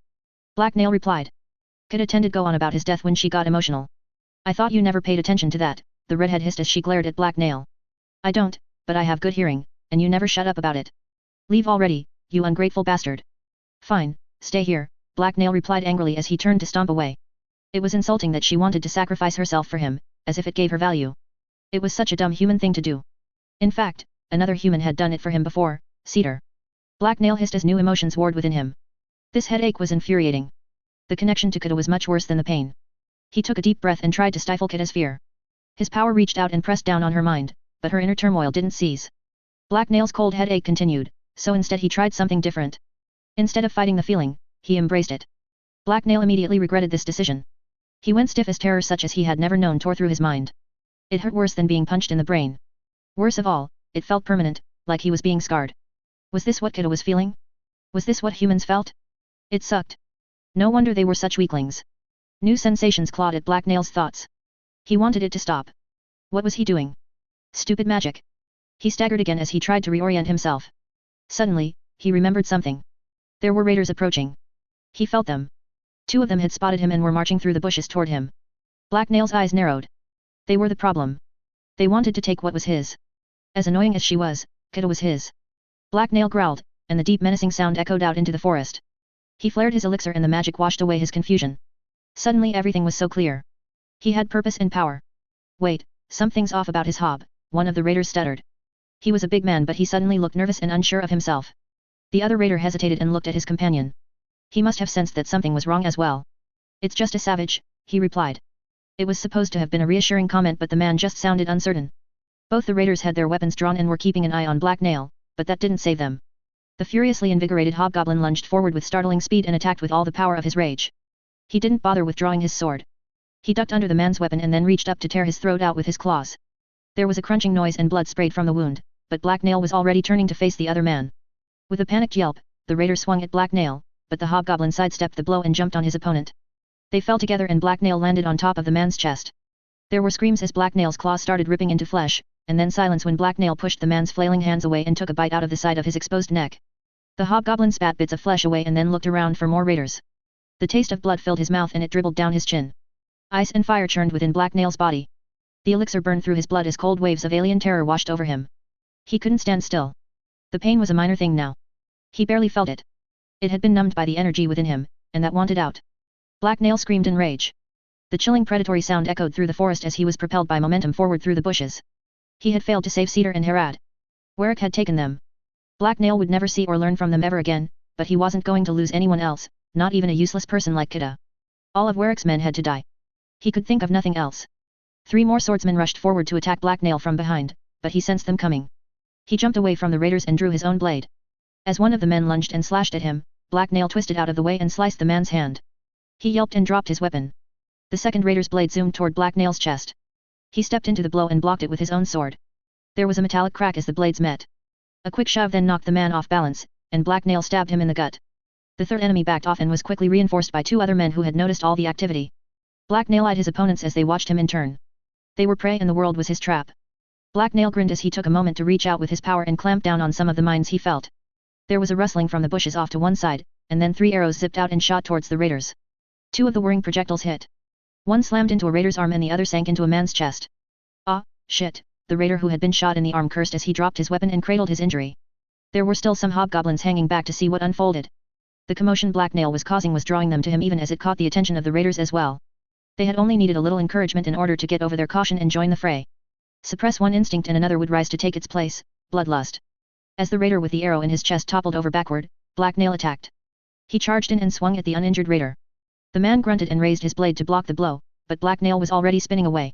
Black Nail replied. Kita tended to go on about his death when she got emotional. I thought you never paid attention to that, the redhead hissed as she glared at Black Nail. I don't, but I have good hearing, and you never shut up about it. Leave already, you ungrateful bastard. Fine, stay here, Black Nail replied angrily as he turned to stomp away. It was insulting that she wanted to sacrifice herself for him, as if it gave her value. It was such a dumb human thing to do. In fact, another human had done it for him before, Cedar. Black Nail hissed as new emotions warred within him. This headache was infuriating. The connection to Kita was much worse than the pain. He took a deep breath and tried to stifle Kita's fear. His power reached out and pressed down on her mind, but her inner turmoil didn't cease. Black Nail's cold headache continued, so instead he tried something different. Instead of fighting the feeling, he embraced it. Black Nail immediately regretted this decision. He went stiff as terror such as he had never known tore through his mind. It hurt worse than being punched in the brain. Worse of all, it felt permanent, like he was being scarred. Was this what Kita was feeling? Was this what humans felt? It sucked. No wonder they were such weaklings. New sensations clawed at Black Nail's thoughts. He wanted it to stop. What was he doing? Stupid magic. He staggered again as he tried to reorient himself. Suddenly, he remembered something. There were raiders approaching. He felt them. Two of them had spotted him and were marching through the bushes toward him. Black Nail's eyes narrowed. They were the problem. They wanted to take what was his. As annoying as she was, Kida was his. Black Nail growled, and the deep menacing sound echoed out into the forest. He flared his elixir and the magic washed away his confusion. Suddenly everything was so clear. He had purpose and power. Wait, something's off about his hob, one of the raiders stuttered. He was a big man but he suddenly looked nervous and unsure of himself. The other raider hesitated and looked at his companion. He must have sensed that something was wrong as well. It's just a savage, he replied. It was supposed to have been a reassuring comment but the man just sounded uncertain. Both the raiders had their weapons drawn and were keeping an eye on Black Nail, but that didn't save them. The furiously invigorated hobgoblin lunged forward with startling speed and attacked with all the power of his rage. He didn't bother withdrawing his sword. He ducked under the man's weapon and then reached up to tear his throat out with his claws. There was a crunching noise and blood sprayed from the wound, but Black Nail was already turning to face the other man. With a panicked yelp, the raider swung at Black Nail, but the hobgoblin sidestepped the blow and jumped on his opponent. They fell together and Black Nail landed on top of the man's chest. There were screams as Black Nail's claws started ripping into flesh, and then silence when Black Nail pushed the man's flailing hands away and took a bite out of the side of his exposed neck. The hobgoblin spat bits of flesh away and then looked around for more raiders. The taste of blood filled his mouth and it dribbled down his chin. Ice and fire churned within Black Nail's body. The elixir burned through his blood as cold waves of alien terror washed over him. He couldn't stand still. The pain was a minor thing now. He barely felt it. It had been numbed by the energy within him, and that wanted out. Black Nail screamed in rage. The chilling predatory sound echoed through the forest as he was propelled by momentum forward through the bushes. He had failed to save Cedar and Harad. Warwick had taken them. Black Nail would never see or learn from them ever again, but he wasn't going to lose anyone else, not even a useless person like Kida. All of Warwick's men had to die. He could think of nothing else. 3 more swordsmen rushed forward to attack Black Nail from behind, but he sensed them coming. He jumped away from the raiders and drew his own blade. As one of the men lunged and slashed at him, Black Nail twisted out of the way and sliced the man's hand. He yelped and dropped his weapon. The second raider's blade zoomed toward Black Nail's chest. He stepped into the blow and blocked it with his own sword. There was a metallic crack as the blades met. A quick shove then knocked the man off balance, and Black Nail stabbed him in the gut. The third enemy backed off and was quickly reinforced by 2 other men who had noticed all the activity. Black Nail eyed his opponents as they watched him in turn. They were prey and the world was his trap. Black Nail grinned as he took a moment to reach out with his power and clamp down on some of the mines he felt. There was a rustling from the bushes off to one side, and then 3 arrows zipped out and shot towards the raiders. 2 of the whirring projectiles hit. One slammed into a raider's arm and the other sank into a man's chest. Ah, shit, the raider who had been shot in the arm cursed as he dropped his weapon and cradled his injury. There were still some hobgoblins hanging back to see what unfolded. The commotion Black Nail was causing was drawing them to him even as it caught the attention of the raiders as well. They had only needed a little encouragement in order to get over their caution and join the fray. Suppress one instinct and another would rise to take its place, bloodlust. As the raider with the arrow in his chest toppled over backward, Black Nail attacked. He charged in and swung at the uninjured raider. The man grunted and raised his blade to block the blow, but Black Nail was already spinning away.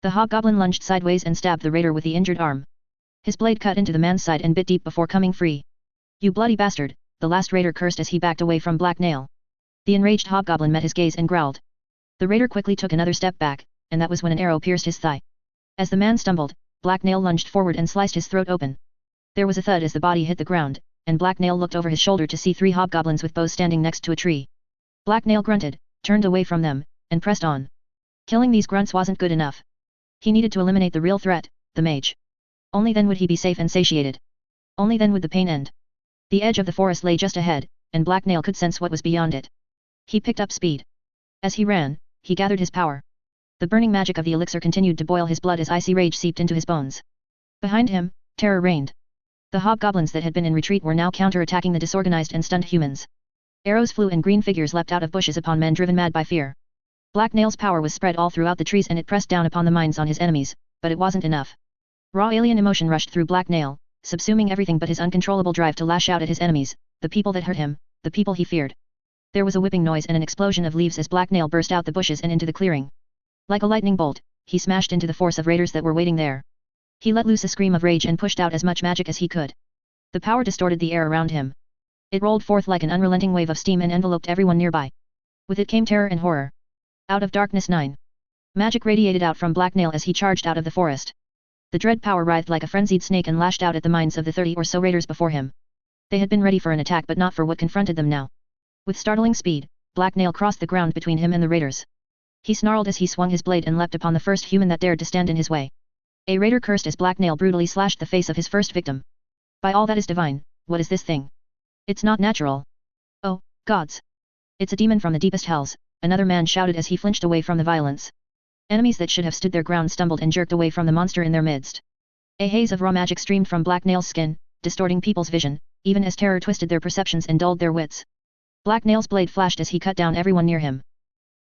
The hobgoblin lunged sideways and stabbed the raider with the injured arm. His blade cut into the man's side and bit deep before coming free. You bloody bastard, the last raider cursed as he backed away from Black Nail. The enraged hobgoblin met his gaze and growled. The raider quickly took another step back, and that was when an arrow pierced his thigh. As the man stumbled, Black Nail lunged forward and sliced his throat open. There was a thud as the body hit the ground, and Black Nail looked over his shoulder to see 3 hobgoblins with bows standing next to a tree. Black Nail grunted, turned away from them, and pressed on. Killing these grunts wasn't good enough. He needed to eliminate the real threat, the mage. Only then would he be safe and satiated. Only then would the pain end. The edge of the forest lay just ahead, and Black Nail could sense what was beyond it. He picked up speed. As he ran, he gathered his power. The burning magic of the elixir continued to boil his blood as icy rage seeped into his bones. Behind him, terror reigned. The hobgoblins that had been in retreat were now counter-attacking the disorganized and stunned humans. Arrows flew and green figures leapt out of bushes upon men driven mad by fear. Black Nail's power was spread all throughout the trees and it pressed down upon the mines on his enemies, but it wasn't enough. Raw alien emotion rushed through Black Nail, subsuming everything but his uncontrollable drive to lash out at his enemies, the people that hurt him, the people he feared. There was a whipping noise and an explosion of leaves as Black Nail burst out the bushes and into the clearing. Like a lightning bolt, he smashed into the force of raiders that were waiting there. He let loose a scream of rage and pushed out as much magic as he could. The power distorted the air around him. It rolled forth like an unrelenting wave of steam and enveloped everyone nearby. With it came terror and horror. Out of darkness 9. Magic radiated out from Black Nail as he charged out of the forest. The dread power writhed like a frenzied snake and lashed out at the minds of the 30 or so raiders before him. They had been ready for an attack but not for what confronted them now. With startling speed, Black Nail crossed the ground between him and the raiders. He snarled as he swung his blade and leapt upon the first human that dared to stand in his way. A raider cursed as Black Nail brutally slashed the face of his first victim. By all that is divine, what is this thing? It's not natural. Oh, gods! It's a demon from the deepest hells, another man shouted as he flinched away from the violence. Enemies that should have stood their ground stumbled and jerked away from the monster in their midst. A haze of raw magic streamed from Black Nail's skin, distorting people's vision, even as terror twisted their perceptions and dulled their wits. Black Nail's blade flashed as he cut down everyone near him.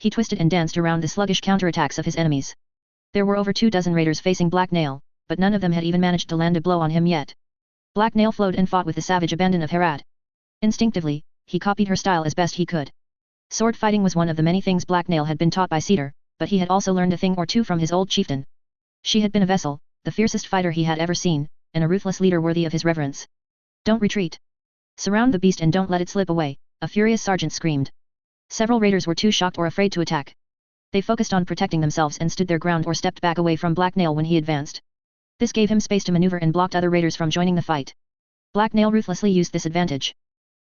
He twisted and danced around the sluggish counterattacks of his enemies. There were over 24 raiders facing Black Nail, but none of them had even managed to land a blow on him yet. Black Nail flowed and fought with the savage abandon of Herat. Instinctively, he copied her style as best he could. Sword fighting was one of the many things Black Nail had been taught by Cedar, but he had also learned a thing or two from his old chieftain. She had been a vessel, the fiercest fighter he had ever seen, and a ruthless leader worthy of his reverence. Don't retreat. Surround the beast and don't let it slip away, a furious sergeant screamed. Several raiders were too shocked or afraid to attack. They focused on protecting themselves and stood their ground or stepped back away from Black Nail when he advanced. This gave him space to maneuver and blocked other raiders from joining the fight. Black Nail ruthlessly used this advantage.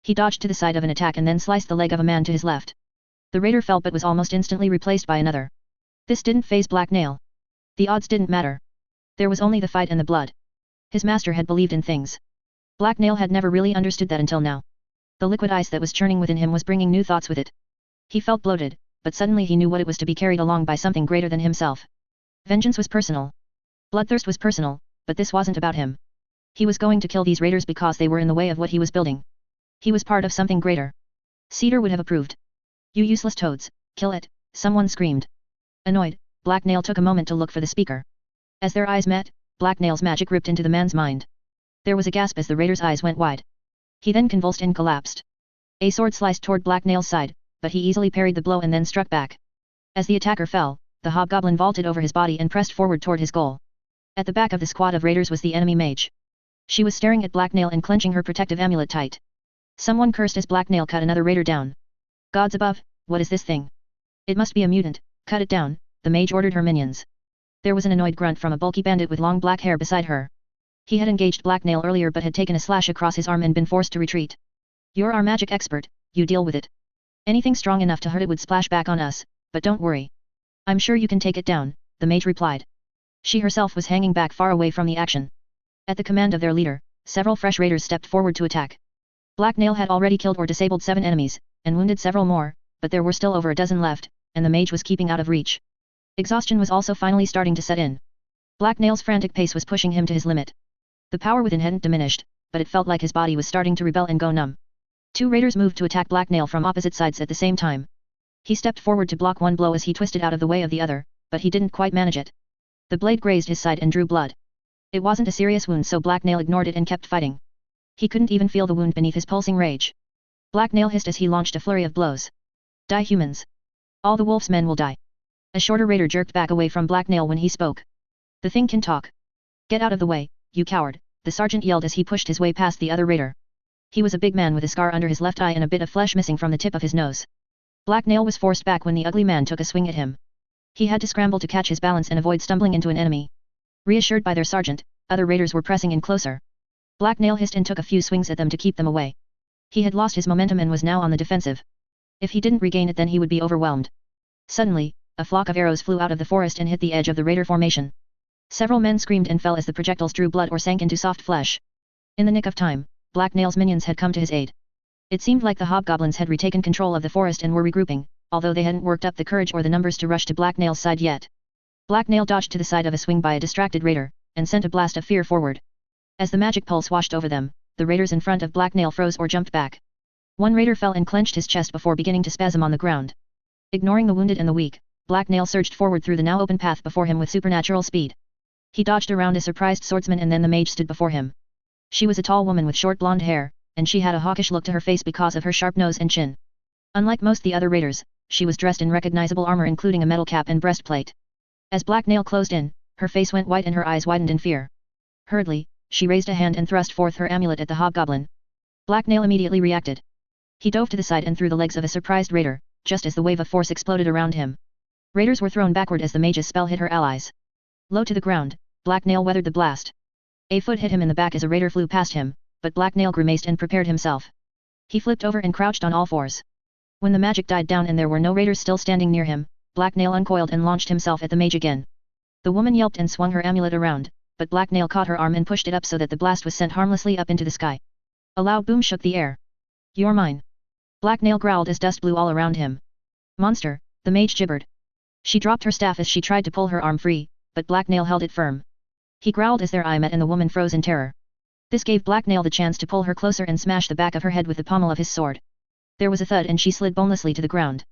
He dodged to the side of an attack and then sliced the leg of a man to his left. The raider fell but was almost instantly replaced by another. This didn't faze Black Nail. The odds didn't matter. There was only the fight and the blood. His master had believed in things. Black Nail had never really understood that until now. The liquid ice that was churning within him was bringing new thoughts with it. He felt bloated, but suddenly he knew what it was to be carried along by something greater than himself. Vengeance was personal. Bloodthirst was personal, but this wasn't about him. He was going to kill these raiders because they were in the way of what he was building. He was part of something greater. Cedar would have approved. You useless toads, kill it, someone screamed. Annoyed, Black Nail took a moment to look for the speaker. As their eyes met, Black Nail's magic ripped into the man's mind. There was a gasp as the raider's eyes went wide. He then convulsed and collapsed. A sword sliced toward Black Nail's side, but he easily parried the blow and then struck back. As the attacker fell, the hobgoblin vaulted over his body and pressed forward toward his goal. At the back of the squad of raiders was the enemy mage. She was staring at Black Nail and clenching her protective amulet tight. Someone cursed as Black Nail cut another raider down. Gods above, what is this thing? It must be a mutant, cut it down, the mage ordered her minions. There was an annoyed grunt from a bulky bandit with long black hair beside her. He had engaged Black Nail earlier but had taken a slash across his arm and been forced to retreat. You're our magic expert, you deal with it. Anything strong enough to hurt it would splash back on us, but don't worry. I'm sure you can take it down, the mage replied. She herself was hanging back far away from the action. At the command of their leader, several fresh raiders stepped forward to attack. Black Nail had already killed or disabled 7 enemies, and wounded several more, but there were still over a dozen left, and the mage was keeping out of reach. Exhaustion was also finally starting to set in. Black Nail's frantic pace was pushing him to his limit. The power within hadn't diminished, but it felt like his body was starting to rebel and go numb. 2 raiders moved to attack Black Nail from opposite sides at the same time. He stepped forward to block one blow as he twisted out of the way of the other, but he didn't quite manage it. The blade grazed his side and drew blood. It wasn't a serious wound so Black Nail ignored it and kept fighting. He couldn't even feel the wound beneath his pulsing rage. Black Nail hissed as he launched a flurry of blows. Die humans. All the wolf's men will die. A shorter raider jerked back away from Black Nail when he spoke. The thing can talk. Get out of the way, you coward, the sergeant yelled as he pushed his way past the other raider. He was a big man with a scar under his left eye and a bit of flesh missing from the tip of his nose. Black Nail was forced back when the ugly man took a swing at him. He had to scramble to catch his balance and avoid stumbling into an enemy. Reassured by their sergeant, other raiders were pressing in closer. Black Nail hissed and took a few swings at them to keep them away. He had lost his momentum and was now on the defensive. If he didn't regain it then he would be overwhelmed. Suddenly, a flock of arrows flew out of the forest and hit the edge of the raider formation. Several men screamed and fell as the projectiles drew blood or sank into soft flesh. In the nick of time, Black Nail's minions had come to his aid. It seemed like the hobgoblins had retaken control of the forest and were regrouping, although they hadn't worked up the courage or the numbers to rush to Black Nail's side yet. Black Nail dodged to the side of a swing by a distracted raider, and sent a blast of fear forward. As the magic pulse washed over them, the raiders in front of Black Nail froze or jumped back. One raider fell and clenched his chest before beginning to spasm on the ground. Ignoring the wounded and the weak, Black Nail surged forward through the now open path before him with supernatural speed. He dodged around a surprised swordsman and then the mage stood before him. She was a tall woman with short blonde hair, and she had a hawkish look to her face because of her sharp nose and chin. Unlike most the other raiders, she was dressed in recognizable armor including a metal cap and breastplate. As Black Nail closed in, her face went white and her eyes widened in fear. Hurriedly, she raised a hand and thrust forth her amulet at the hobgoblin. Black Nail immediately reacted. He dove to the side and through the legs of a surprised raider, just as the wave of force exploded around him. Raiders were thrown backward as the mage's spell hit her allies. Low to the ground, Black Nail weathered the blast. A foot hit him in the back as a raider flew past him, but Black Nail grimaced and prepared himself. He flipped over and crouched on all fours. When the magic died down and there were no raiders still standing near him, Black Nail uncoiled and launched himself at the mage again. The woman yelped and swung her amulet around, but Black Nail caught her arm and pushed it up so that the blast was sent harmlessly up into the sky. A loud boom shook the air. You're mine. Black Nail growled as dust blew all around him. Monster, the mage gibbered. She dropped her staff as she tried to pull her arm free, but Black Nail held it firm. He growled as their eye met and the woman froze in terror. This gave Black Nail the chance to pull her closer and smash the back of her head with the pommel of his sword. There was a thud and she slid bonelessly to the ground.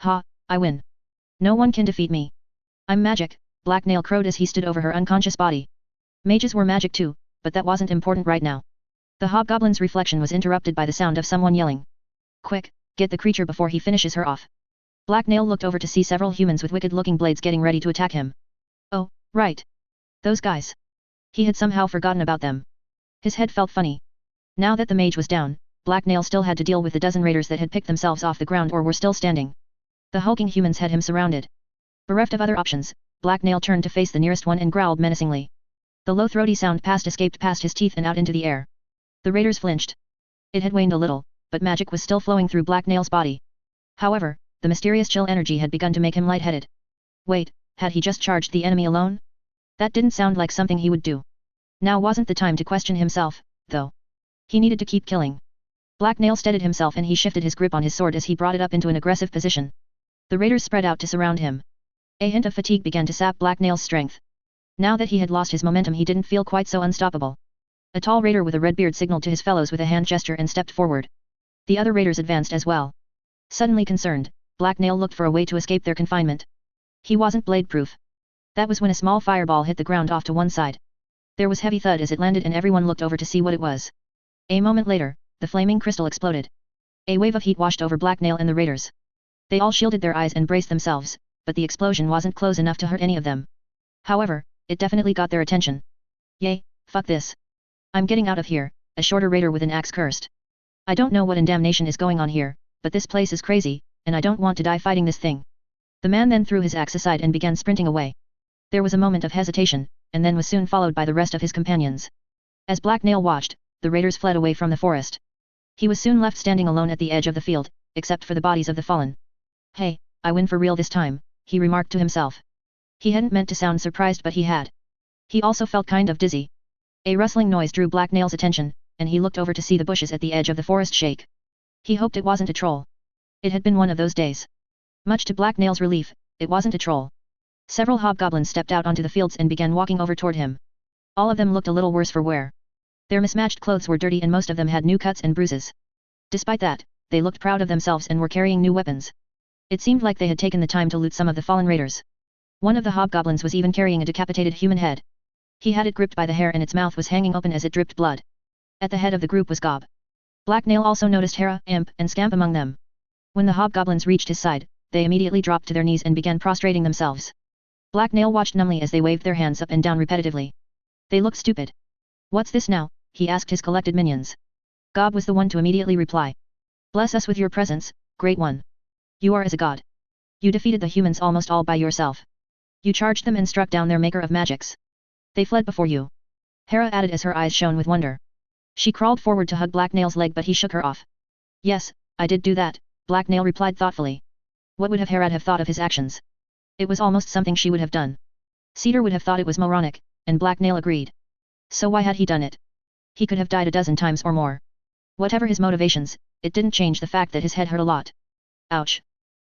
Ha, I win. No one can defeat me. I'm magic, Black Nail crowed as he stood over her unconscious body. Mages were magic too, but that wasn't important right now. The hobgoblin's reflection was interrupted by the sound of someone yelling. Quick, get the creature before he finishes her off. Black Nail looked over to see several humans with wicked-looking blades getting ready to attack him. Oh, right. Those guys. He had somehow forgotten about them. His head felt funny. Now that the mage was down, Black Nail still had to deal with the dozen raiders that had picked themselves off the ground or were still standing. The hulking humans had him surrounded. Bereft of other options, Black Nail turned to face the nearest one and growled menacingly. The low throaty sound escaped past his teeth and out into the air. The raiders flinched. It had waned a little, but magic was still flowing through Black Nail's body. However, the mysterious chill energy had begun to make him lightheaded. Wait, had he just charged the enemy alone? That didn't sound like something he would do. Now wasn't the time to question himself, though. He needed to keep killing. Black Nail steadied himself and he shifted his grip on his sword as he brought it up into an aggressive position. The raiders spread out to surround him. A hint of fatigue began to sap Black Nail's strength. Now that he had lost his momentum he didn't feel quite so unstoppable. A tall raider with a red beard signaled to his fellows with a hand gesture and stepped forward. The other raiders advanced as well. Suddenly concerned, Black Nail looked for a way to escape their confinement. He wasn't blade-proof. That was when a small fireball hit the ground off to one side. There was heavy thud as it landed and everyone looked over to see what it was. A moment later, the flaming crystal exploded. A wave of heat washed over Black Nail and the raiders. They all shielded their eyes and braced themselves, but the explosion wasn't close enough to hurt any of them. However, it definitely got their attention. Yay, fuck this. I'm getting out of here, a shorter raider with an axe cursed. I don't know what in damnation is going on here, but this place is crazy, and I don't want to die fighting this thing. The man then threw his axe aside and began sprinting away. There was a moment of hesitation, and then was soon followed by the rest of his companions. As Black Nail watched, the raiders fled away from the forest. He was soon left standing alone at the edge of the field, except for the bodies of the fallen. Hey, I win for real this time, he remarked to himself. He hadn't meant to sound surprised but he had. He also felt kind of dizzy. A rustling noise drew Black Nail's attention, and he looked over to see the bushes at the edge of the forest shake. He hoped it wasn't a troll. It had been one of those days. Much to Black Nail's relief, it wasn't a troll. Several hobgoblins stepped out onto the fields and began walking over toward him. All of them looked a little worse for wear. Their mismatched clothes were dirty and most of them had new cuts and bruises. Despite that, they looked proud of themselves and were carrying new weapons. It seemed like they had taken the time to loot some of the fallen raiders. One of the hobgoblins was even carrying a decapitated human head. He had it gripped by the hair and its mouth was hanging open as it dripped blood. At the head of the group was Gob. Black Nail also noticed Hera, Imp, and Scamp among them. When the hobgoblins reached his side, they immediately dropped to their knees and began prostrating themselves. Black Nail watched numbly as they waved their hands up and down repetitively. They looked stupid. What's this now? He asked his collected minions. Gob was the one to immediately reply. Bless us with your presence, Great One. You are as a god. You defeated the humans almost all by yourself. You charged them and struck down their maker of magics. They fled before you. Hera added as her eyes shone with wonder. She crawled forward to hug Black Nail's leg but he shook her off. Yes, I did do that, Black Nail replied thoughtfully. What would Hera have thought of his actions? It was almost something she would have done. Cedar would have thought it was moronic, and Black Nail agreed. So why had he done it? He could have died a dozen times or more. Whatever his motivations, it didn't change the fact that his head hurt a lot. Ouch.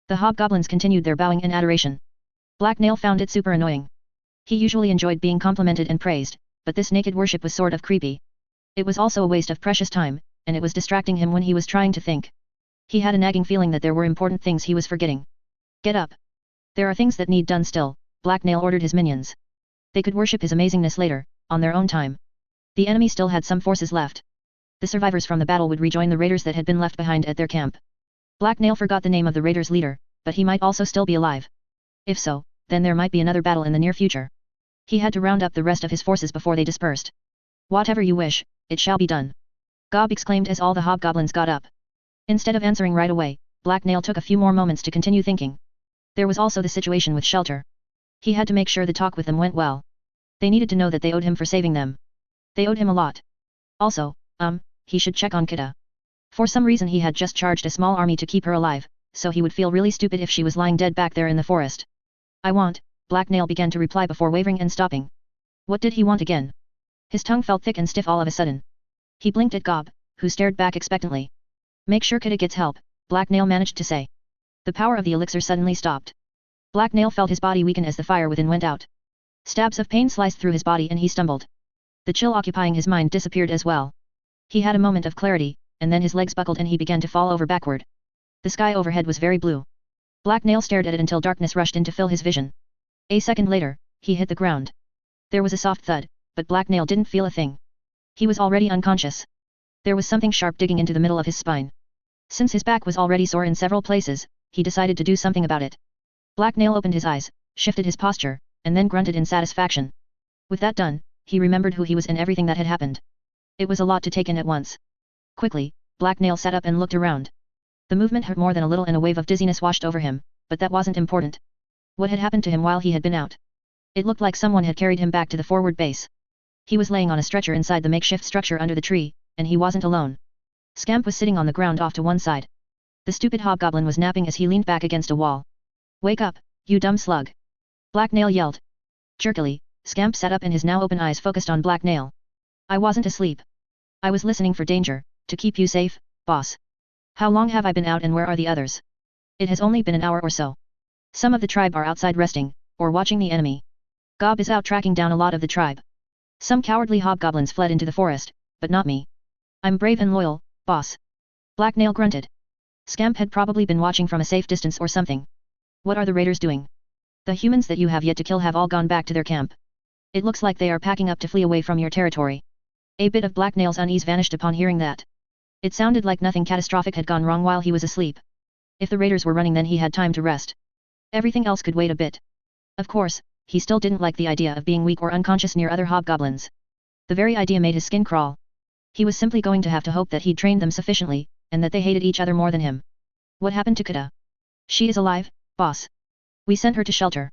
The hobgoblins continued their bowing in adoration. Black Nail found it super annoying. He usually enjoyed being complimented and praised, but this naked worship was sort of creepy. It was also a waste of precious time, and it was distracting him when he was trying to think. He had a nagging feeling that there were important things he was forgetting. Get up. There are things that need done still, Black Nail ordered his minions. They could worship his amazingness later, on their own time. The enemy still had some forces left. The survivors from the battle would rejoin the raiders that had been left behind at their camp. Black Nail forgot the name of the raiders' leader, but he might also still be alive. If so, then there might be another battle in the near future. He had to round up the rest of his forces before they dispersed. Whatever you wish, it shall be done. Gob exclaimed as all the hobgoblins got up. Instead of answering right away, Black Nail took a few more moments to continue thinking. There was also the situation with Shelter. He had to make sure the talk with them went well. They needed to know that they owed him for saving them. They owed him a lot. Also, he should check on Kita. For some reason he had just charged a small army to keep her alive, so he would feel really stupid if she was lying dead back there in the forest. I want, Black Nail began to reply before wavering and stopping. What did he want again? His tongue felt thick and stiff all of a sudden. He blinked at Gob, who stared back expectantly. Make sure Kita gets help, Black Nail managed to say. The power of the elixir suddenly stopped. Black Nail felt his body weaken as the fire within went out. Stabs of pain sliced through his body and he stumbled. The chill occupying his mind disappeared as well. He had a moment of clarity, and then his legs buckled and he began to fall over backward. The sky overhead was very blue. Black Nail stared at it until darkness rushed in to fill his vision. A second later, he hit the ground. There was a soft thud, but Black Nail didn't feel a thing. He was already unconscious. There was something sharp digging into the middle of his spine. Since his back was already sore in several places, he decided to do something about it. Black Nail opened his eyes, shifted his posture, and then grunted in satisfaction. With that done, he remembered who he was and everything that had happened. It was a lot to take in at once. Quickly, Black Nail sat up and looked around. The movement hurt more than a little and a wave of dizziness washed over him, but that wasn't important. What had happened to him while he had been out? It looked like someone had carried him back to the forward base. He was laying on a stretcher inside the makeshift structure under the tree, and he wasn't alone. Scamp was sitting on the ground off to one side. The stupid hobgoblin was napping as he leaned back against a wall. "Wake up, you dumb slug!" Black Nail yelled. Jerkily, Scamp sat up and his now open eyes focused on Black Nail. "I wasn't asleep. I was listening for danger, to keep you safe, boss. How long have I been out and where are the others? It has only been an hour or so. Some of the tribe are outside resting, or watching the enemy. Gob is out tracking down a lot of the tribe. Some cowardly hobgoblins fled into the forest, but not me. I'm brave and loyal, boss." Black Nail grunted. Scamp had probably been watching from a safe distance or something. "What are the raiders doing? The humans that you have yet to kill have all gone back to their camp. It looks like they are packing up to flee away from your territory." A bit of Black Nail's unease vanished upon hearing that. It sounded like nothing catastrophic had gone wrong while he was asleep. If the raiders were running then he had time to rest. Everything else could wait a bit. Of course, he still didn't like the idea of being weak or unconscious near other hobgoblins. The very idea made his skin crawl. He was simply going to have to hope that he'd trained them sufficiently, and that they hated each other more than him. "What happened to Kata?" "She is alive, boss. We sent her to shelter."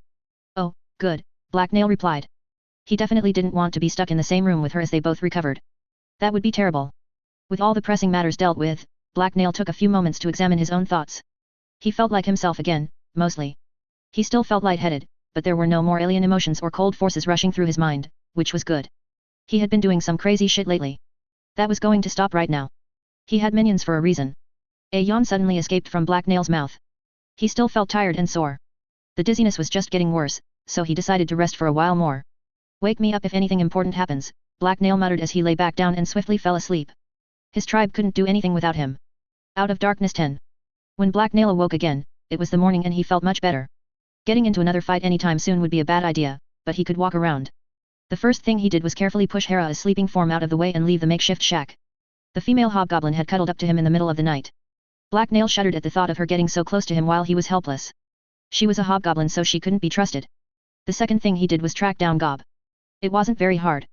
"Oh, good," Black Nail replied. He definitely didn't want to be stuck in the same room with her as they both recovered. That would be terrible. With all the pressing matters dealt with, Black Nail took a few moments to examine his own thoughts. He felt like himself again, mostly. He still felt lightheaded, but there were no more alien emotions or cold forces rushing through his mind, which was good. He had been doing some crazy shit lately. That was going to stop right now. He had minions for a reason. A yawn suddenly escaped from Black Nail's mouth. He still felt tired and sore. The dizziness was just getting worse, so he decided to rest for a while more. "Wake me up if anything important happens," Black Nail muttered as he lay back down and swiftly fell asleep. His tribe couldn't do anything without him. Out of Darkness 10. When Black Nail awoke again, it was the morning and he felt much better. Getting into another fight anytime soon would be a bad idea, but he could walk around. The first thing he did was carefully push Hera's sleeping form out of the way and leave the makeshift shack. The female hobgoblin had cuddled up to him in the middle of the night. Black Nail shuddered at the thought of her getting so close to him while he was helpless. She was a hobgoblin so she couldn't be trusted. The second thing he did was track down Gob. It wasn't very hard.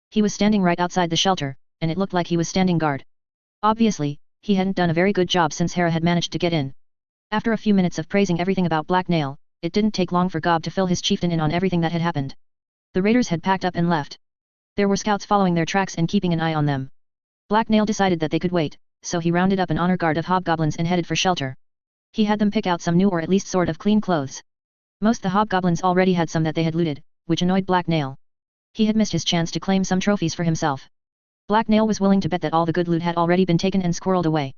He was standing right outside the shelter, and it looked like he was standing guard. Obviously, he hadn't done a very good job since Hera had managed to get in. After a few minutes of praising everything about Black Nail, it didn't take long for Gob to fill his chieftain in on everything that had happened. The raiders had packed up and left. There were scouts following their tracks and keeping an eye on them. Black Nail decided that they could wait, so he rounded up an honor guard of hobgoblins and headed for shelter. He had them pick out some new or at least sort of clean clothes. Most the hobgoblins already had some that they had looted, which annoyed Black Nail. He had missed his chance to claim some trophies for himself. Black Nail was willing to bet that all the good loot had already been taken and squirreled away.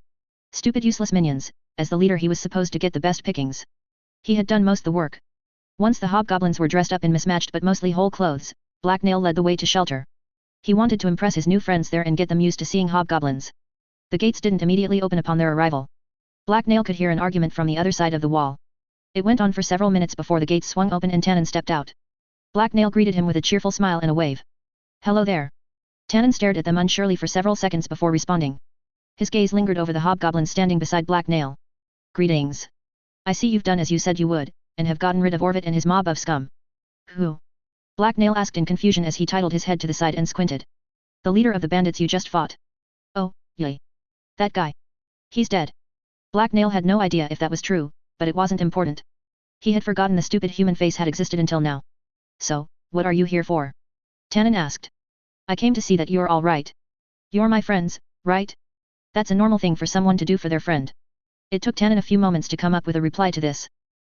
Stupid useless minions, as the leader he was supposed to get the best pickings. He had done most the work. Once the hobgoblins were dressed up in mismatched but mostly whole clothes, Black Nail led the way to shelter. He wanted to impress his new friends there and get them used to seeing hobgoblins. The gates didn't immediately open upon their arrival. Black Nail could hear an argument from the other side of the wall. It went on for several minutes before the gates swung open and Tannen stepped out. Black Nail greeted him with a cheerful smile and a wave. "Hello there." Tannen stared at them unsurely for several seconds before responding. His gaze lingered over the hobgoblin standing beside Black Nail. "Greetings. I see you've done as you said you would, and have gotten rid of Orvit and his mob of scum." "Who?" Black Nail asked in confusion as he titled his head to the side and squinted. "The leader of the bandits you just fought." "Oh, yay. That guy. He's dead." Black Nail had no idea if that was true, but it wasn't important. He had forgotten the stupid human face had existed until now. "So, what are you here for?" Tannen asked. "I came to see that you're all right. You're my friends, right?" That's a normal thing for someone to do for their friend. It took Tannen a few moments to come up with a reply to this.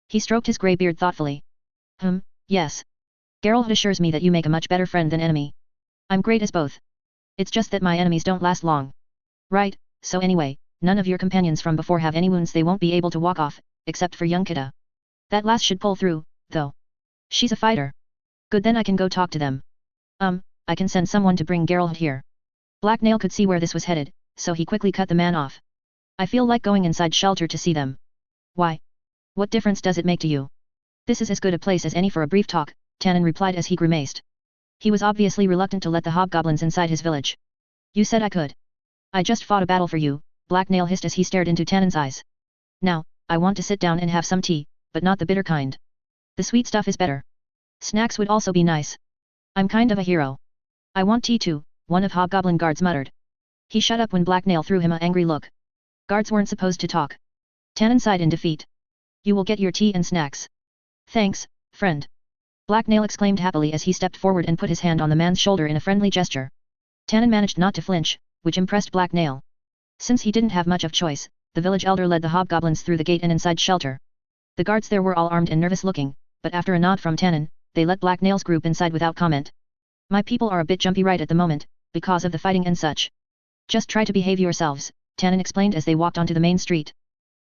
He stroked his grey beard thoughtfully. Yes. Geralt assures me that you make a much better friend than enemy. I'm great as both. It's just that my enemies don't last long. Right, so anyway, none of your companions from before have any wounds they won't be able to walk off, except for young Kita. That last should pull through, though. She's a fighter. Good, then I can go talk to them. I can send someone to bring Geralt here. Black Nail could see where this was headed, so he quickly cut the man off. I feel like going inside shelter to see them. Why? What difference does it make to you? This is as good a place as any for a brief talk, Tannen replied as he grimaced. He was obviously reluctant to let the hobgoblins inside his village. You said I could. I just fought a battle for you, Black Nail hissed as he stared into Tannen's eyes. Now, I want to sit down and have some tea, but not the bitter kind. The sweet stuff is better. Snacks would also be nice. I'm kind of a hero. I want tea too, one of Hobgoblin guards muttered. He shut up when Black Nail threw him an angry look. Guards weren't supposed to talk. Tannen sighed in defeat. You will get your tea and snacks. Thanks, friend. Black Nail exclaimed happily as he stepped forward and put his hand on the man's shoulder in a friendly gesture. Tannen managed not to flinch, which impressed Black Nail. Since he didn't have much of choice, the village elder led the hobgoblins through the gate and inside shelter. The guards there were all armed and nervous looking, but after a nod from Tannen, they let Black Nail's group inside without comment. My people are a bit jumpy right at the moment, because of the fighting and such. Just try to behave yourselves, Tannen explained as they walked onto the main street.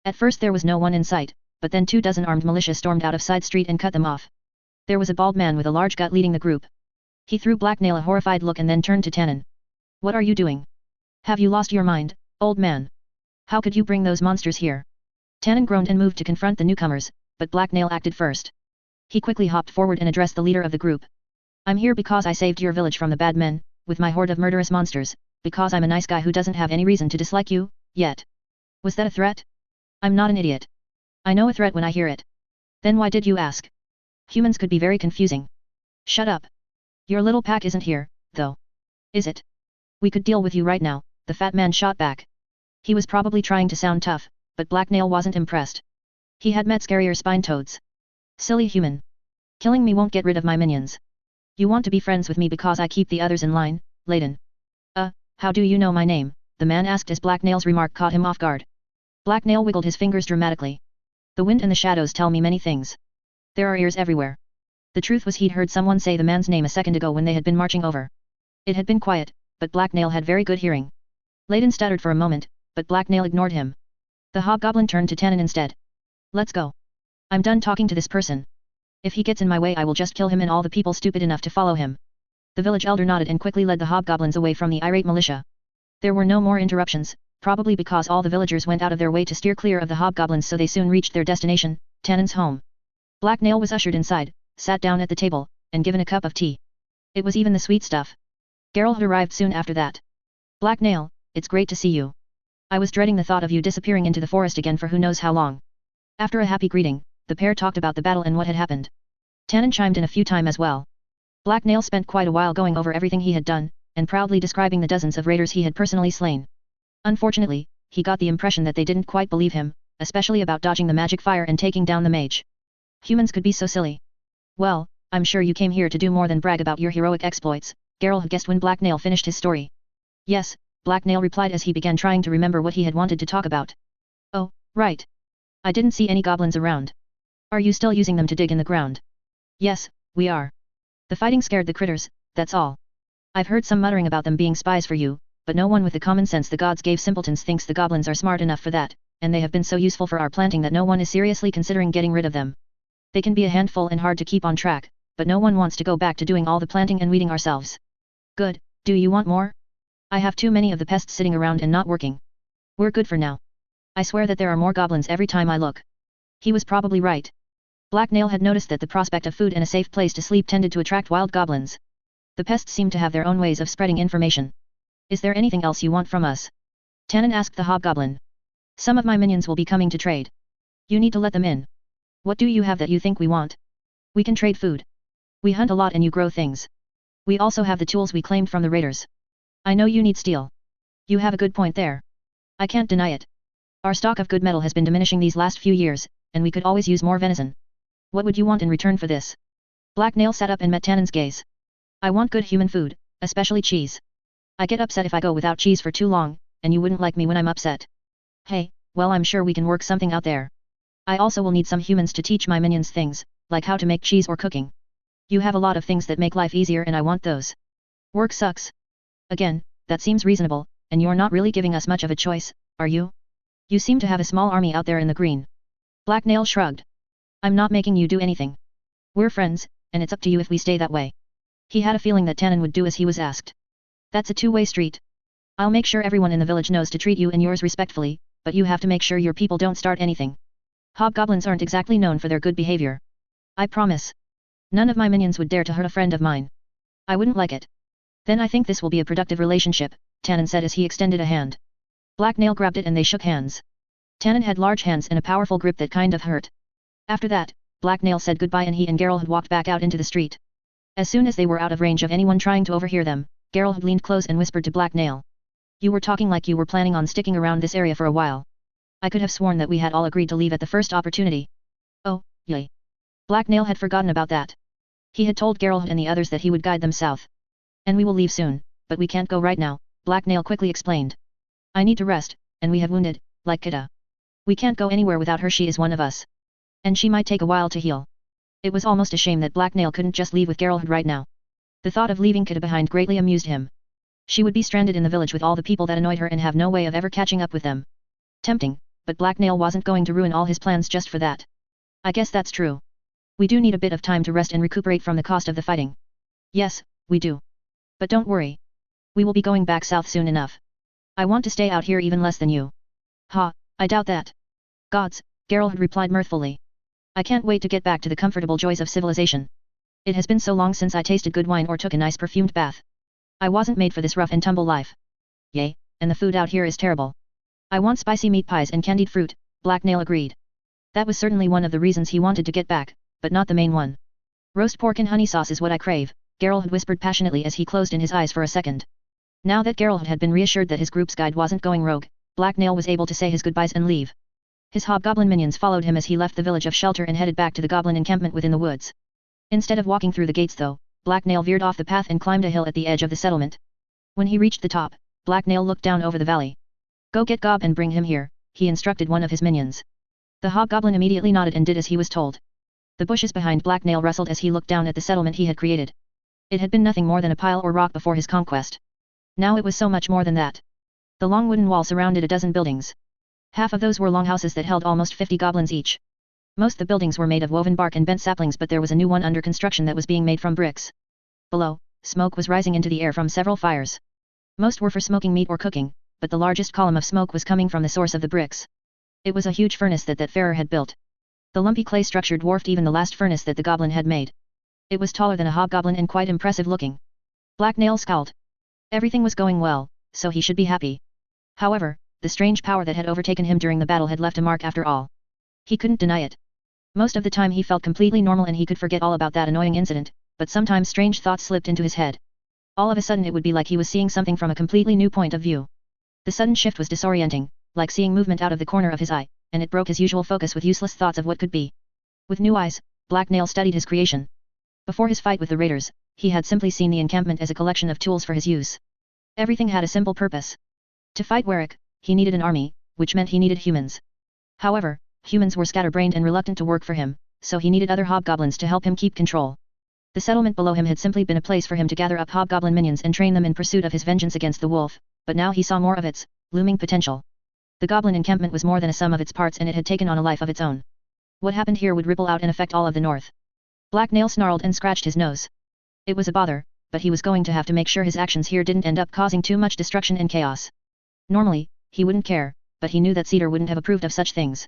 At first there was no one in sight, but then 24 armed militia stormed out of side street and cut them off. There was a bald man with a large gut leading the group. He threw Black Nail a horrified look and then turned to Tannen. What are you doing? Have you lost your mind, old man? How could you bring those monsters here? Tannen groaned and moved to confront the newcomers, but Black Nail acted first. He quickly hopped forward and addressed the leader of the group. I'm here because I saved your village from the bad men, with my horde of murderous monsters, because I'm a nice guy who doesn't have any reason to dislike you, yet. Was that a threat? I'm not an idiot. I know a threat when I hear it. Then why did you ask? Humans could be very confusing. Shut up. Your little pack isn't here, though. Is it? We could deal with you right now, the fat man shot back. He was probably trying to sound tough, but Black Nail wasn't impressed. He had met scarier spine toads. Silly human. Killing me won't get rid of my minions. You want to be friends with me because I keep the others in line, Layden. How do you know my name? The man asked as Black Nail's remark caught him off guard. Black Nail wiggled his fingers dramatically. The wind and the shadows tell me many things. There are ears everywhere. The truth was he'd heard someone say the man's name a second ago when they had been marching over. It had been quiet, but Black Nail had very good hearing. Layden stuttered for a moment, but Black Nail ignored him. The hobgoblin turned to Tannen instead. Let's go. I'm done talking to this person. If he gets in my way I will just kill him and all the people stupid enough to follow him. The village elder nodded and quickly led the hobgoblins away from the irate militia. There were no more interruptions, probably because all the villagers went out of their way to steer clear of the hobgoblins, so they soon reached their destination, Tannen's home. Black Nail was ushered inside, sat down at the table, and given a cup of tea. It was even the sweet stuff. Geralt had arrived soon after that. Black Nail, it's great to see you. I was dreading the thought of you disappearing into the forest again for who knows how long. After a happy greeting, the pair talked about the battle and what had happened. Tannen chimed in a few times as well. Black Nail spent quite a while going over everything he had done, and proudly describing the dozens of raiders he had personally slain. Unfortunately, he got the impression that they didn't quite believe him, especially about dodging the magic fire and taking down the mage. Humans could be so silly. Well, I'm sure you came here to do more than brag about your heroic exploits, Geralt had guessed when Black Nail finished his story. Yes, Black Nail replied as he began trying to remember what he had wanted to talk about. Oh, right. I didn't see any goblins around. Are you still using them to dig in the ground? Yes, we are. The fighting scared the critters, that's all. I've heard some muttering about them being spies for you, but no one with the common sense the gods gave simpletons thinks the goblins are smart enough for that, and they have been so useful for our planting that no one is seriously considering getting rid of them. They can be a handful and hard to keep on track, but no one wants to go back to doing all the planting and weeding ourselves. Good, do you want more? I have too many of the pests sitting around and not working. We're good for now. I swear that there are more goblins every time I look. He was probably right. Black Nail had noticed that the prospect of food and a safe place to sleep tended to attract wild goblins. The pests seemed to have their own ways of spreading information. Is there anything else you want from us? Tannen asked the hobgoblin. Some of my minions will be coming to trade. You need to let them in. What do you have that you think we want? We can trade food. We hunt a lot and you grow things. We also have the tools we claimed from the raiders. I know you need steel. You have a good point there. I can't deny it. Our stock of good metal has been diminishing these last few years, and we could always use more venison. What would you want in return for this? Black Nail sat up and met Tannen's gaze. I want good human food, especially cheese. I get upset if I go without cheese for too long, and you wouldn't like me when I'm upset. Hey, well I'm sure we can work something out there. I also will need some humans to teach my minions things, like how to make cheese or cooking. You have a lot of things that make life easier and I want those. Work sucks. Again, that seems reasonable, and you're not really giving us much of a choice, are you? You seem to have a small army out there in the green. Black Nail shrugged. I'm not making you do anything. We're friends, and it's up to you if we stay that way. He had a feeling that Tannen would do as he was asked. That's a two-way street. I'll make sure everyone in the village knows to treat you and yours respectfully, but you have to make sure your people don't start anything. Hobgoblins aren't exactly known for their good behavior. I promise. None of my minions would dare to hurt a friend of mine. I wouldn't like it. Then I think this will be a productive relationship, Tannen said as he extended a hand. Black Nail grabbed it and they shook hands. Tannen had large hands and a powerful grip that kind of hurt. After that, Black Nail said goodbye and he and Geralt had walked back out into the street. As soon as they were out of range of anyone trying to overhear them, Geralt had leaned close and whispered to Black Nail. You were talking like you were planning on sticking around this area for a while. I could have sworn that we had all agreed to leave at the first opportunity. Oh, yay. Black Nail had forgotten about that. He had told Geralt and the others that he would guide them south. And we will leave soon, but we can't go right now, Black Nail quickly explained. I need to rest, and we have wounded, like Kita. We can't go anywhere without her, she is one of us. And she might take a while to heal. It was almost a shame that Black Nail couldn't just leave with Geralt right now. The thought of leaving Kita behind greatly amused him. She would be stranded in the village with all the people that annoyed her and have no way of ever catching up with them. Tempting, but Black Nail wasn't going to ruin all his plans just for that. I guess that's true. We do need a bit of time to rest and recuperate from the cost of the fighting. Yes, we do. But don't worry. We will be going back south soon enough. I want to stay out here even less than you. Ha, I doubt that. Gods, Geralt had replied mirthfully. I can't wait to get back to the comfortable joys of civilization. It has been so long since I tasted good wine or took a nice perfumed bath. I wasn't made for this rough and tumble life. Yay, and the food out here is terrible. I want spicy meat pies and candied fruit, Black Nail agreed. That was certainly one of the reasons he wanted to get back, but not the main one. Roast pork and honey sauce is what I crave, Geralt had whispered passionately as he closed in his eyes for a second. Now that Geralt had been reassured that his group's guide wasn't going rogue, Black Nail was able to say his goodbyes and leave. His hobgoblin minions followed him as he left the village of shelter and headed back to the goblin encampment within the woods. Instead of walking through the gates though, Black Nail veered off the path and climbed a hill at the edge of the settlement. When he reached the top, Black Nail looked down over the valley. Go get Gob and bring him here, he instructed one of his minions. The hobgoblin immediately nodded and did as he was told. The bushes behind Black Nail rustled as he looked down at the settlement he had created. It had been nothing more than a pile or rock before his conquest. Now it was so much more than that. The long wooden wall surrounded a dozen buildings. Half of those were longhouses that held almost 50 goblins each. Most of the buildings were made of woven bark and bent saplings, but there was a new one under construction that was being made from bricks. Below, smoke was rising into the air from several fires. Most were for smoking meat or cooking, but the largest column of smoke was coming from the source of the bricks. It was a huge furnace that Farrer had built. The lumpy clay structure dwarfed even the last furnace that the goblin had made. It was taller than a hobgoblin and quite impressive looking. Black Nail scowled. Everything was going well, so he should be happy. However, the strange power that had overtaken him during the battle had left a mark after all. He couldn't deny it. Most of the time he felt completely normal and he could forget all about that annoying incident, but sometimes strange thoughts slipped into his head. All of a sudden it would be like he was seeing something from a completely new point of view. The sudden shift was disorienting, like seeing movement out of the corner of his eye, and it broke his usual focus with useless thoughts of what could be. With new eyes, Black Nail studied his creation. Before his fight with the raiders, he had simply seen the encampment as a collection of tools for his use. Everything had a simple purpose. To fight Warwick, he needed an army, which meant he needed humans. However, humans were scatterbrained and reluctant to work for him, so he needed other hobgoblins to help him keep control. The settlement below him had simply been a place for him to gather up hobgoblin minions and train them in pursuit of his vengeance against the wolf, but now he saw more of its looming potential. The goblin encampment was more than a sum of its parts and it had taken on a life of its own. What happened here would ripple out and affect all of the north. Black Nail snarled and scratched his nose. It was a bother, but he was going to have to make sure his actions here didn't end up causing too much destruction and chaos. Normally, he wouldn't care, but he knew that Cedar wouldn't have approved of such things.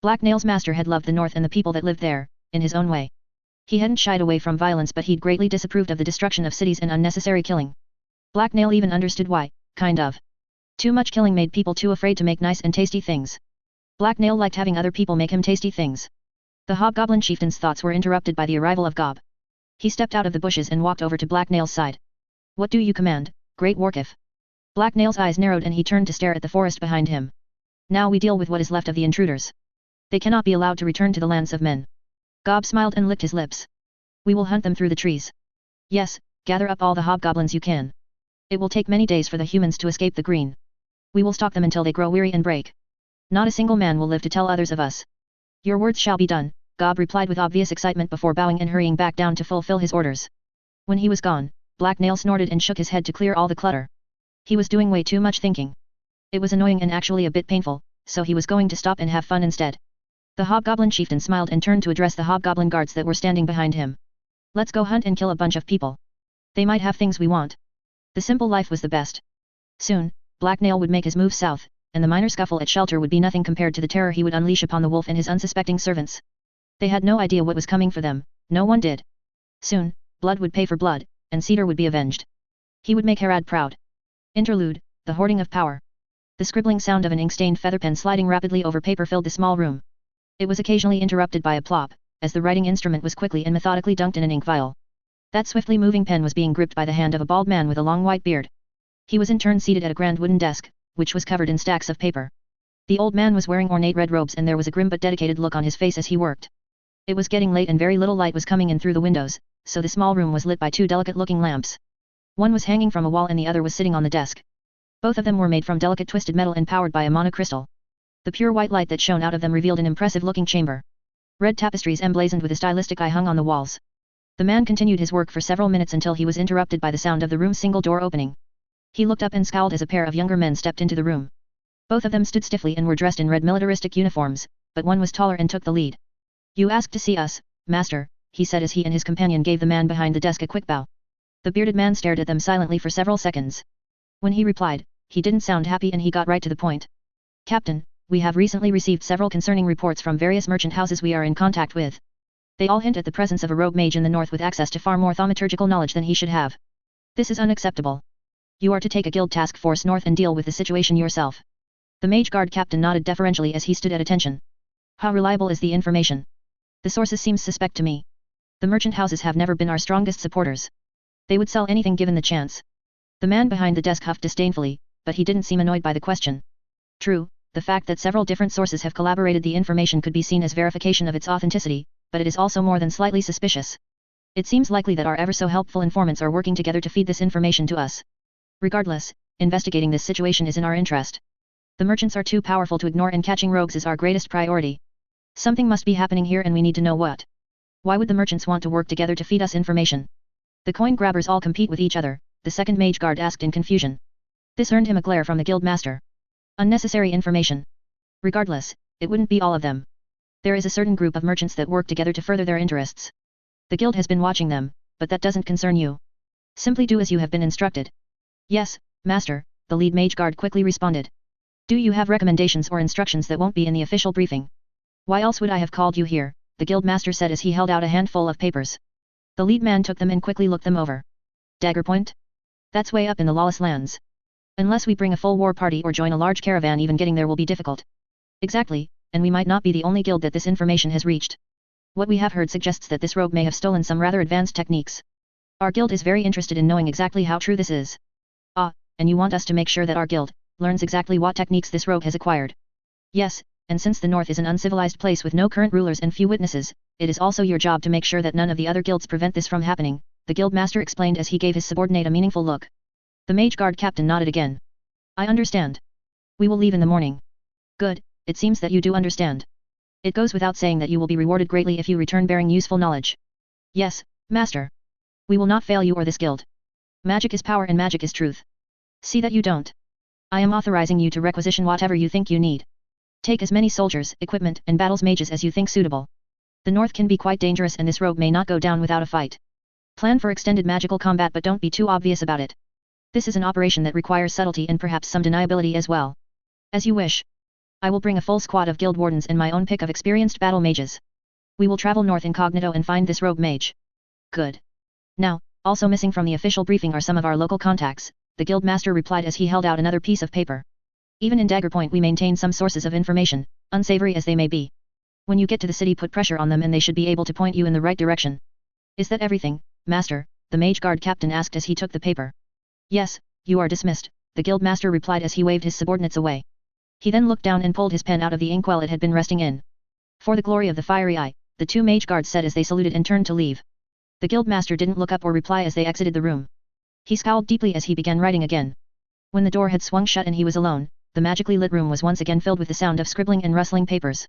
Black Nail's master had loved the north and the people that lived there, in his own way. He hadn't shied away from violence, but he'd greatly disapproved of the destruction of cities and unnecessary killing. Black Nail even understood why, kind of. Too much killing made people too afraid to make nice and tasty things. Black Nail liked having other people make him tasty things. The hobgoblin chieftain's thoughts were interrupted by the arrival of Gob. He stepped out of the bushes and walked over to Black Nail's side. What do you command, Great Warkiff? Black Nail's eyes narrowed and he turned to stare at the forest behind him. Now we deal with what is left of the intruders. They cannot be allowed to return to the lands of men. Gob smiled and licked his lips. We will hunt them through the trees. Yes, gather up all the hobgoblins you can. It will take many days for the humans to escape the green. We will stalk them until they grow weary and break. Not a single man will live to tell others of us. Your words shall be done, Gob replied with obvious excitement before bowing and hurrying back down to fulfill his orders. When he was gone, Black Nail snorted and shook his head to clear all the clutter. He was doing way too much thinking. It was annoying and actually a bit painful, so he was going to stop and have fun instead. The hobgoblin chieftain smiled and turned to address the hobgoblin guards that were standing behind him. Let's go hunt and kill a bunch of people. They might have things we want. The simple life was the best. Soon, Black Nail would make his move south, and the minor scuffle at shelter would be nothing compared to the terror he would unleash upon the wolf and his unsuspecting servants. They had no idea what was coming for them, no one did. Soon, blood would pay for blood, and Cedar would be avenged. He would make Harad proud. Interlude, the hoarding of power. The scribbling sound of an ink-stained feather pen sliding rapidly over paper filled the small room. It was occasionally interrupted by a plop, as the writing instrument was quickly and methodically dunked in an ink vial. That swiftly moving pen was being gripped by the hand of a bald man with a long white beard. He was in turn seated at a grand wooden desk, which was covered in stacks of paper. The old man was wearing ornate red robes and there was a grim but dedicated look on his face as he worked. It was getting late and very little light was coming in through the windows, so the small room was lit by two delicate-looking lamps. One was hanging from a wall and the other was sitting on the desk. Both of them were made from delicate twisted metal and powered by a monocrystal. The pure white light that shone out of them revealed an impressive-looking chamber. Red tapestries emblazoned with a stylistic eye hung on the walls. The man continued his work for several minutes until he was interrupted by the sound of the room's single door opening. He looked up and scowled as a pair of younger men stepped into the room. Both of them stood stiffly and were dressed in red militaristic uniforms, but one was taller and took the lead. "You asked to see us, master," he said as he and his companion gave the man behind the desk a quick bow. The bearded man stared at them silently for several seconds. When he replied, he didn't sound happy and he got right to the point. "Captain, we have recently received several concerning reports from various merchant houses we are in contact with. They all hint at the presence of a rogue mage in the north with access to far more thaumaturgical knowledge than he should have. This is unacceptable. You are to take a guild task force north and deal with the situation yourself." The mage guard captain nodded deferentially as he stood at attention. "How reliable is the information? The sources seem suspect to me. The merchant houses have never been our strongest supporters. They would sell anything given the chance." The man behind the desk huffed disdainfully, but he didn't seem annoyed by the question. True, the fact that several different sources have collaborated the information could be seen as verification of its authenticity, but it is also more than slightly suspicious. It seems likely that our ever-so-helpful informants are working together to feed this information to us. Regardless, investigating this situation is in our interest. The merchants are too powerful to ignore and catching rogues is our greatest priority. Something must be happening here and we need to know what. Why would the merchants want to work together to feed us information? The coin grabbers all compete with each other, the second mage guard asked in confusion. This earned him a glare from the guild master. Unnecessary information. Regardless, it wouldn't be all of them. There is a certain group of merchants that work together to further their interests. The guild has been watching them, but that doesn't concern you. Simply do as you have been instructed. Yes, master, the lead mage guard quickly responded. Do you have recommendations or instructions that won't be in the official briefing? Why else would I have called you here, the guild master said as he held out a handful of papers. The lead man took them and quickly looked them over. Dagger Point? That's way up in the lawless lands. Unless we bring a full war party or join a large caravan, even getting there will be difficult. Exactly, and we might not be the only guild that this information has reached. What we have heard suggests that this rogue may have stolen some rather advanced techniques. Our guild is very interested in knowing exactly how true this is. Ah, and you want us to make sure that our guild learns exactly what techniques this rogue has acquired. Yes, and since the north is an uncivilized place with no current rulers and few witnesses, it is also your job to make sure that none of the other guilds prevent this from happening, the guild master explained as he gave his subordinate a meaningful look. The mage guard captain nodded again. I understand. We will leave in the morning. Good, it seems that you do understand. It goes without saying that you will be rewarded greatly if you return bearing useful knowledge. Yes, master. We will not fail you or this guild. Magic is power and magic is truth. See that you don't. I am authorizing you to requisition whatever you think you need. Take as many soldiers, equipment, and battles mages as you think suitable. The north can be quite dangerous and this rogue may not go down without a fight. Plan for extended magical combat but don't be too obvious about it. This is an operation that requires subtlety and perhaps some deniability as well. As you wish. I will bring a full squad of guild wardens and my own pick of experienced battle mages. We will travel north incognito and find this rogue mage. Good. Now, also missing from the official briefing are some of our local contacts, the guild master replied as he held out another piece of paper. Even in Dagger Point we maintain some sources of information, unsavory as they may be. When you get to the city put pressure on them and they should be able to point you in the right direction. Is that everything, master? The mage guard captain asked as he took the paper. Yes, you are dismissed, the guild master replied as he waved his subordinates away. He then looked down and pulled his pen out of the inkwell it had been resting in. For the glory of the fiery eye, the two mage guards said as they saluted and turned to leave. The guild master didn't look up or reply as they exited the room. He scowled deeply as he began writing again. When the door had swung shut and he was alone, the magically lit room was once again filled with the sound of scribbling and rustling papers.